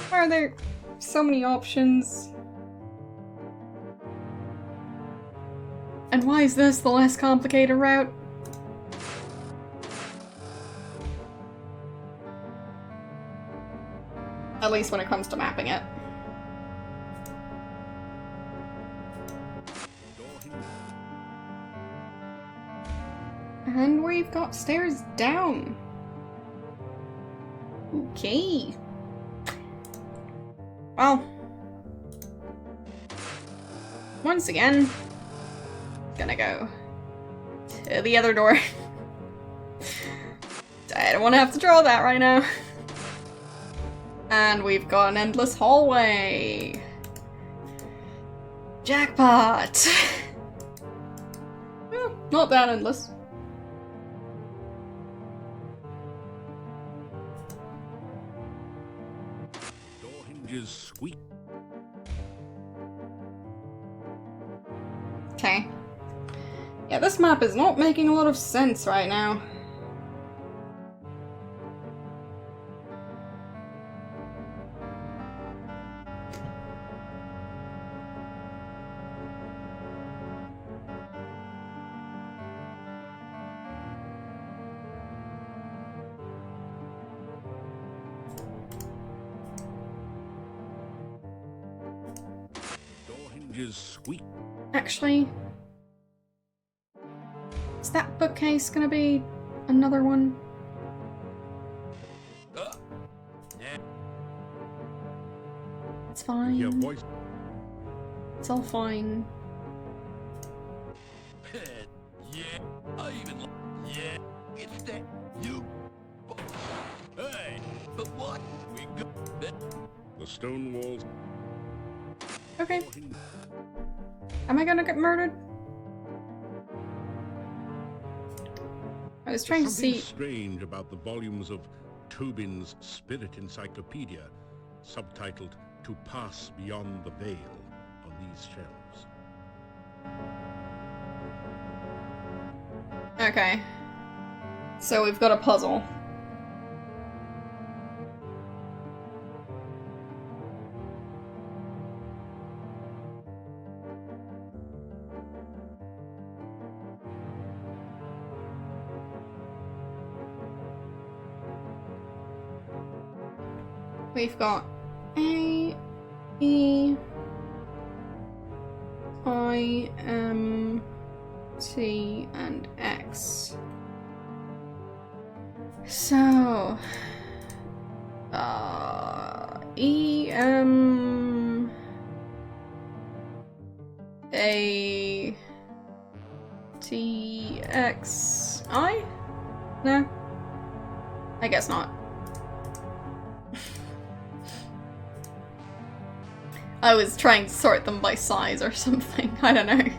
Why are there so many options? And why is this the less complicated route? At least when it comes to mapping it. And we've got stairs down. Okay. Well. Once again, gonna go to the other door. I don't want to have to draw that right now. And we've got an endless hallway. Jackpot! Well, not that endless. Door hinges squeak. Okay. Yeah, this map is not making a lot of sense right now. Door hinges squeak. Actually, is that bookcase gonna be another one? It's Your fine. voice. It's all fine. Yeah, I even yeah, it's that you. Hey, but what? We got that. The stone walls. Okay. Am I gonna get murdered? I was trying to Something see. strange about the volumes of Tobin's Spirit Encyclopedia, subtitled "To Pass Beyond the Veil," on these shelves. Okay. So we've got a puzzle. We've got A, E, I, M, T, and X. So, E, M, A, T, X, I? No? I guess not. I was trying to sort them by size or something, I don't know.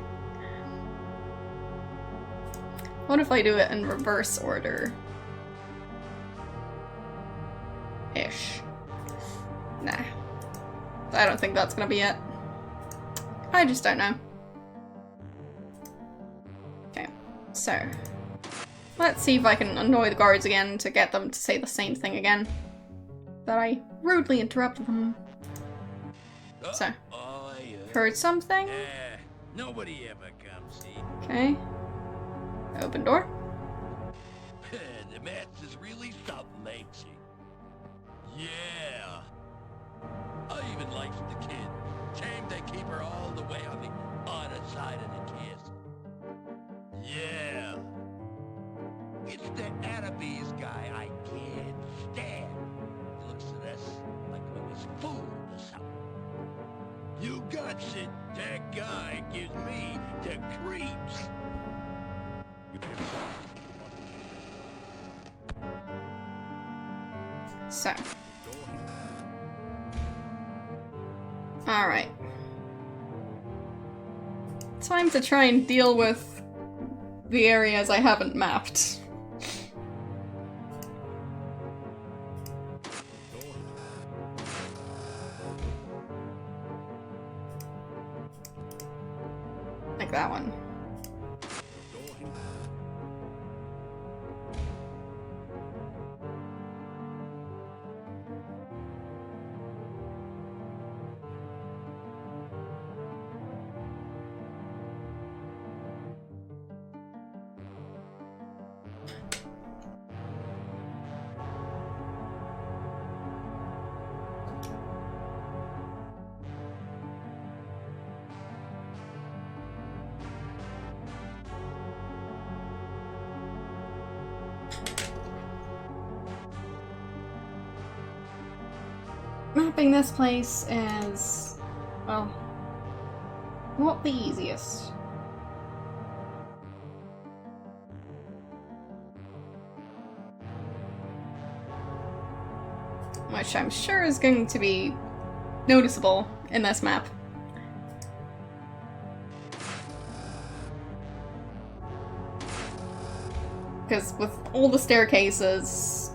What if I do it in reverse order? Ish. Nah. I don't think that's gonna be it. I just don't know. Okay, so let's see if I can annoy the guards again to get them to say the same thing again. That I rudely interrupted them. So, heard something? Nobody ever comes here. Okay. Open door. The match is really something, ain't she? Yeah. I even likes the kid. Shame they keep her all the way on the other side of the castle. Yeah. It's the Annabes guy I can't stand. He looks at us like we was fools or something. You got it. That guy gives me the creeps. So. Alright. Time to try and deal with the areas I haven't mapped. Like that one. Mapping this place is, well, not the easiest. Which I'm sure is going to be noticeable in this map. Because with all the staircases,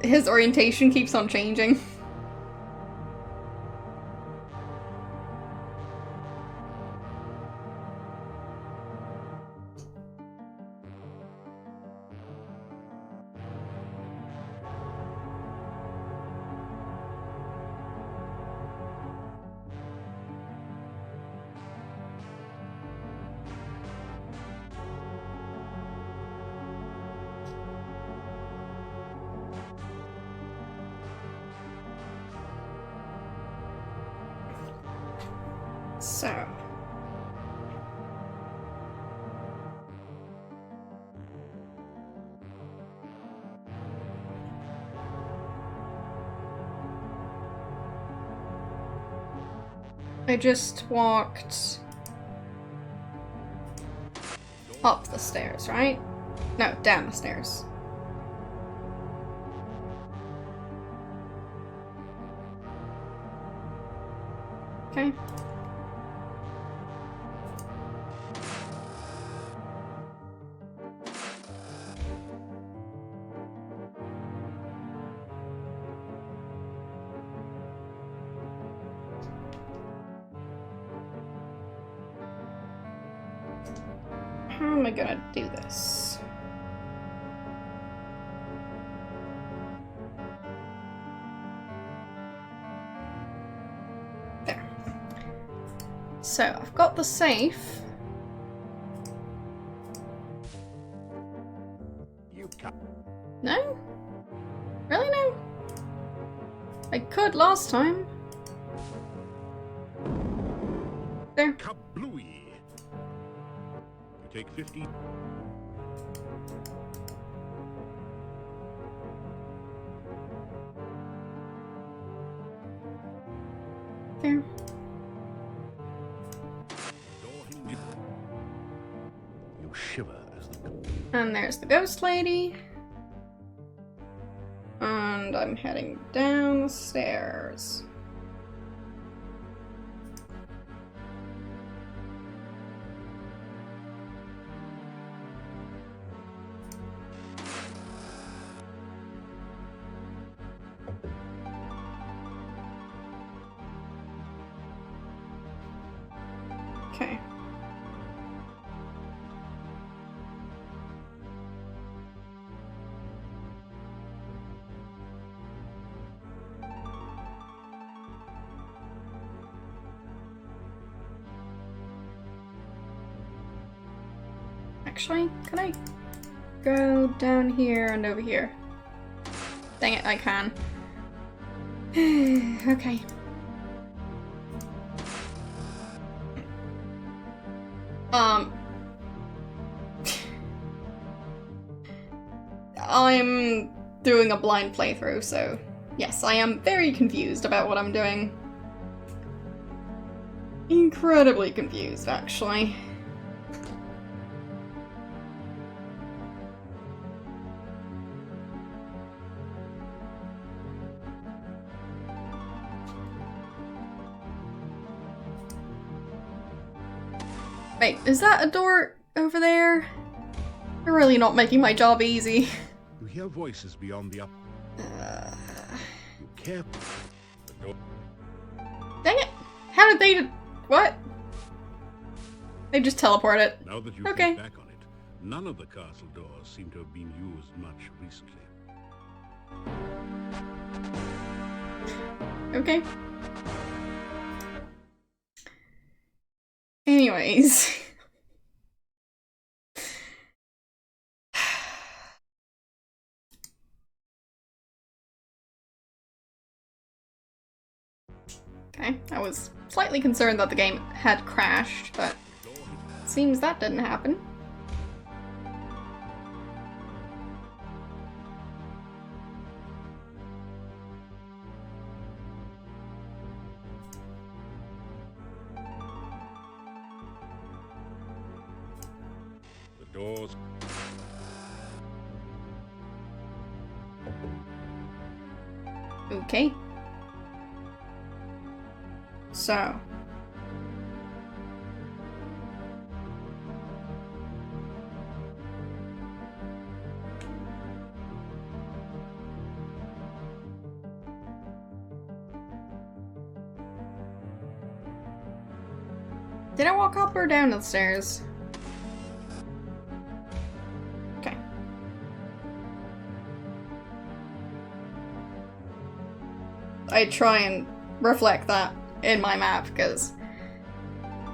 his orientation keeps on changing. So. I just walked up the stairs, right? No, down the stairs. Okay. How am I gonna do this? So, I've got the safe. No? Really, no? I could last time. There. Kablooey. You take 50. There. You shiver as the... And there's the ghost lady. And I'm heading downstairs. Okay. Actually, can I go down here and over here? Dang it, I can. Okay. I'm doing a blind playthrough, so yes, I am very confused about what I'm doing. Incredibly confused, actually. Wait, is that a door over there? You're really not making my job easy. You hear voices beyond the up. You care. The door. Dang it! How did they... What? They just teleported. Now that you Okay. think back on it, none of the castle doors seem to have been used much recently. Okay. Anyways. Okay, I was slightly concerned that the game had crashed, but it seems that didn't happen. The doors. Okay. So. Did I walk up or down the stairs? Okay. I try and reflect that in my map, because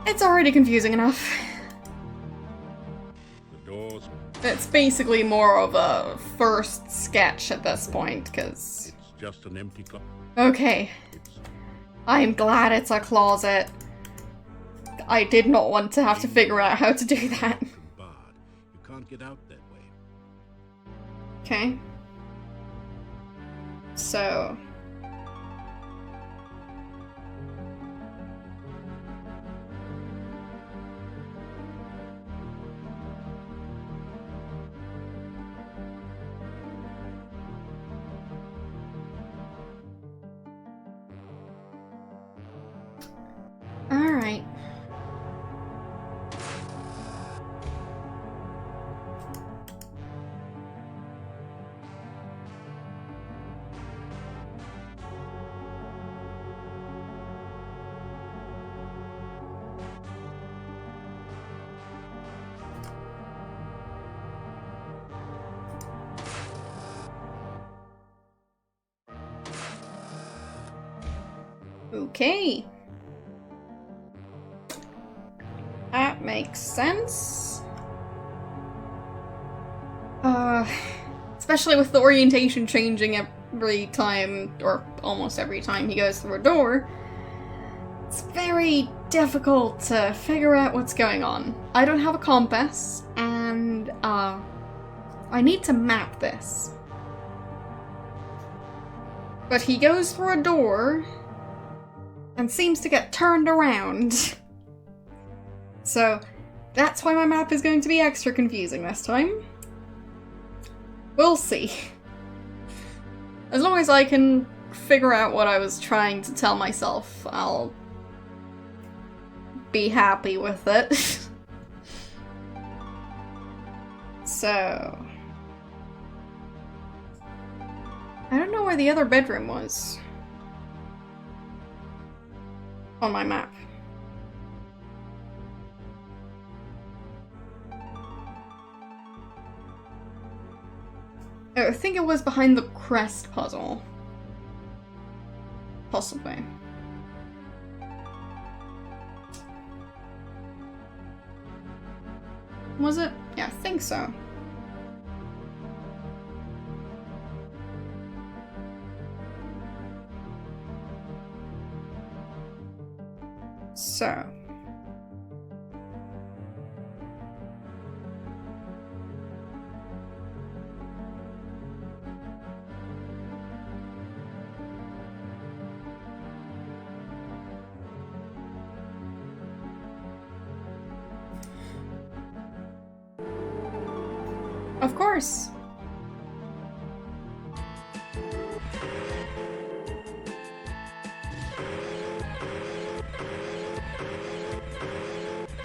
it's already confusing enough. The doors. It's basically more of a first sketch at this point, because... It's just an empty closet. Okay. I'm glad it's a closet. I did not want to have to figure out how to do that. Barred. You can't get out that way. Okay. So... Alright. Okay. makes sense. Especially with the orientation changing every time, or almost every time he goes through a door. It's very difficult to figure out what's going on. I don't have a compass, and I need to map this. But he goes through a door and seems to get turned around. So that's why my map is going to be extra confusing this time. We'll see. As long as I can figure out what I was trying to tell myself, I'll be happy with it. So... I don't know where the other bedroom was on my map. I think it was behind the crest puzzle. Possibly. Was it? Yeah, I think so. So. Of course.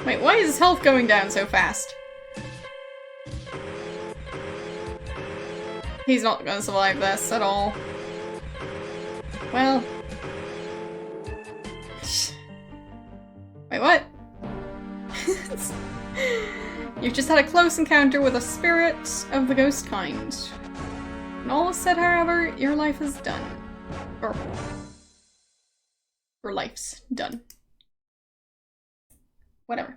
Wait, why is his health going down so fast? He's not gonna survive this at all. Well. Wait, what? You've just had a close encounter with a spirit of the ghost kind. And all is said, however, your life is done. Or your life's done. Whatever.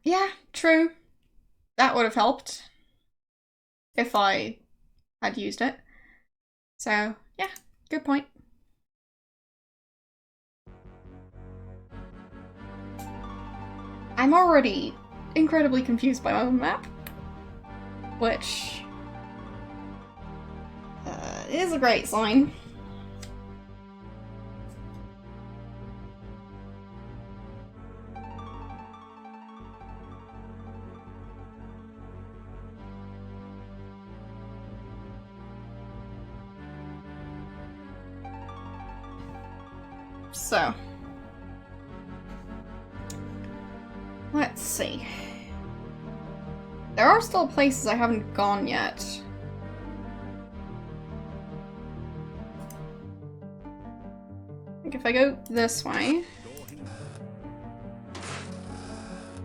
Yeah, true. That would have helped. If I had used it. So, yeah, good point. I'm already incredibly confused by my own map. Which is a great sign. So, let's see. There are still places I haven't gone yet. I think if I go this way,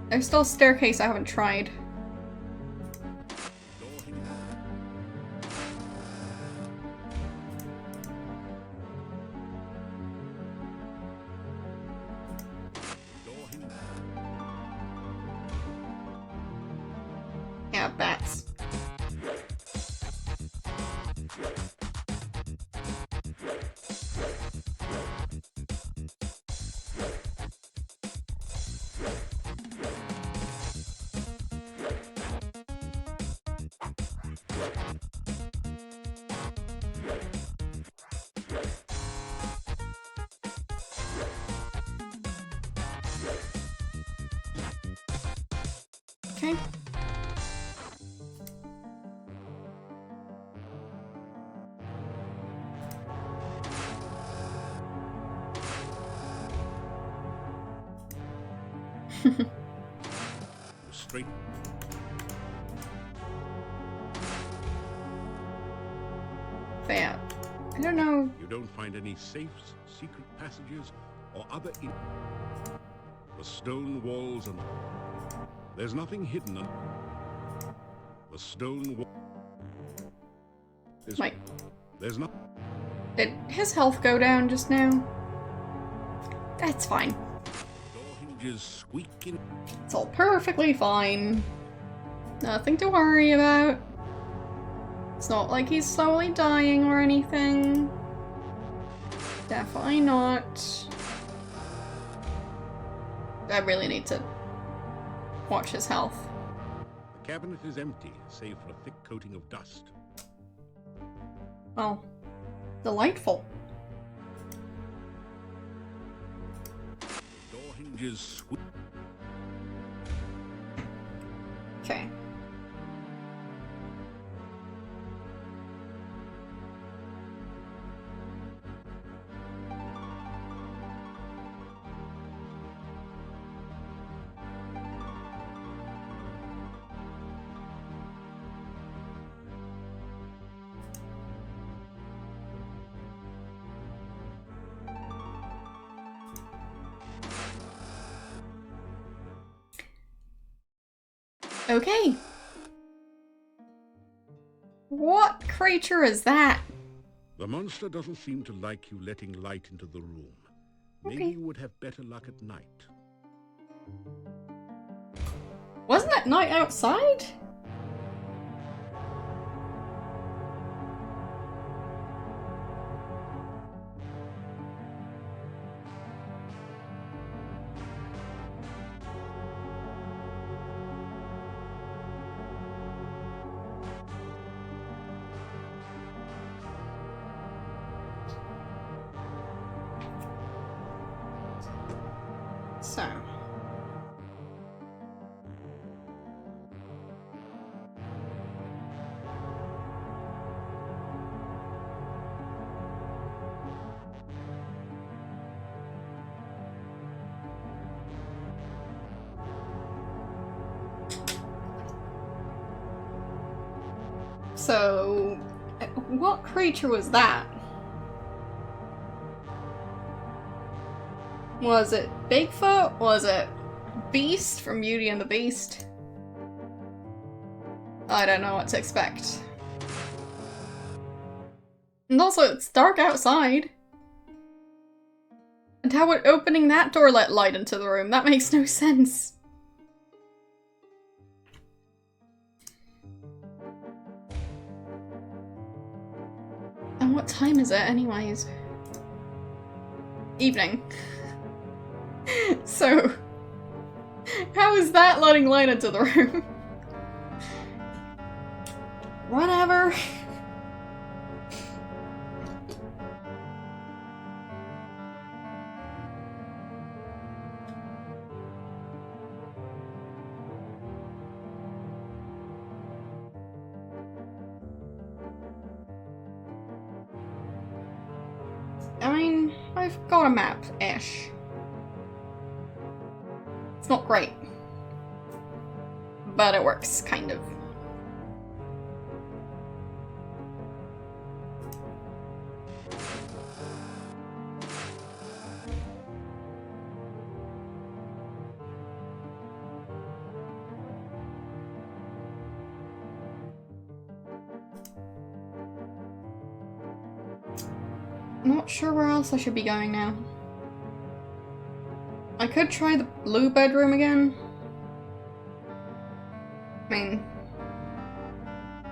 there's still a staircase I haven't tried. Yeah, bats. Okay. Straight. Fair. I don't know. You don't find any safes, secret passages, or other the stone walls and there's nothing hidden. The stone wall. Wait. There's not. Did his health go down just now? That's fine. Door hinges squeak in. It's all perfectly fine. Nothing to worry about. It's not like he's slowly dying or anything. Definitely not. I really need to watch his health. The cabinet is empty, save for a thick coating of dust. Well, delightful. The door hinges squeak. Okay. Okay. What creature is that? The monster doesn't seem to like you letting light into the room. Maybe Okay. you would have better luck at night. Wasn't it night outside? So. So, what creature was that? Was it Bigfoot? Was it Beast from Beauty and the Beast? I don't know what to expect. And also, it's dark outside. And how would opening that door let light into the room? That makes no sense. And what time is it anyways? Evening. So, how is that letting light into the room? Whatever. I mean, I've got a map-ish. It's not great. But it works, kind of. I'm not sure where else I should be going now. I could try the blue bedroom again. I mean,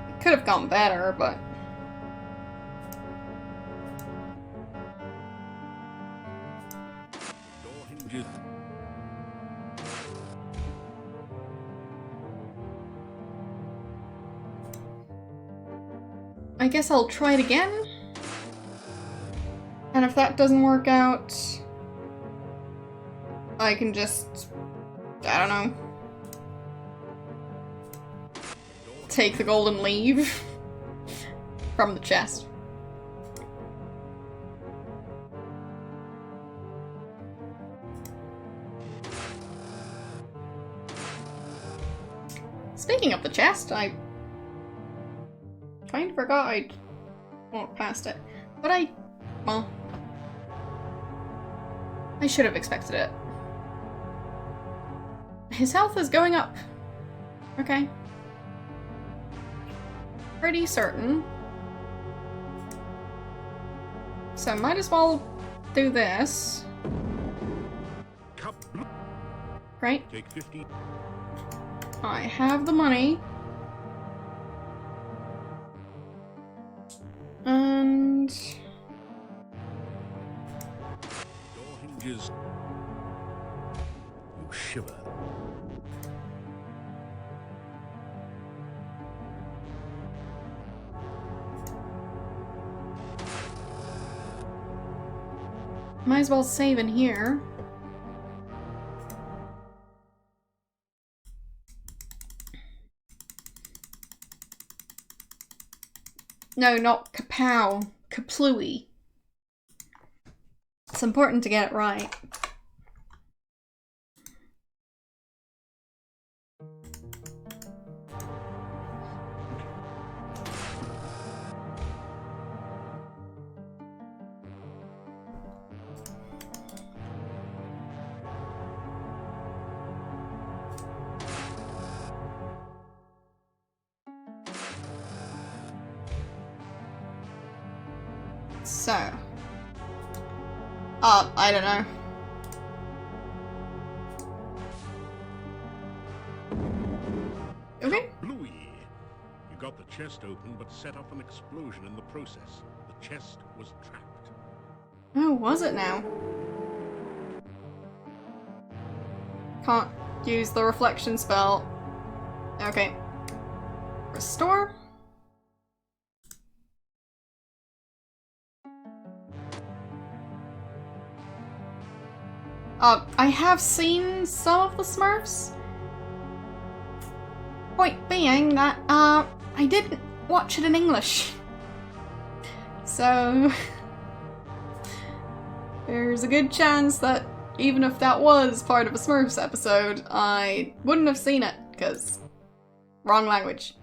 it could have gone better, but... Door hinges. I guess I'll try it again? And if that doesn't work out, I can just, I don't know, take the golden leave from the chest. Speaking of the chest, I kind of forgot I'd walked past it, but well, I should have expected it. His health is going up. Okay. Pretty certain. So might as well do this. Right? Take 50. I have the money. And... Door hinges. You shiver. might as well save in here. No, not kapow. Kaplooey. It's important to get it right. So, I don't know. Okay. Bluey. You got the chest open, but set off an explosion in the process. The chest was trapped. Oh, was it now? Can't use the reflection spell. Okay. Restore. I have seen some of the Smurfs. Point being that, I didn't watch it in English. So... there's a good chance that even if that was part of a Smurfs episode, I wouldn't have seen it, because... wrong language.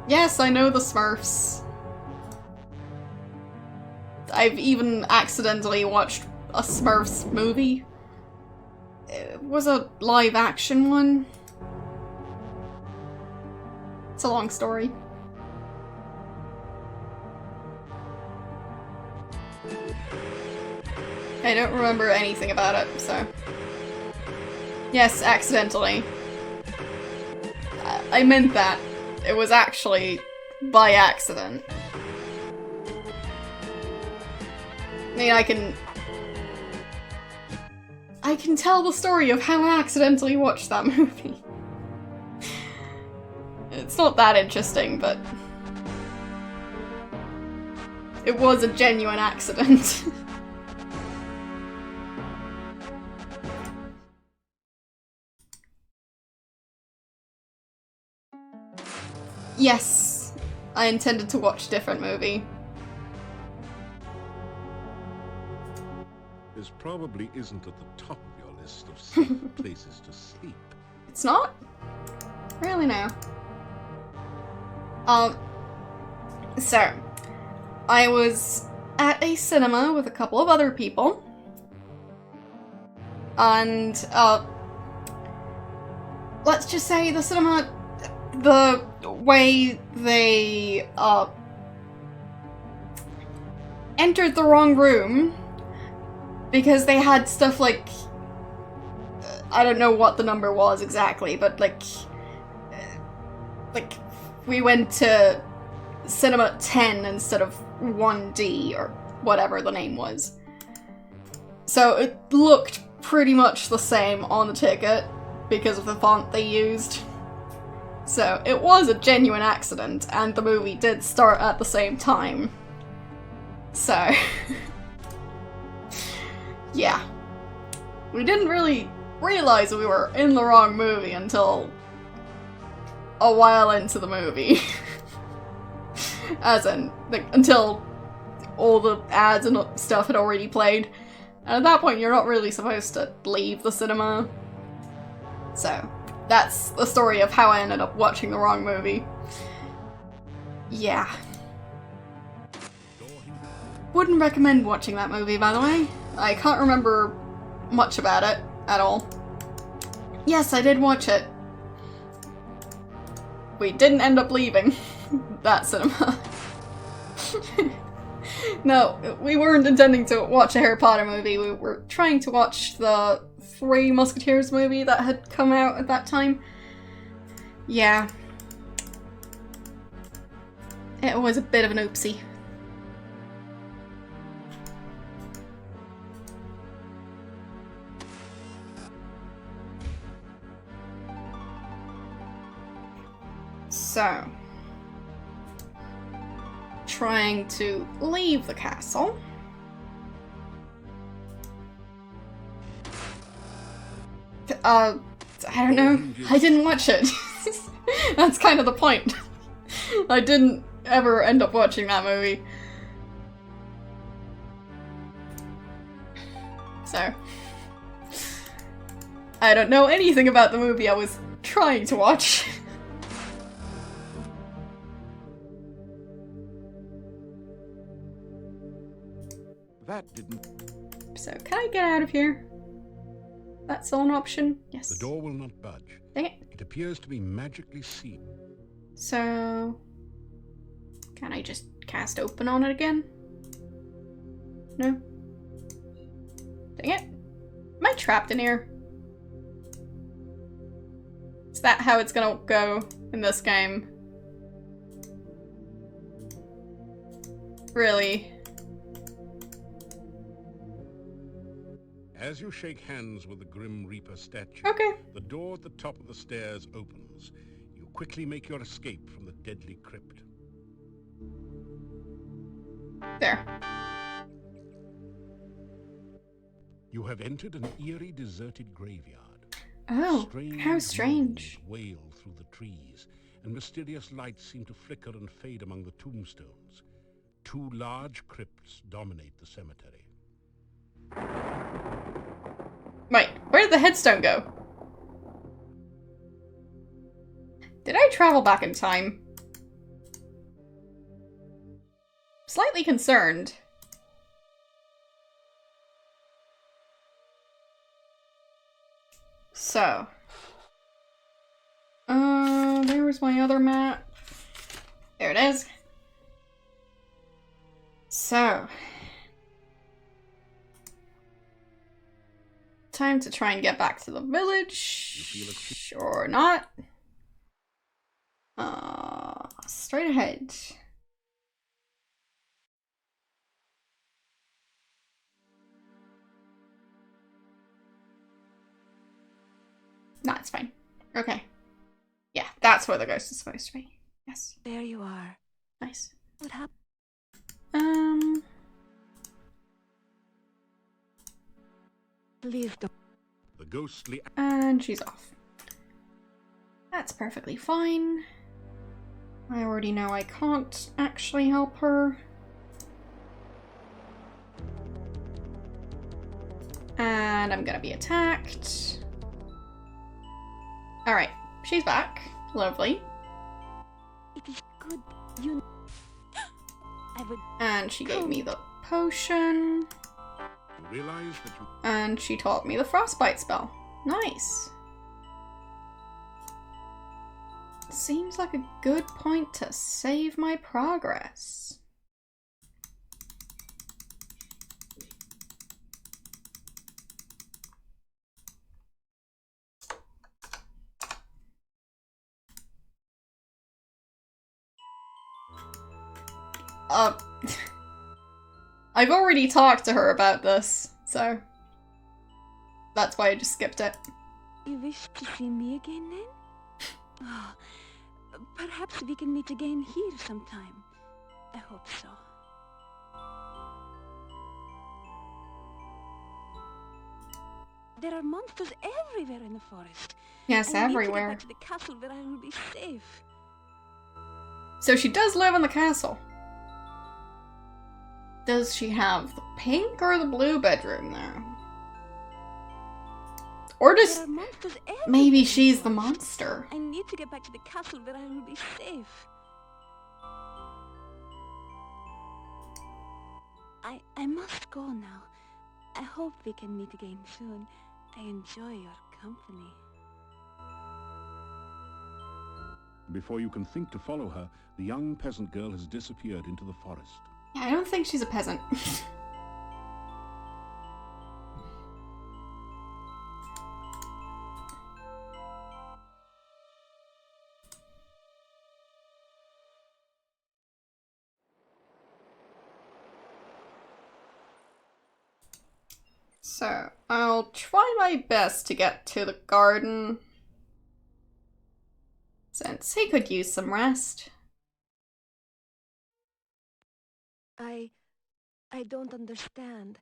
Yes, I know the Smurfs. I've even accidentally watched a Smurfs movie. It was a live action one. It's a long story. I don't remember anything about it, so... Yes, accidentally. I meant that. It was actually by accident. I mean, I can tell the story of how I accidentally watched that movie. It's not that interesting, but... it was a genuine accident. Yes, I intended to watch a different movie. This probably isn't at the top of your list of safe places to sleep. It's not? Really now. So, I was at a cinema with a couple of other people, and, let's just say the cinema, the way they, entered the wrong room, because they had stuff like, I don't know what the number was exactly, but like we went to cinema 10 instead of 1D, or whatever the name was. So it looked pretty much the same on the ticket, because of the font they used. So it was a genuine accident, and the movie did start at the same time. So... yeah. We didn't really realize we were in the wrong movie until a while into the movie. As in, like, until all the ads and stuff had already played. And at that point, you're not really supposed to leave the cinema. So, that's the story of how I ended up watching the wrong movie. Yeah. Wouldn't recommend watching that movie, by the way. I can't remember much about it at all. Yes, I did watch it. We didn't end up leaving that cinema. No, we weren't intending to watch a Harry Potter movie. We were trying to watch the Three Musketeers movie that had come out at that time. Yeah. It was a bit of an oopsie. So, trying to leave the castle. I don't know. I didn't watch it. That's kind of the point. I didn't ever end up watching that movie. So, I don't know anything about the movie I was trying to watch. That didn't... So, can I get out of here? That's still an option? Yes. The door will not budge. Dang it. It appears to be magically sealed. So, can I just cast open on it again? No? Dang it. Am I trapped in here? Is that how it's gonna go in this game? Really? As you shake hands with the Grim Reaper statue, Okay. the door at the top of the stairs opens. You quickly make your escape from the deadly crypt. There. You have entered an eerie, deserted graveyard. Oh, how strange. moans wail through the trees, and mysterious lights seem to flicker and fade among the tombstones. Two large crypts dominate the cemetery. Wait, where did the headstone go? Did I travel back in time? Slightly concerned. So. There was my other map. There it is. So. Time to try and get back to the village. Or not. Straight ahead. No, it's fine. Okay. Yeah, that's where the ghost is supposed to be. Yes. There you are. Nice. What happened? Leave the ghostly... And she's off. That's perfectly fine. I already know I can't actually help her. And I'm gonna be attacked. Alright, she's back. Lovely. It is good. You... I would... And she gave me the potion. Realize that you... And she taught me the frostbite spell. Nice. Seems like a good point to save my progress. I've already talked to her about this, so that's why I just skipped it. You wish to see me again then? Oh, perhaps we can meet again here sometime. I hope so. There are monsters everywhere in the forest. Yes, everywhere. I need to get back to the castle where I will be safe. So she does live in the castle. Does she have the pink or the blue bedroom there? Or does... Maybe she's the monster. I need to get back to the castle where I will be safe. I must go now. I hope we can meet again soon. I enjoy your company. Before you can think to follow her, the young peasant girl has disappeared into the forest. Yeah, I don't think she's a peasant. So, I'll try my best to get to the garden, since he could use some rest. I don't understand.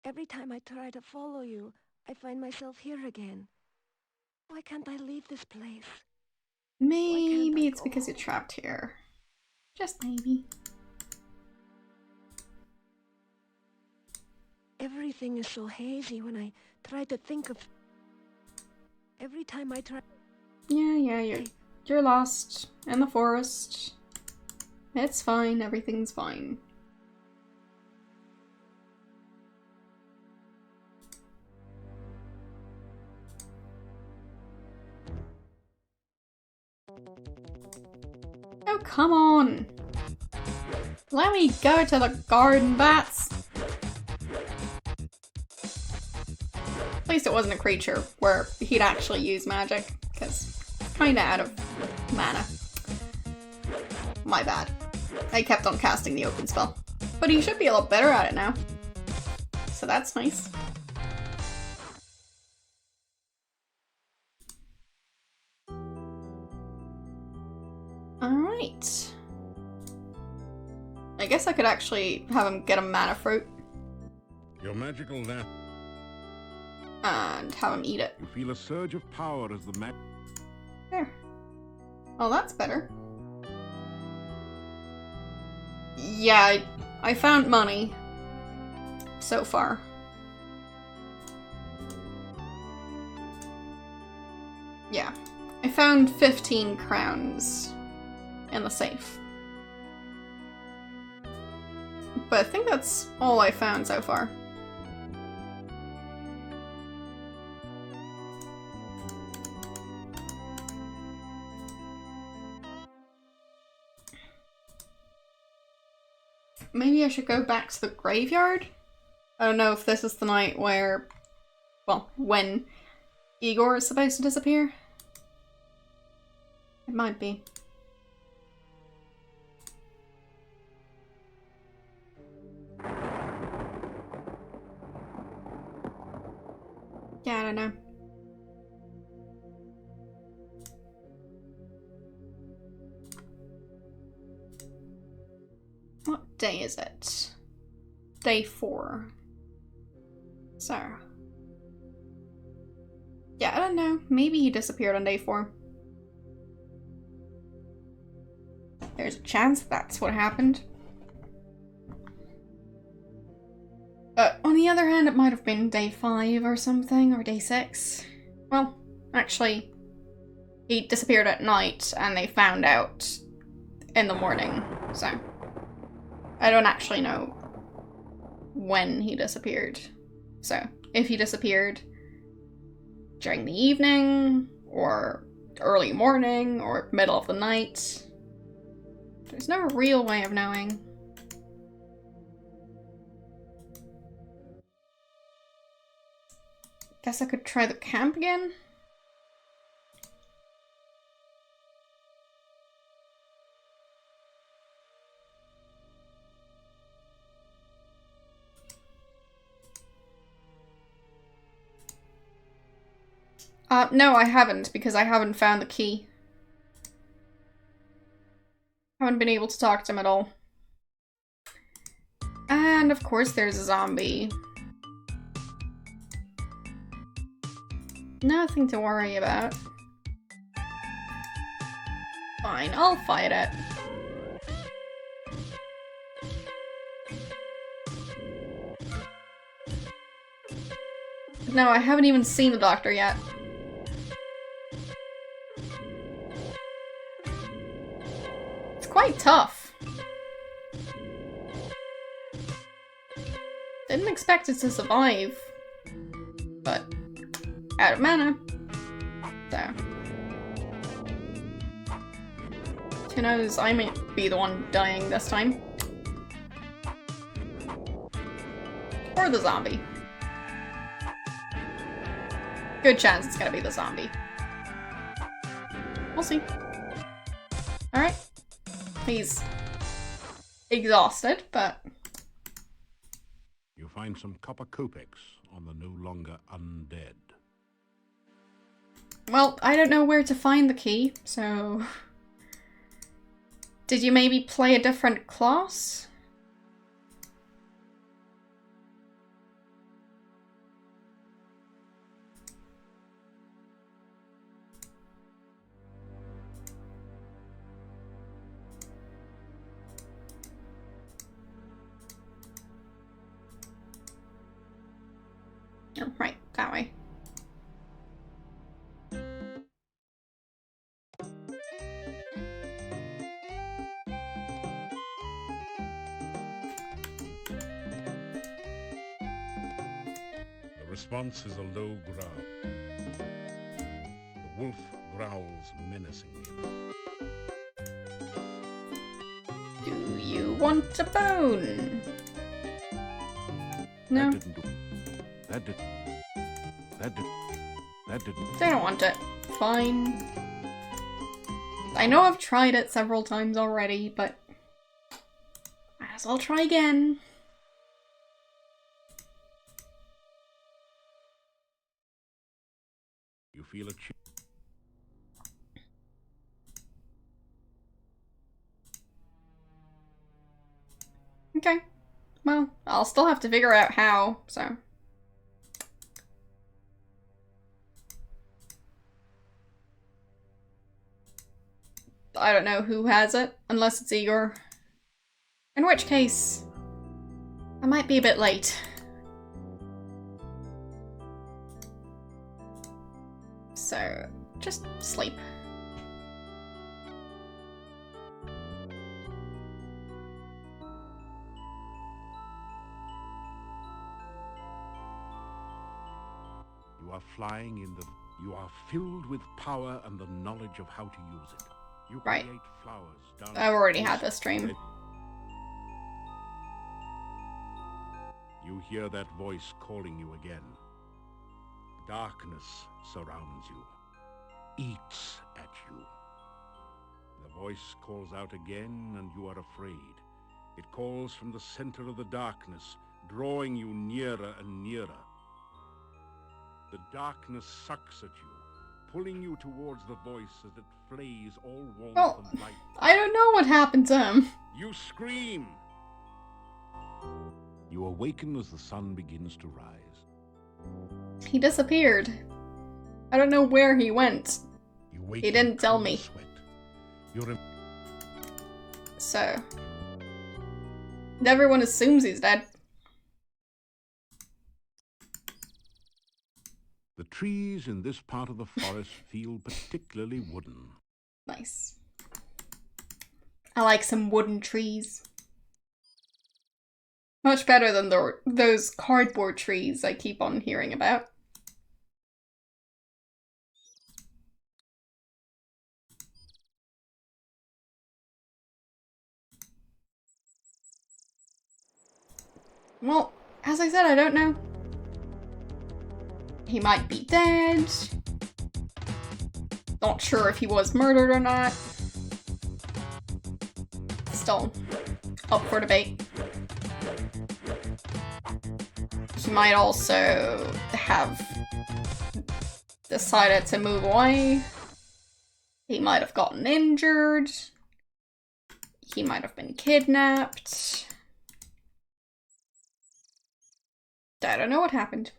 Every time I try to follow you, I find myself here again. Why can't I leave this place? Maybe it's because you're trapped here. Just maybe. Everything is so hazy when I try to think of... Every time I try... Yeah, you're lost in the forest. It's fine, everything's fine. Oh, come on! Let me go to the garden, bats! At least it wasn't a creature where he'd actually use magic, because it's kinda out of mana. My bad. I kept on casting the open spell. But he should be a lot better at it now. So that's nice. Alright. I guess I could actually have him get a mana fruit. Your magical lamp. And have him eat it. You feel a surge of power as the There. Oh, that's better. Yeah, I found money. So far. Yeah. I found 15 crowns in the safe. But I think that's all I found so far. Maybe I should go back to the graveyard? I don't know if this is the night where... well, when Igor is supposed to disappear. It might be. Yeah, I don't know. What day is it? Day 4. So... yeah, I don't know. Maybe he disappeared on day 4. There's a chance that's what happened. But on the other hand, it might have been day 5 or something, or day 6. Well, actually, he disappeared at night and they found out in the morning, so I don't actually know when he disappeared. So, if he disappeared during the evening, or early morning, or middle of the night, there's no real way of knowing. Guess I could try the camp again? No, I haven't, because I haven't found the key. Haven't been able to talk to him at all. And of course there's a zombie. Nothing to worry about. Fine, I'll fight it. No, I haven't even seen the doctor yet. It's quite tough. Didn't expect it to survive. But out of mana. So. Who knows, I might be the one dying this time. Or the zombie. Good chance it's gonna be the zombie. We'll see. Alright. He's exhausted, but... You find some copper kopecks on the no longer undead. Well, I don't know where to find the key, so... Did you maybe play a different class? Oh, right, that way. The response is a low growl. The wolf growls menacingly. Do you want a bone? No. That didn't. They don't want it. Fine. I know I've tried it several times already, but might as well try again. You feel a Okay. Well, I'll still have to figure out how, so. I don't know who has it, unless it's Igor. In which case, I might be a bit late. So, just sleep. You are flying in the... You are filled with power and the knowledge of how to use it. You create flowers down... I've already had this dream. You hear that voice calling you again. Darkness surrounds you, eats at you. The voice calls out again and you are afraid. It calls from the center of the darkness, drawing you nearer and nearer. The darkness sucks at you, pulling you towards the voice as it flays all warmth and light. I don't know what happened to him. You scream! You awaken as the sun begins to rise. He disappeared. I don't know where he went. He didn't tell me. So... everyone assumes he's dead. The trees in this part of the forest feel particularly wooden. Nice. I like some wooden trees. Much better than those cardboard trees I keep on hearing about. Well, as I said, I don't know. He might be dead. Not sure if he was murdered or not. Still up for debate. He might also have decided to move away. He might have gotten injured. He might have been kidnapped. I don't know what happened.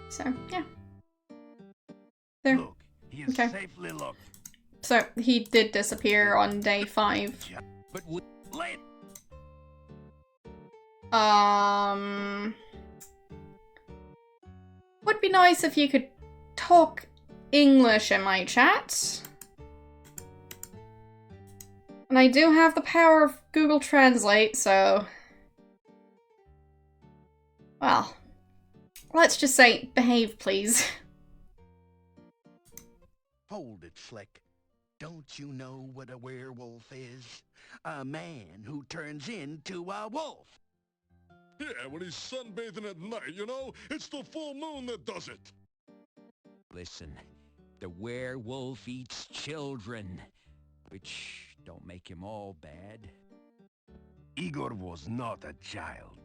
So, yeah. There. Look, he is safely locked. So, he did disappear on day 5. But late. Would be nice if you could talk English in my chat. And I do have the power of Google Translate, so... well, let's just say, behave, please. Hold it, Slick. Don't you know what a werewolf is? A man who turns into a wolf. Yeah, when he's sunbathing at night, you know? It's the full moon that does it. Listen, the werewolf eats children, which don't make him all bad. Igor was not a child.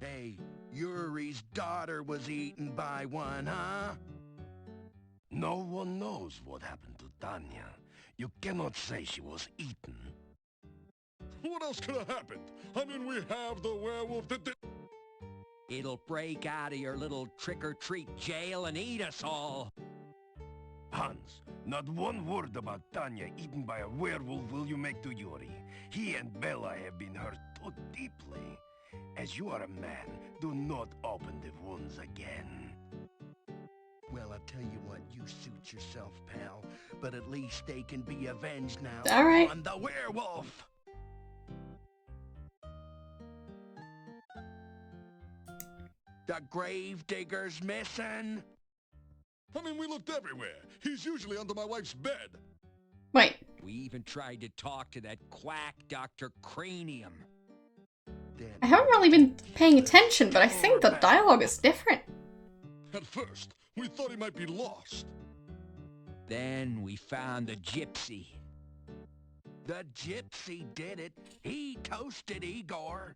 Hey, Yuri's daughter was eaten by one, huh? No one knows what happened to Tanya. You cannot say she was eaten. What else could have happened? I mean, we have the werewolf that did... It'll break out of your little trick-or-treat jail and eat us all. Hans, not one word about Tanya eaten by a werewolf will you make to Yuri. He and Bella have been hurt too deeply. As you are a man, do not open the wounds again. Well, I'll tell you what, you suit yourself, pal. But at least they can be avenged now All right. on the werewolf. The gravedigger's missing. I mean, we looked everywhere. He's usually under my wife's bed. Wait. We even tried to talk to that quack Dr. Cranium. I haven't really been paying attention, but I think the dialogue is different. At first, we thought he might be lost. Then we found the gypsy. The gypsy did it. He toasted Igor.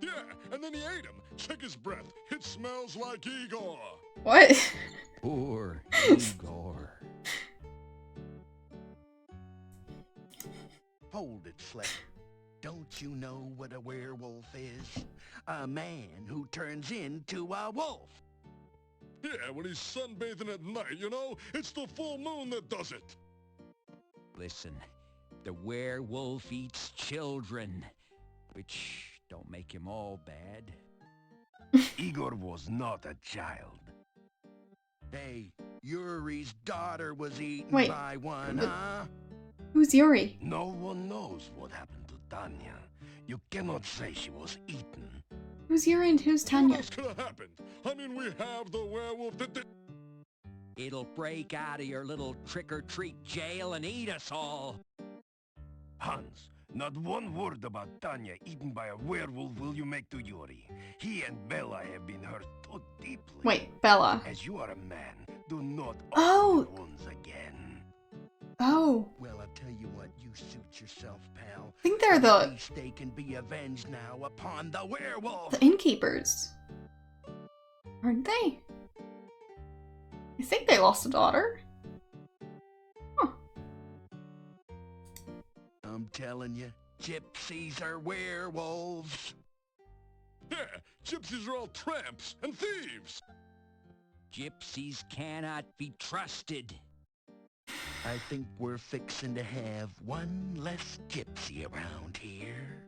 Yeah, and then he ate him. Check his breath. It smells like Igor. What? Poor Igor. Hold it, Fleck. Don't you know what a werewolf is? A man who turns into a wolf. Yeah, when he's sunbathing at night, you know? It's the full moon that does it. Listen, the werewolf eats children, which don't make him all bad. Igor was not a child. Hey, Yuri's daughter was eaten Wait, by one, huh? Who's Yuri? No one knows what happened to Tanya. You cannot say she was eaten. Who's Yuri and who's What Tanya? else could have happened? I mean, we have the werewolf that did... It'll break out of your little trick-or-treat jail and eat us all. Hans, not one word about Tanya eaten by a werewolf will you make to Yuri. He and Bella have been hurt too deeply. Wait, Bella. As you are a man, do not open Oh. the wounds again. Oh. Well, I'll tell you what, you suit yourself, pal. I think they're At the least they can be avenged now upon the werewolf. innkeepers. Aren't they? I think they lost a daughter. Huh. I'm telling you, gypsies are werewolves. Yeah, gypsies are all tramps and thieves. Gypsies cannot be trusted. I think we're fixing to have one less gypsy around here.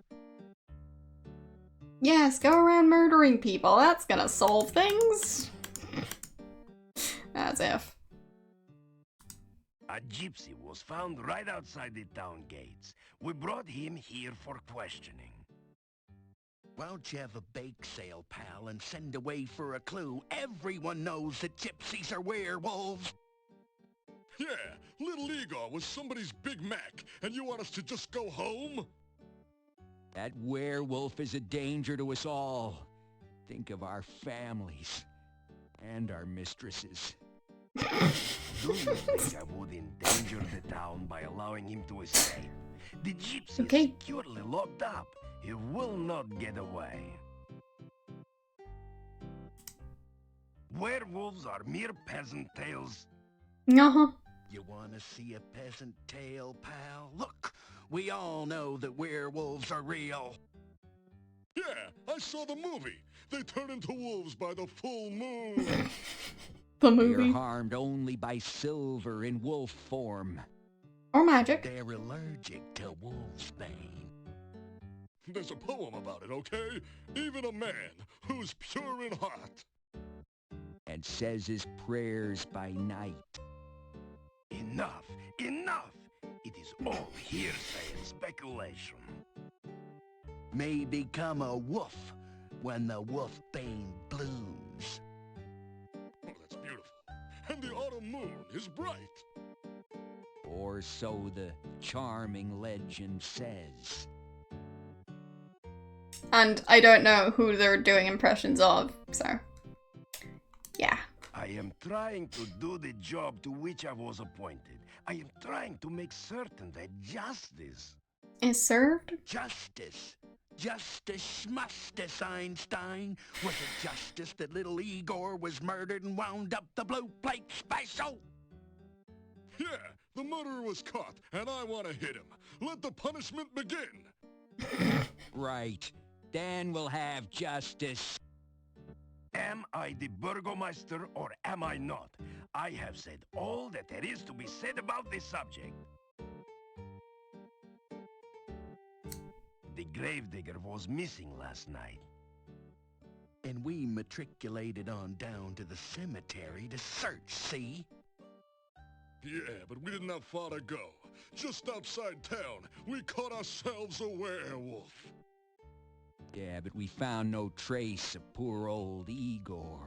Yes, go around murdering people. That's gonna solve things. As if. A gypsy was found right outside the town gates. We brought him here for questioning. Why don't you have a bake sale, pal, and send away for a clue? Everyone knows that gypsies are werewolves. Yeah, little Igor was somebody's Big Mac, and you want us to just go home? That werewolf is a danger to us all. Think of our families and our mistresses. Do you think I would endanger the town by allowing him to escape? The gypsy is securely locked up. He will not get away. Werewolves are mere peasant tales. Uh-huh. You want to see a peasant tale, pal? Look, we all know that werewolves are real. Yeah, I saw the movie. They turn into wolves by the full moon. The They're movie. harmed only by silver in wolf form. Or magic. They're allergic to wolfsbane. There's a poem about it, okay? Even a man who's pure in heart. And says his prayers by night. Enough! Enough! It is all hearsay and speculation. May become a wolf when the wolfbane blooms. Oh, that's beautiful. And the autumn moon is bright. Or so the charming legend says. And I don't know who they're doing impressions of, so yeah. I am trying to do the job to which I was appointed. I am trying to make certain that justice is served. Justice. Justice Mustice, Einstein. Was it justice that little Igor was murdered and wound up the blue plate special? Yeah, the murderer was caught, and I want to hit him. Let the punishment begin. Right. Dan will have justice. Am I the Burgomaster or am I not? I have said all that there is to be said about this subject. The gravedigger was missing last night. And we matriculated on down to the cemetery to search, see? Yeah, but we didn't have far to go. Just outside town, we caught ourselves a werewolf. Yeah, but we found no trace of poor old Igor.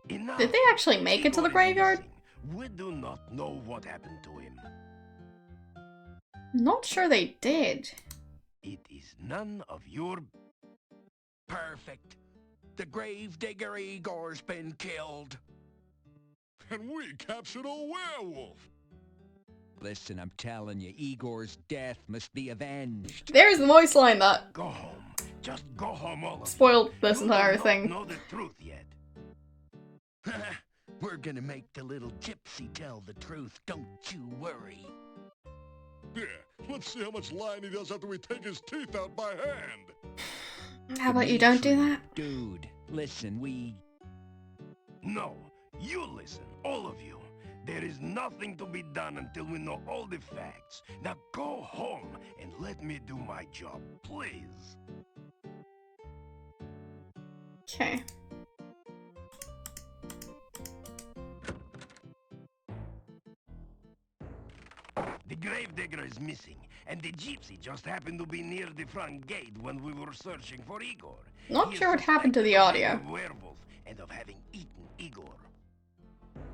Enough. Did they actually make it to the Igor is graveyard? missing. We do not know what happened to him. Not sure they did. It is none of your... Perfect. The gravedigger Igor's been killed. And we captured a werewolf. Listen, I'm telling you, Igor's death must be avenged. There's the voice line that Go home. Just go home, all of you. spoiled this You entire do not thing. know the truth yet. We're gonna make the little gypsy tell the truth, don't you worry. Yeah, let's see how much lying he does after we take his teeth out by hand. How about you don't do that? Dude, listen, we... No, you listen, all of you. There is nothing to be done until we know all the facts. Now go home and let me do my job, please. Okay. The gravedigger is missing, and the gypsy just happened to be near the front gate when we were searching for Igor. Not He is sure what happened to the suspected of being audio. a werewolf and of having eaten Igor.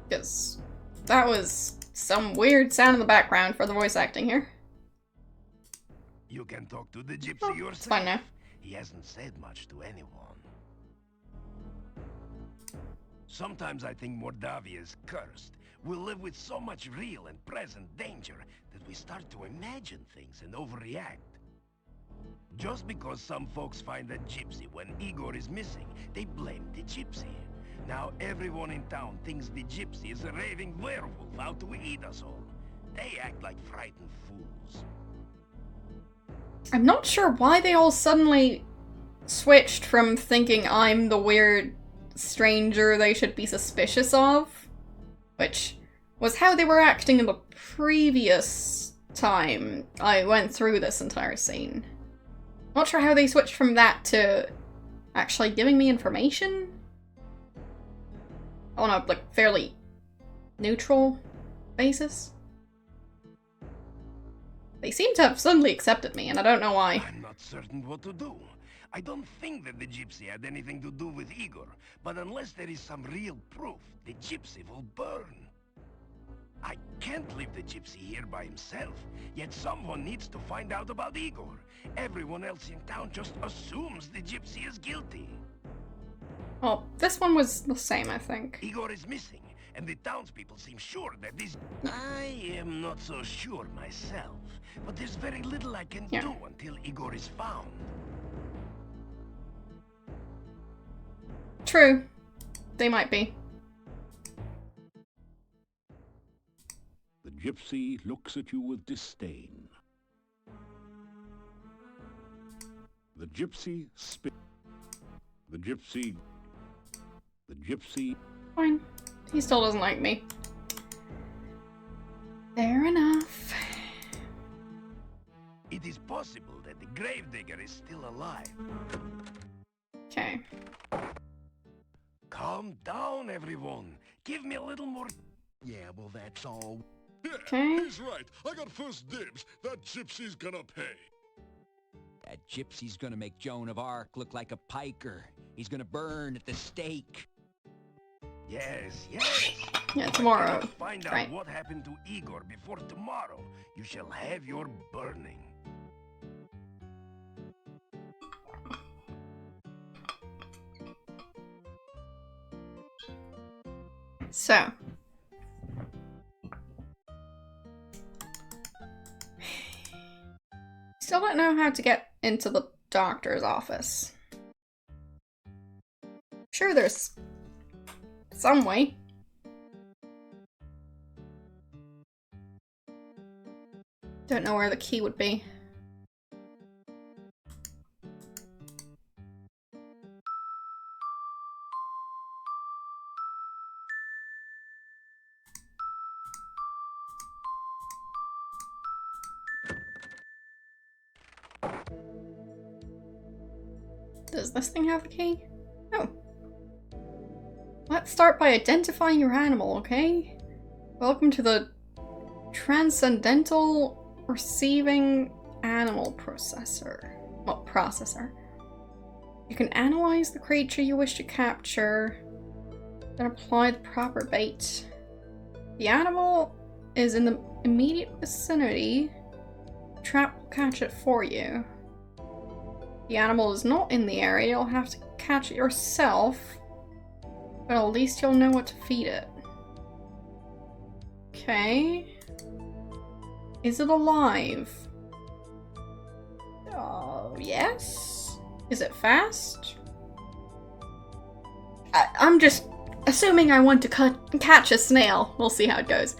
Because that was some weird sound in the background for the voice acting here. You can talk to the gypsy Oh, yourself. it's fine now. He hasn't said much to anyone. Sometimes I think Mordavia is cursed. We live with so much real and present danger that we start to imagine things and overreact. Just because some folks find a gypsy when Igor is missing, they blame the gypsy. Now everyone in town thinks the gypsy is a raving werewolf out to eat us all. They act like frightened fools. I'm not sure why they all suddenly switched from thinking I'm the weird stranger they should be suspicious of, which was how they were acting in the previous time I went through this entire scene. Not sure how they switched from that to actually giving me information on a, like, fairly neutral basis. They seem to have suddenly accepted me, and I don't know why. I'm not certain what to do. I don't think that the gypsy had anything to do with Igor, but unless there is some real proof, the gypsy will burn. I can't leave the gypsy here by himself, yet someone needs to find out about Igor. Everyone else in town just assumes the gypsy is guilty. Well, this one was the same, I think. Igor is missing, and the townspeople seem sure that this... I am not so sure myself, but there's very little I can do until Igor is found. True. They might be. The gypsy looks at you with disdain. The gypsy spit. The gypsy. Fine. He still doesn't like me. Fair enough. It is possible that the gravedigger is still alive. Okay. Calm down, everyone. Give me a little more... Yeah, well, that's all. Yeah, Okay. he's right. I got first dibs. That gypsy's gonna pay. That gypsy's gonna make Joan of Arc look like a piker. He's gonna burn at the stake. Yes. Yeah, If tomorrow. I cannot find out Right. what happened to Igor before tomorrow, you shall have your burning. So. Still don't know how to get into the doctor's office. Sure, there's some way. Don't know where the key would be. Does this thing have the key? Oh. Let's start by identifying your animal, okay? Welcome to the Transcendental Receiving Animal Processor. Well, processor. You can analyze the creature you wish to capture, then apply the proper bait. The animal is in the immediate vicinity. The trap will catch it for you. The animal is not in the area, you'll have to catch it yourself, but at least you'll know what to feed it. Okay. Is it alive? Oh, yes? Is it fast? I'm just assuming I want to catch a snail. We'll see how it goes.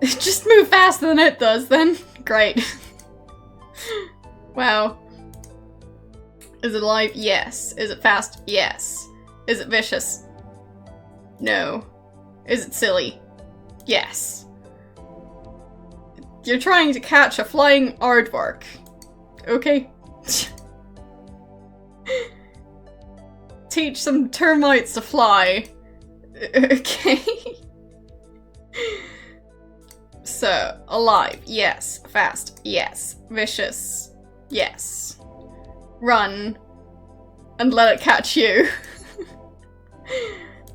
Just move faster than it does, then. Great. Wow. Is it alive? Yes. Is it fast? Yes. Is it vicious? No. Is it silly? Yes. You're trying to catch a flying aardvark. Okay. Teach some termites to fly. Okay. So, alive. Yes. Fast. Yes. Vicious. Yes. Run. And let it catch you.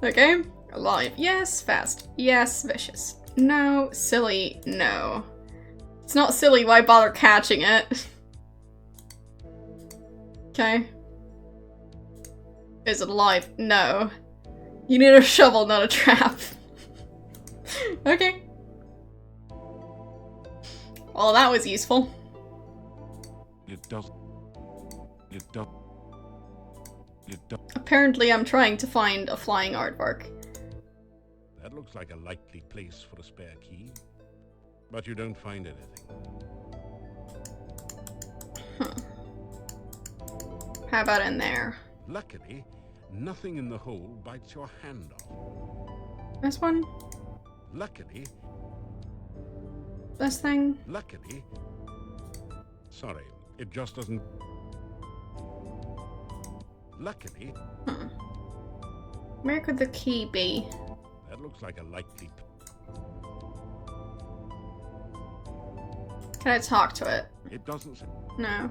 Okay. Alive. Yes. Fast. Yes. Vicious. No. Silly. No. It's not silly, why bother catching it? Okay. Is it alive? No. You need a shovel, not a trap. Okay. Well, that was useful. Apparently I'm trying to find a flying aardvark. That looks like a likely place for a spare key. But you don't find anything. How about in there? Luckily, nothing in the hole bites your hand off. This one? Luckily... This thing? Luckily... Sorry, it just doesn't... Luckily... Where could the key be? That looks like a likely... Can I talk to it? It doesn't... No.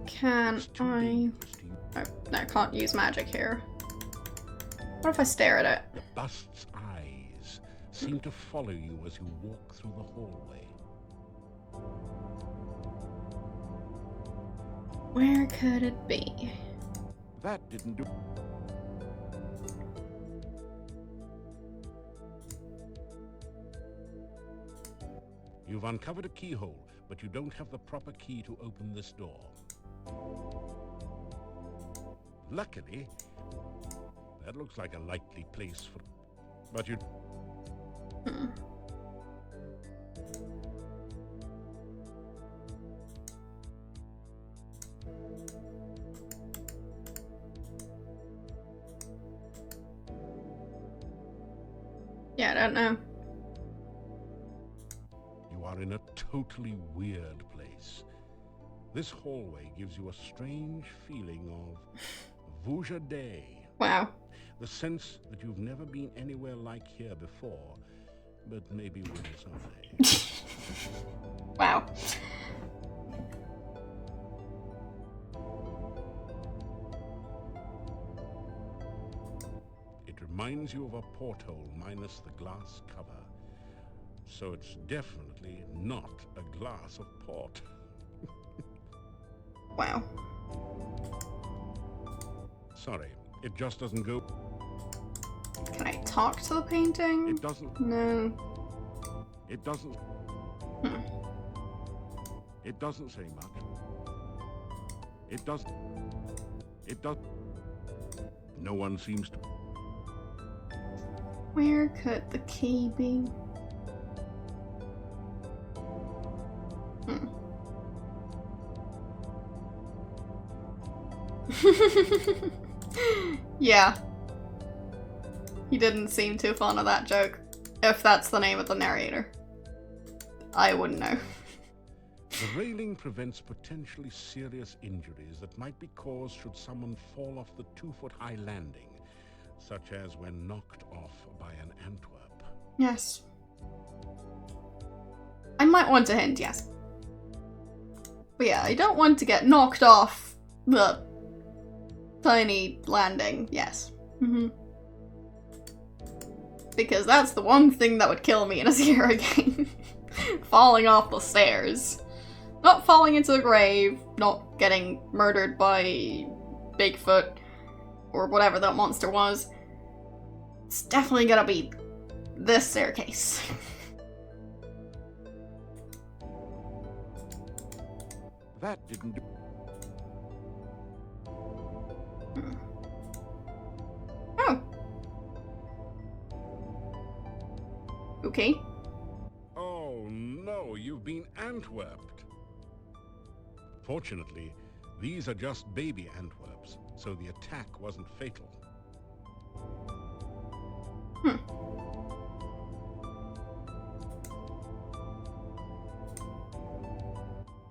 Can I... Oh, no, I can't use magic here. What if I stare at it? The bust's eyes seem to follow you as you walk through the hallway. Where could it be? That didn't do... You've uncovered a keyhole, but you don't have the proper key to open this door. Luckily, that looks like a likely place for... But you... Yeah, I don't know. You are in a totally weird place. This hallway gives you a strange feeling of Vuja Day. Wow. The sense that you've never been anywhere like here before, but maybe will someday. Wow. It reminds you of a porthole minus the glass cover. So it's definitely not a glass of port. Wow. Sorry, it just doesn't go... Can I talk to the painting? It doesn't. No. It doesn't. It doesn't say much. It doesn't. It does. No one seems to. Where could the key be? Yeah. He didn't seem too fond of that joke. If that's the name of the narrator. I wouldn't know. The railing prevents potentially serious injuries that might be caused should someone fall off the 2-foot-high landing, such as when knocked off by an Antwerp. Yes. I might want to hint, yes. But yeah, I don't want to get knocked off the tiny landing, yes. Because that's the one thing that would kill me in a Sierra game. Falling off the stairs. Not falling into the grave, not getting murdered by Bigfoot, or whatever that monster was. It's definitely gonna be this staircase. That didn't do. Oh. Okay. Oh no, you've been Antwerped. Fortunately, these are just baby Antwerps, so the attack wasn't fatal.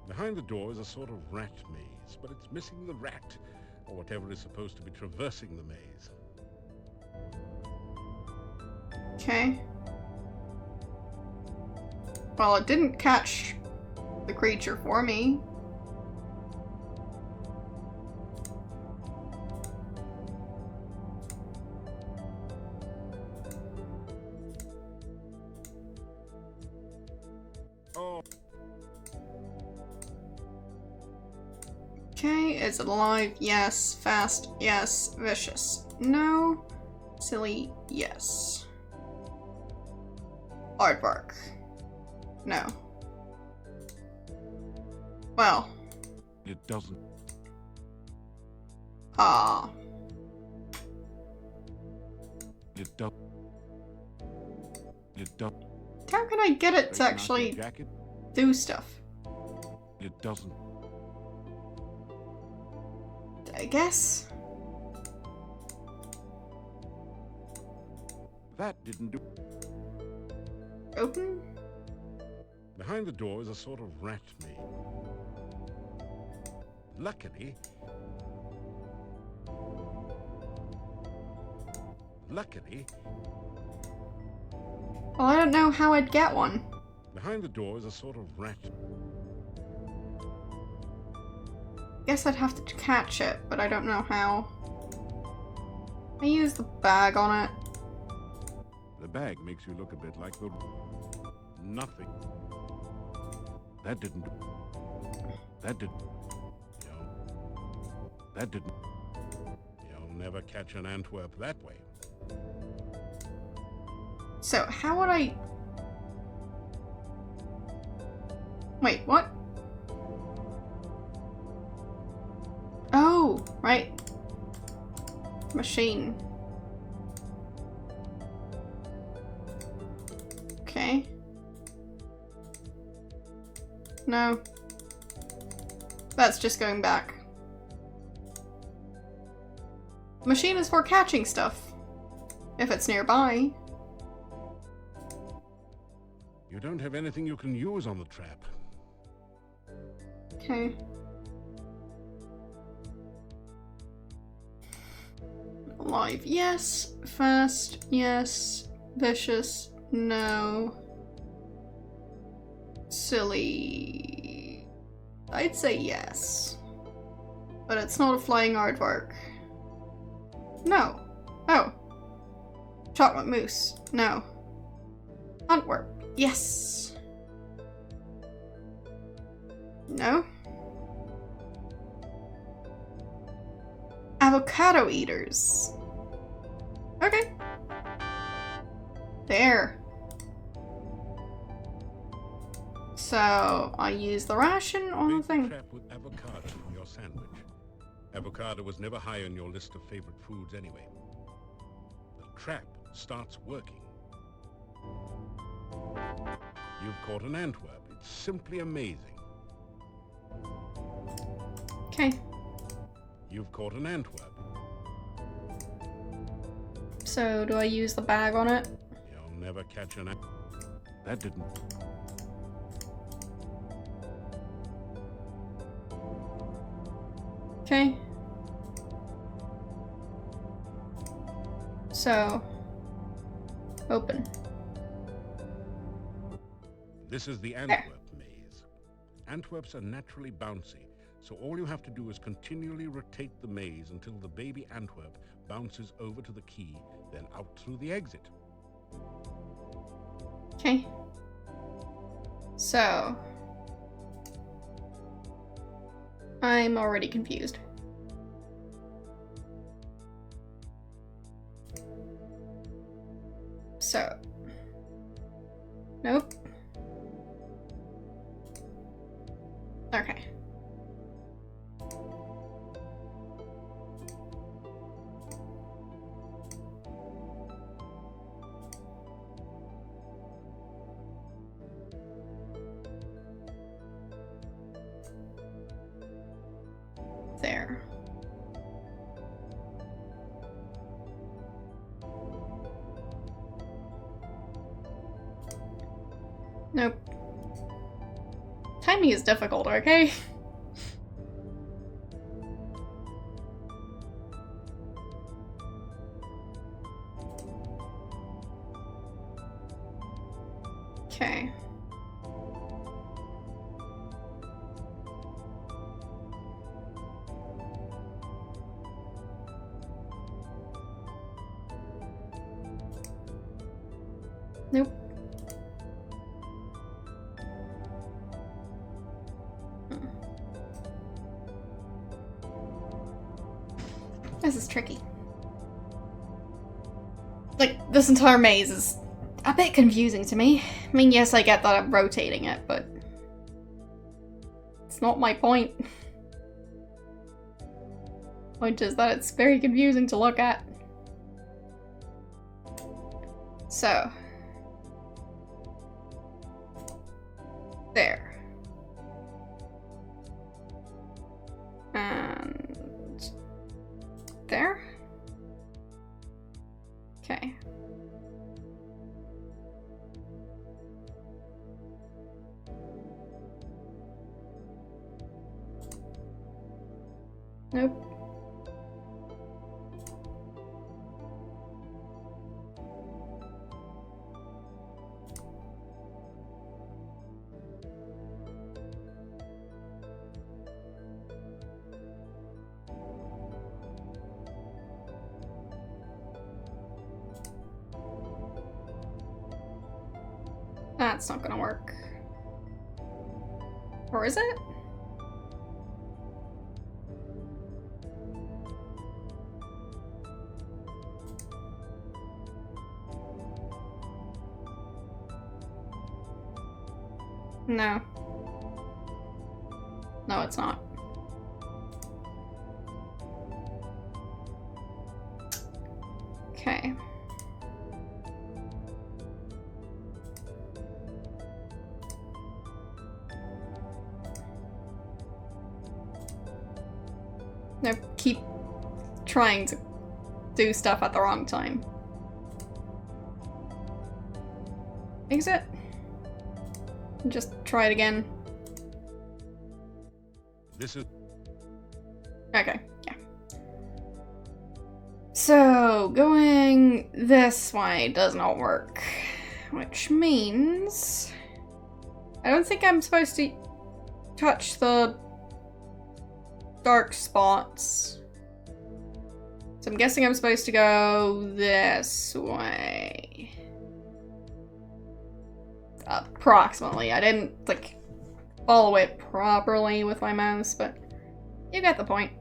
Behind the door is a sort of rat maze, but it's missing the rat, or whatever is supposed to be traversing the maze. Okay. Well, it didn't catch the creature for me. Oh. Okay, is it alive? Yes. Fast? Yes. Vicious? No. Silly? Yes. Aardvark? No. Well. It doesn't. Ah. It does. It does. How can I get it to actually Jacket? do stuff? It doesn't. I guess. That didn't do. Open? Behind the door is a sort of rat maze. Luckily, Well, I don't know how I'd get one. behind the door is a sort of rat. Guess I'd have to catch it, but I don't know how. I use the bag on it. The bag makes you look a bit like the... Nothing. That didn't... That didn't... That didn't... You'll never catch an Antwerp that way. So, how would I... Wait, what? Oh, right. Machine. Okay. No. That's just going back. Machine is for catching stuff. If it's nearby. You don't have anything you can use on the trap. Okay. Alive, yes. Fast, yes. Vicious, no. Silly... I'd say yes. But it's not a flying aardvark. No. Oh. Chocolate mousse. No. Antwerp. Yes. No. Avocado eaters. Okay. There. So, I use the ration on the Bait the thing. trap with avocado in your sandwich. Avocado was never high on your list of favorite foods anyway. The trap starts working. You've caught an Antwerp. It's simply amazing. Okay. You've caught an Antwerp. So, do I use the bag on it? You'll never catch an Antwerp. That didn't... Okay. So, open. This is the Antwerp maze. Antwerps are naturally bouncy, so all you have to do is continually rotate the maze until the baby Antwerp bounces over to the key, then out through the exit. Okay. So, I'm already confused. So, nope. Okay. There. Nope. Timing is difficult, okay? Okay. Nope. This is tricky. Like, this entire maze is a bit confusing to me. I mean, yes, I get that I'm rotating it, but it's not my point. Point is that it's very confusing to look at. So. There. And there. Okay. Nope. That's not gonna work. Or is it? No. No, it's not. Okay. I keep trying to do stuff at the wrong time. Exit. Just try it again. This is... Okay, yeah. So, going this way does not work. Which means... I don't think I'm supposed to touch the dark spots. So I'm guessing I'm supposed to go this way. Approximately. I didn't, like, follow it properly with my mouse, but you get the point.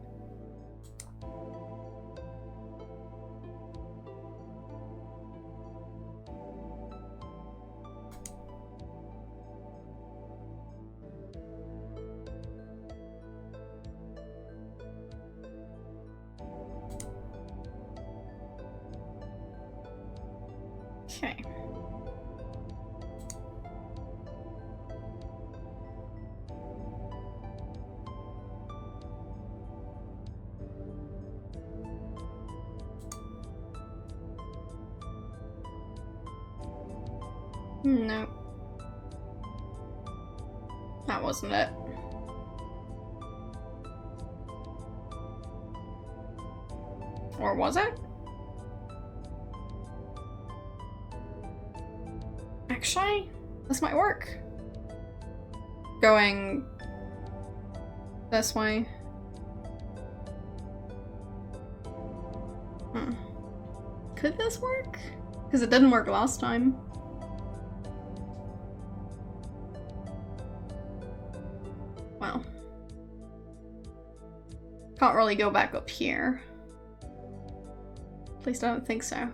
No. That wasn't it. Or was it? Actually, this might work. Going this way. Could this work? Because it didn't work last time. Well. Can't really go back up here. At least I don't think so.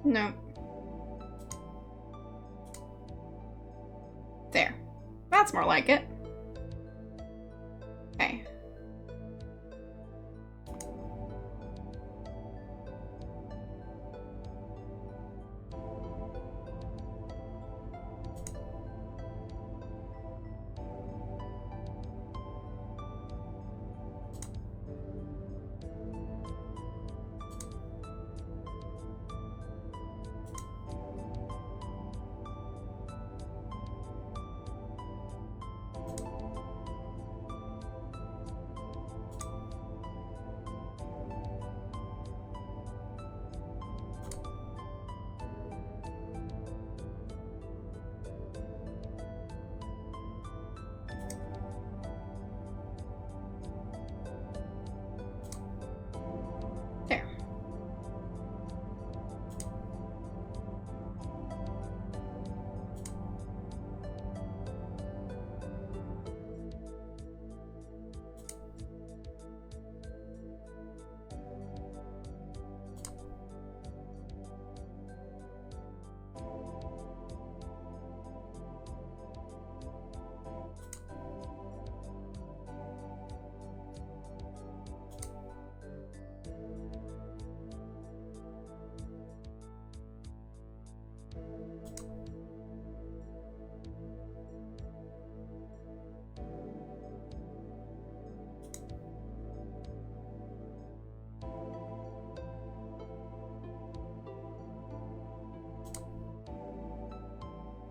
No. There. That's more like it. Okay. There.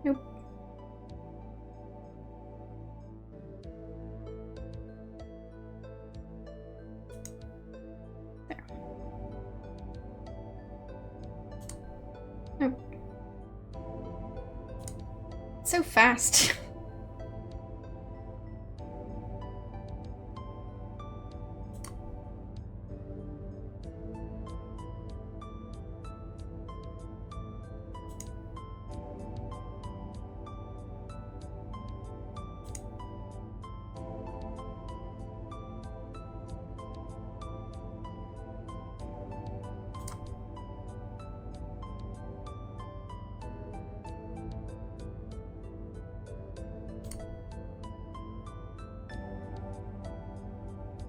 Nope. There. Nope. So fast.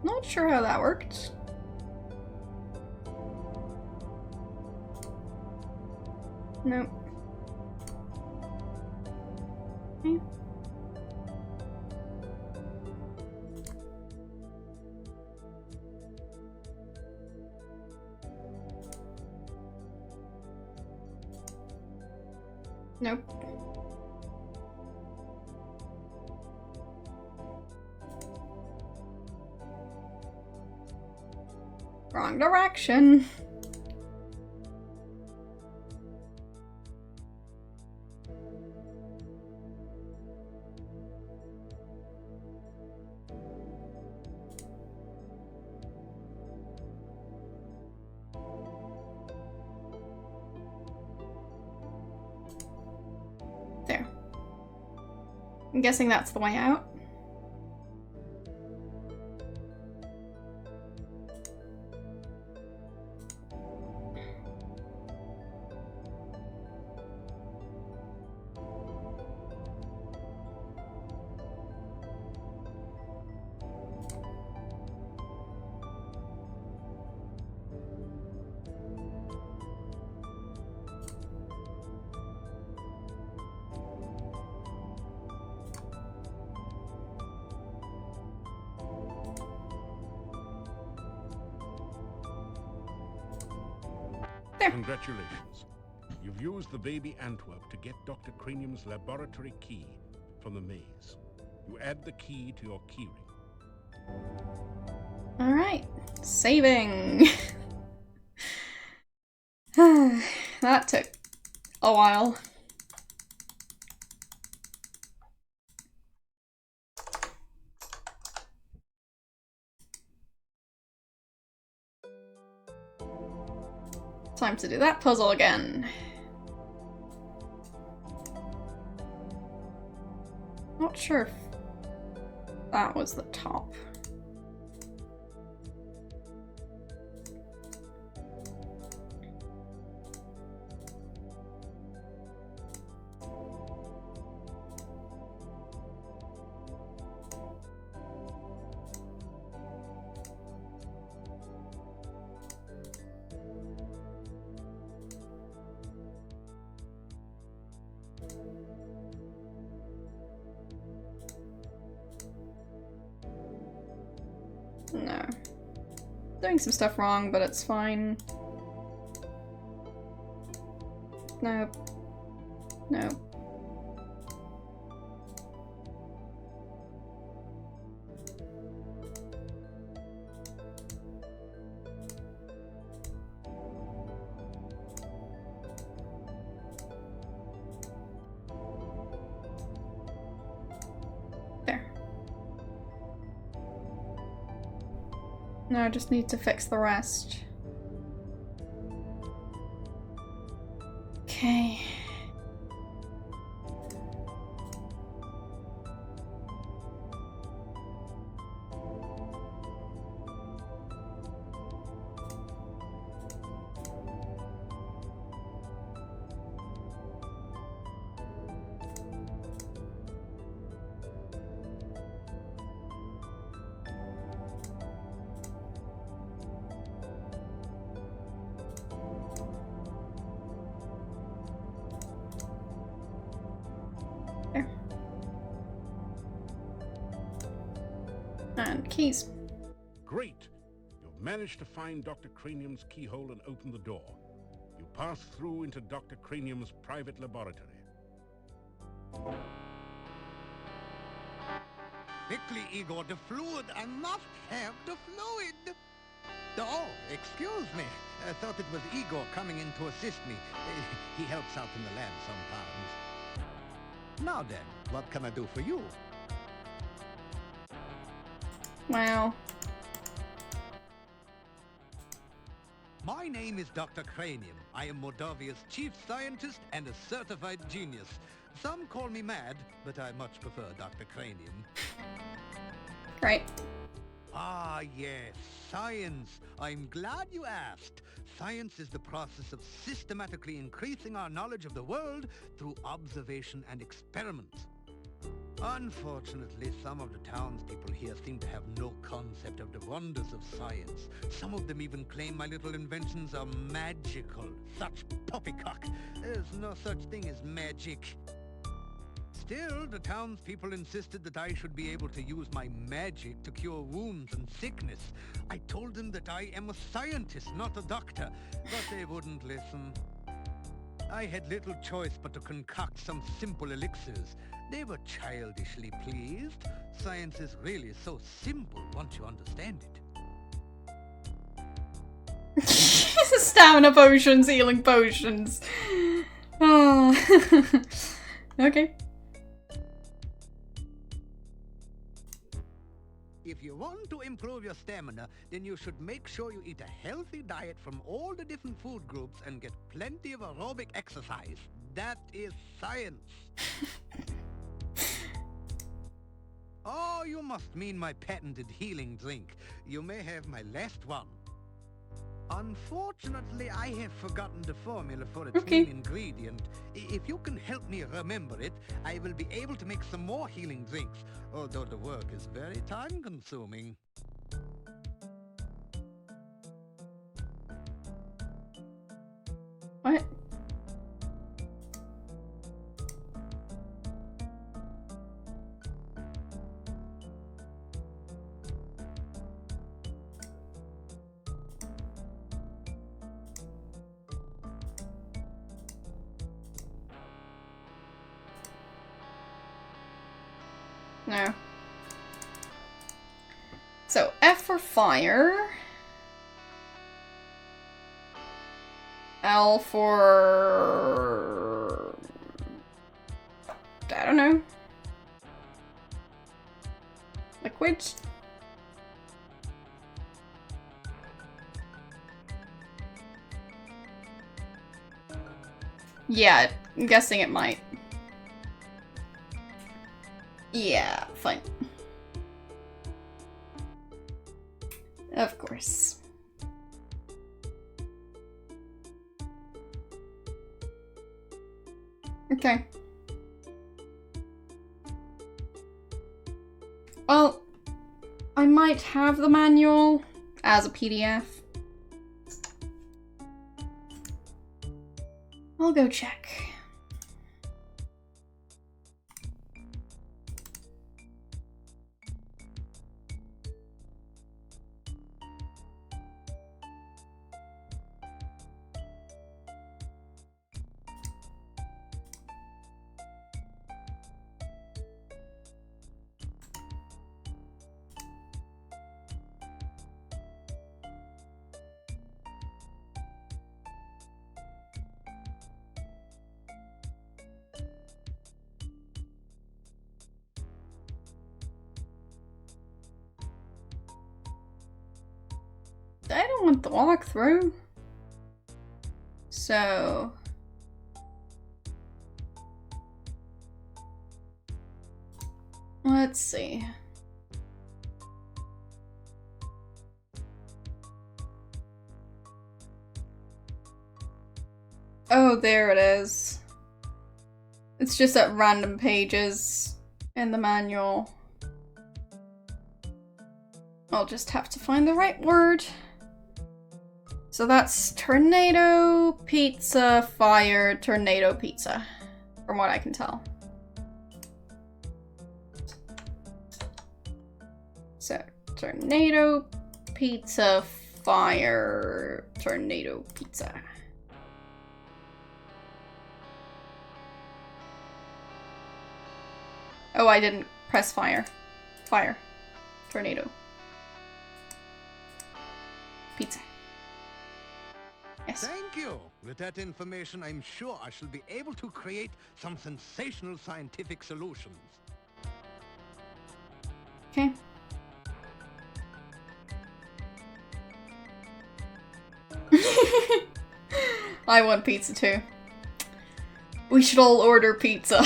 Not sure how that worked. Nope. Okay. Nope. Wrong direction. There. I'm guessing that's the way out. There. Congratulations. You've used the baby Antwerp to get Dr. Cranium's laboratory key from the maze. You add the key to your keyring. Alright. Saving. That took a while. Time to do that puzzle again. Not sure if that was the top. No. Doing some stuff wrong, but it's fine. Nope. Nope. No, I just need to fix the rest. Okay. And keys. Great! You've managed to find Dr. Cranium's keyhole and open the door. You pass through into Dr. Cranium's private laboratory. Quickly, Igor, the fluid. I must have the fluid. Oh, excuse me. I thought it was Igor coming in to assist me. He helps out in the lab sometimes. Now then, what can I do for you? Wow. My name is Dr. Cranium. I am Moldavia's chief scientist and a certified genius. Some call me mad, but I much prefer Dr. Cranium. Great. Ah, yes, science. I'm glad you asked. Science is the process of systematically increasing our knowledge of the world through observation and experiment. Unfortunately, some of the townspeople here seem to have no concept of the wonders of science. Some of them even claim my little inventions are magical. Such poppycock. There's no such thing as magic. Still, the townspeople insisted that I should be able to use my magic to cure wounds and sickness. I told them that I am a scientist, not a doctor, but they wouldn't listen. I had little choice but to concoct some simple elixirs. They were childishly pleased. Science is really so simple once you understand it. Stamina potions, healing potions. Oh. Okay. If you want to improve your stamina, then you should make sure you eat a healthy diet from all the different food groups and get plenty of aerobic exercise. That is science. Oh, you must mean my patented healing drink. You may have my last one. Unfortunately, I have forgotten the formula for its main ingredient. If you can help me remember it, I will be able to make some more healing drinks, although the work is very time-consuming. What? No. So, F for fire. L for... I don't know. Liquid? Yeah, I'm guessing it might. Yeah, fine. Of course. Okay. Well, I might have the manual as a PDF. I'll go check. I don't want the walkthrough. So... let's see. Oh, there it is. It's just at random pages in the manual. I'll just have to find the right word. So that's tornado, pizza, fire, tornado, pizza, from what I can tell. So, tornado, pizza, fire, tornado, pizza. Oh, I didn't press fire. Fire. Tornado. Pizza. Yes. Thank you. With that information, I'm sure I shall be able to create some sensational scientific solutions. Okay. I want pizza too. We should all order pizza.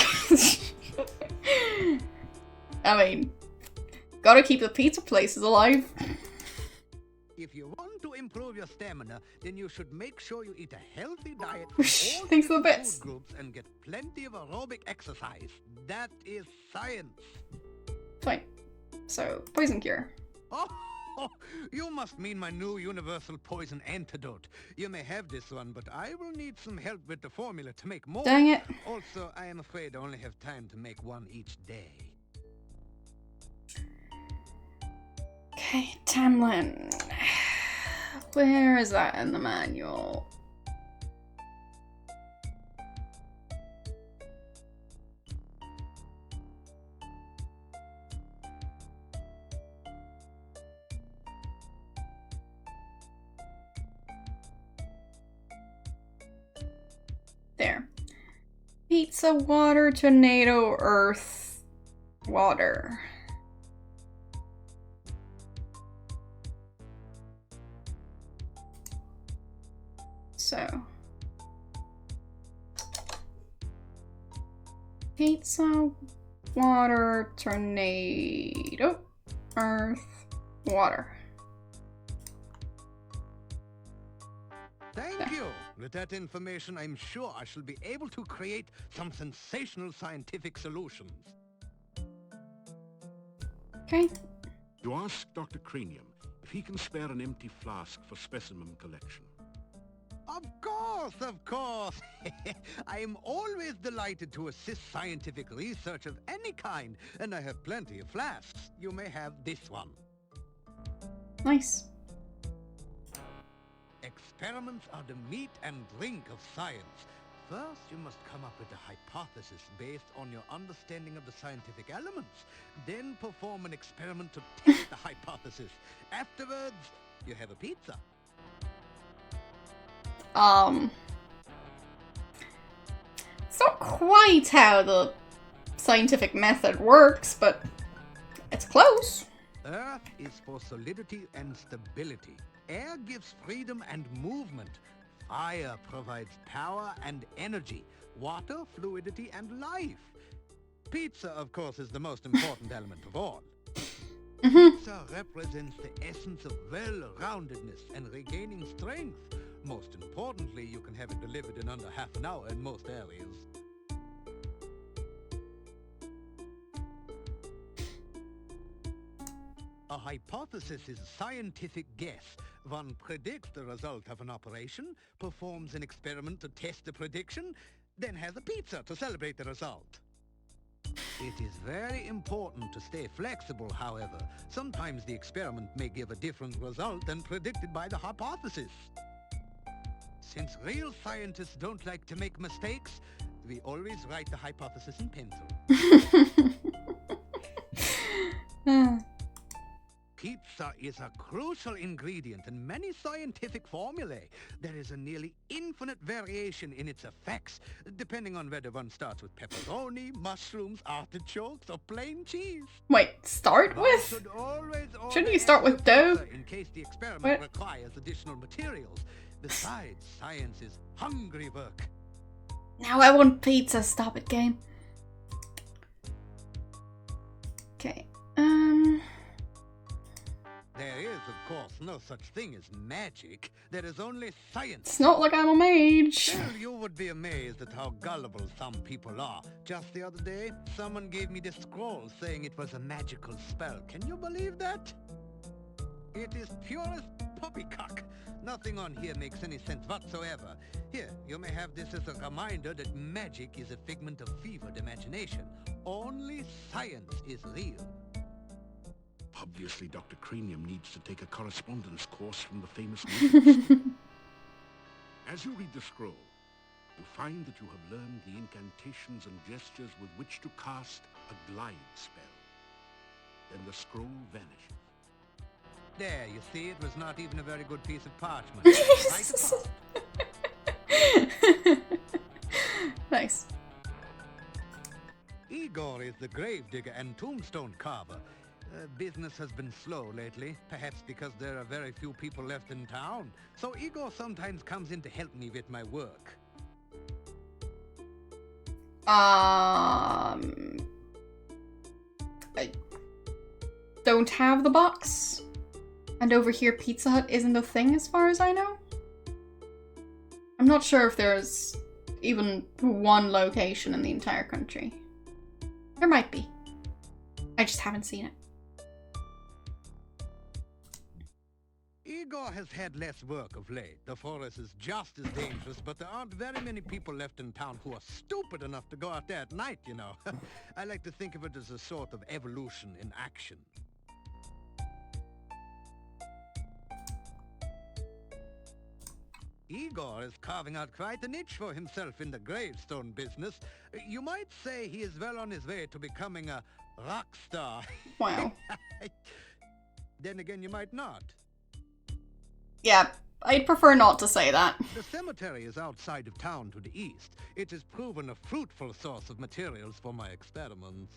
I mean, gotta keep the pizza places alive. If you want to improve your stamina, then you should make sure you eat a healthy diet from all Thanks for the different bits. food groups and get plenty of aerobic exercise. That is science. Fine. So, poison cure. Oh, you must mean my new universal poison antidote. You may have this one, but I will need some help with the formula to make more. Dang it. Also, I am afraid I only have time to make one each day. Okay, timeline. Where is that in the manual? There. Pizza, water, tornado, earth, water. So. Pizza, water, tornado, earth, water. Thank you. With that information, I'm sure I shall be able to create some sensational scientific solutions. Okay. You ask Dr. Cranium if he can spare an empty flask for specimen collection. Of course, of course. I am always delighted to assist scientific research of any kind, and I have plenty of flasks. You may have this one. Nice. Experiments are the meat and drink of science. First, you must come up with a hypothesis based on your understanding of the scientific elements. Then perform an experiment to test the hypothesis. Afterwards, you have a pizza. It's not quite how the scientific method works, but it's close. Earth is for solidity and stability. Air gives freedom and movement. Fire provides power and energy. Water, fluidity, and life. Pizza, of course, is the most important element of all. Pizza represents the essence of well-roundedness and regaining strength. Most importantly, you can have it delivered in under half an hour in most areas. A hypothesis is a scientific guess. One predicts the result of an operation, performs an experiment to test the prediction, then has a pizza to celebrate the result. It is very important to stay flexible, however. Sometimes the experiment may give a different result than predicted by the hypothesis. Since real scientists don't like to make mistakes, we always write the hypothesis in pencil. Pizza is a crucial ingredient in many scientific formulae. There is a nearly infinite variation in its effects, depending on whether one starts with pepperoni, mushrooms, artichokes, or plain cheese. Wait, start with? Shouldn't you start with dough? In case the experiment requires additional materials. Besides, science is hungry work. Now I want pizza. Stop it, game. Okay. There is, of course, no such thing as magic. There is only science. It's not like I'm a mage. Well, you would be amazed at how gullible some people are. Just the other day, someone gave me this scroll saying it was a magical spell. Can you believe that? It is purest poppycock. Nothing on here makes any sense whatsoever. Here, you may have this as a reminder that magic is a figment of fevered imagination. Only science is real. Obviously, Dr. Cranium needs to take a correspondence course from the famous wizards. As you read the scroll, you find that you have learned the incantations and gestures with which to cast a glide spell. Then the scroll vanishes. There, you see, it was not even a very good piece of parchment. Nice. Igor is the gravedigger and tombstone carver. Business has been slow lately, perhaps because there are very few people left in town. So Igor sometimes comes in to help me with my work. I don't have the box. And over here, Pizza Hut isn't a thing as far as I know. I'm not sure if there's even one location in the entire country. There might be. I just haven't seen it. Igor has had less work of late. The forest is just as dangerous, but there aren't very many people left in town who are stupid enough to go out there at night, you know. I like to think of it as a sort of evolution in action. Igor is carving out quite a niche for himself in the gravestone business. You might say he is well on his way to becoming a rock star. Wow. Then again, you might not. Yeah, I'd prefer not to say that. The cemetery is outside of town to the east. It has proven a fruitful source of materials for my experiments.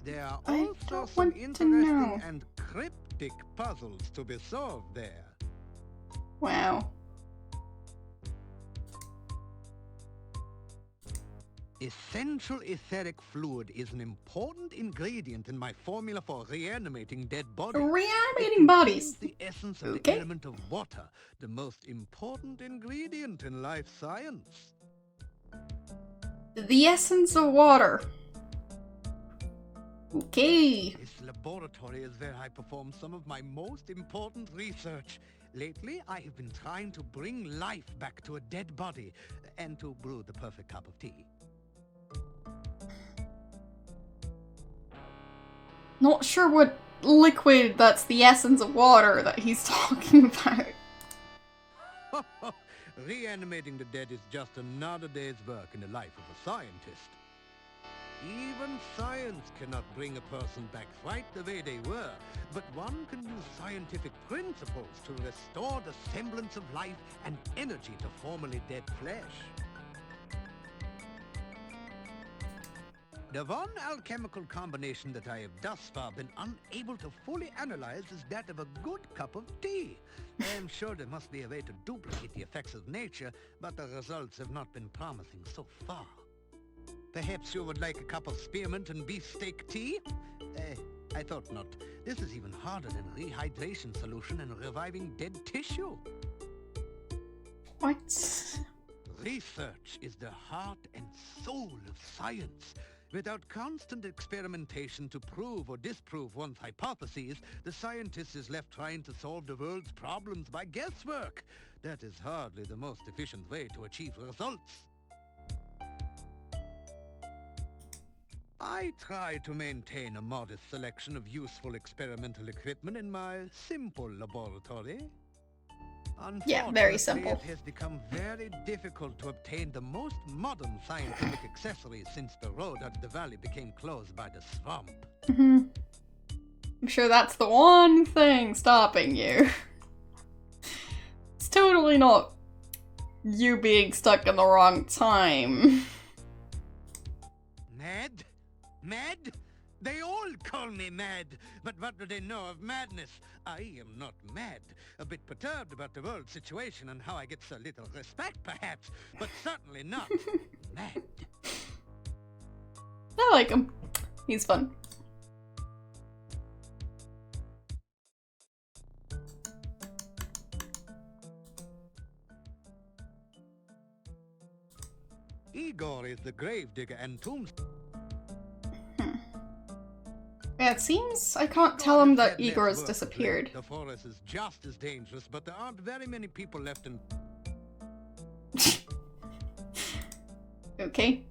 There are also some interesting and cryptic puzzles to be solved there. Wow. Essential etheric fluid is an important ingredient in my formula for reanimating dead bodies. Reanimating bodies? The essence of the element of water, the most important ingredient in life science. The essence of water. Okay. This laboratory is where I perform some of my most important research. Lately, I have been trying to bring life back to a dead body and to brew the perfect cup of tea. Not sure what liquid that's the essence of water that he's talking about. Reanimating the dead is just another day's work in the life of a scientist. Even science cannot bring a person back right the way they were, but one can use scientific principles to restore the semblance of life and energy to formerly dead flesh. The one alchemical combination that I have thus far been unable to fully analyze is that of a good cup of tea. I am sure there must be a way to duplicate the effects of nature, but the results have not been promising so far. Perhaps you would like a cup of spearmint and beefsteak tea? I thought not. This is even harder than rehydration solution and reviving dead tissue. What? Research is the heart and soul of science. Without constant experimentation to prove or disprove one's hypotheses, the scientist is left trying to solve the world's problems by guesswork. That is hardly the most efficient way to achieve results. I try to maintain a modest selection of useful experimental equipment in my simple laboratory. Yeah, very simple. It has become very difficult to obtain the most modern scientific accessories since the road out of the valley became closed by the swamp. I'm sure that's the one thing stopping you. It's totally not you being stuck in the wrong time. Mad? Mad? They all call me mad, but what do they know of madness? I am not mad. A bit perturbed about the world situation and how I get so little respect, perhaps, but certainly not mad. I like him. He's fun. Igor is the gravedigger and tombstone. Yeah, it seems I can't tell him that Igor has disappeared. The forest is just as dangerous, but there aren't very many people left in... Okay.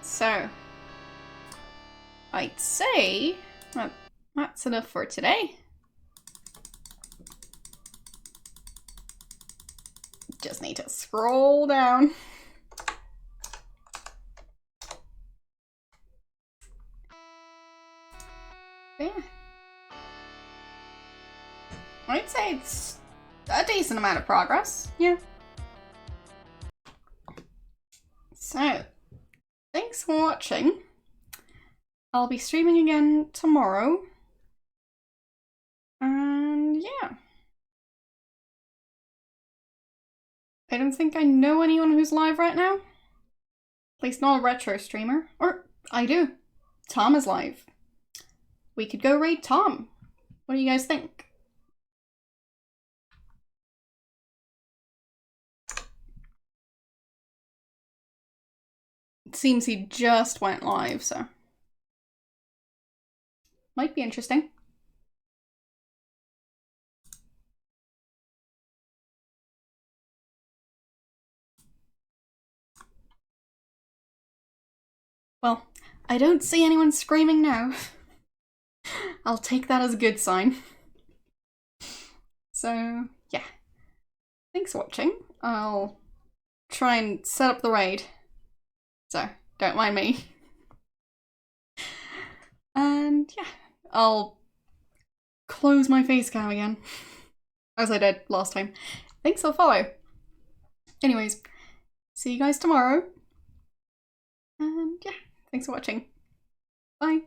So, I'd say that's enough for today. Just need to scroll down. Yeah. I'd say it's a decent amount of progress. Yeah. So, thanks for watching. I'll be streaming again tomorrow. And yeah. I don't think I know anyone who's live right now. At least not a retro streamer. Or, I do. Tom is live. We could go raid Tom. What do you guys think? It seems he just went live, so might be interesting. Well, I don't see anyone screaming now. I'll take that as a good sign. So, yeah. Thanks for watching. I'll try and set up the raid. So, don't mind me. And, yeah. I'll close my face cam again. As I did last time. Thanks for the follow. Anyways, see you guys tomorrow. And, yeah. Thanks for watching. Bye.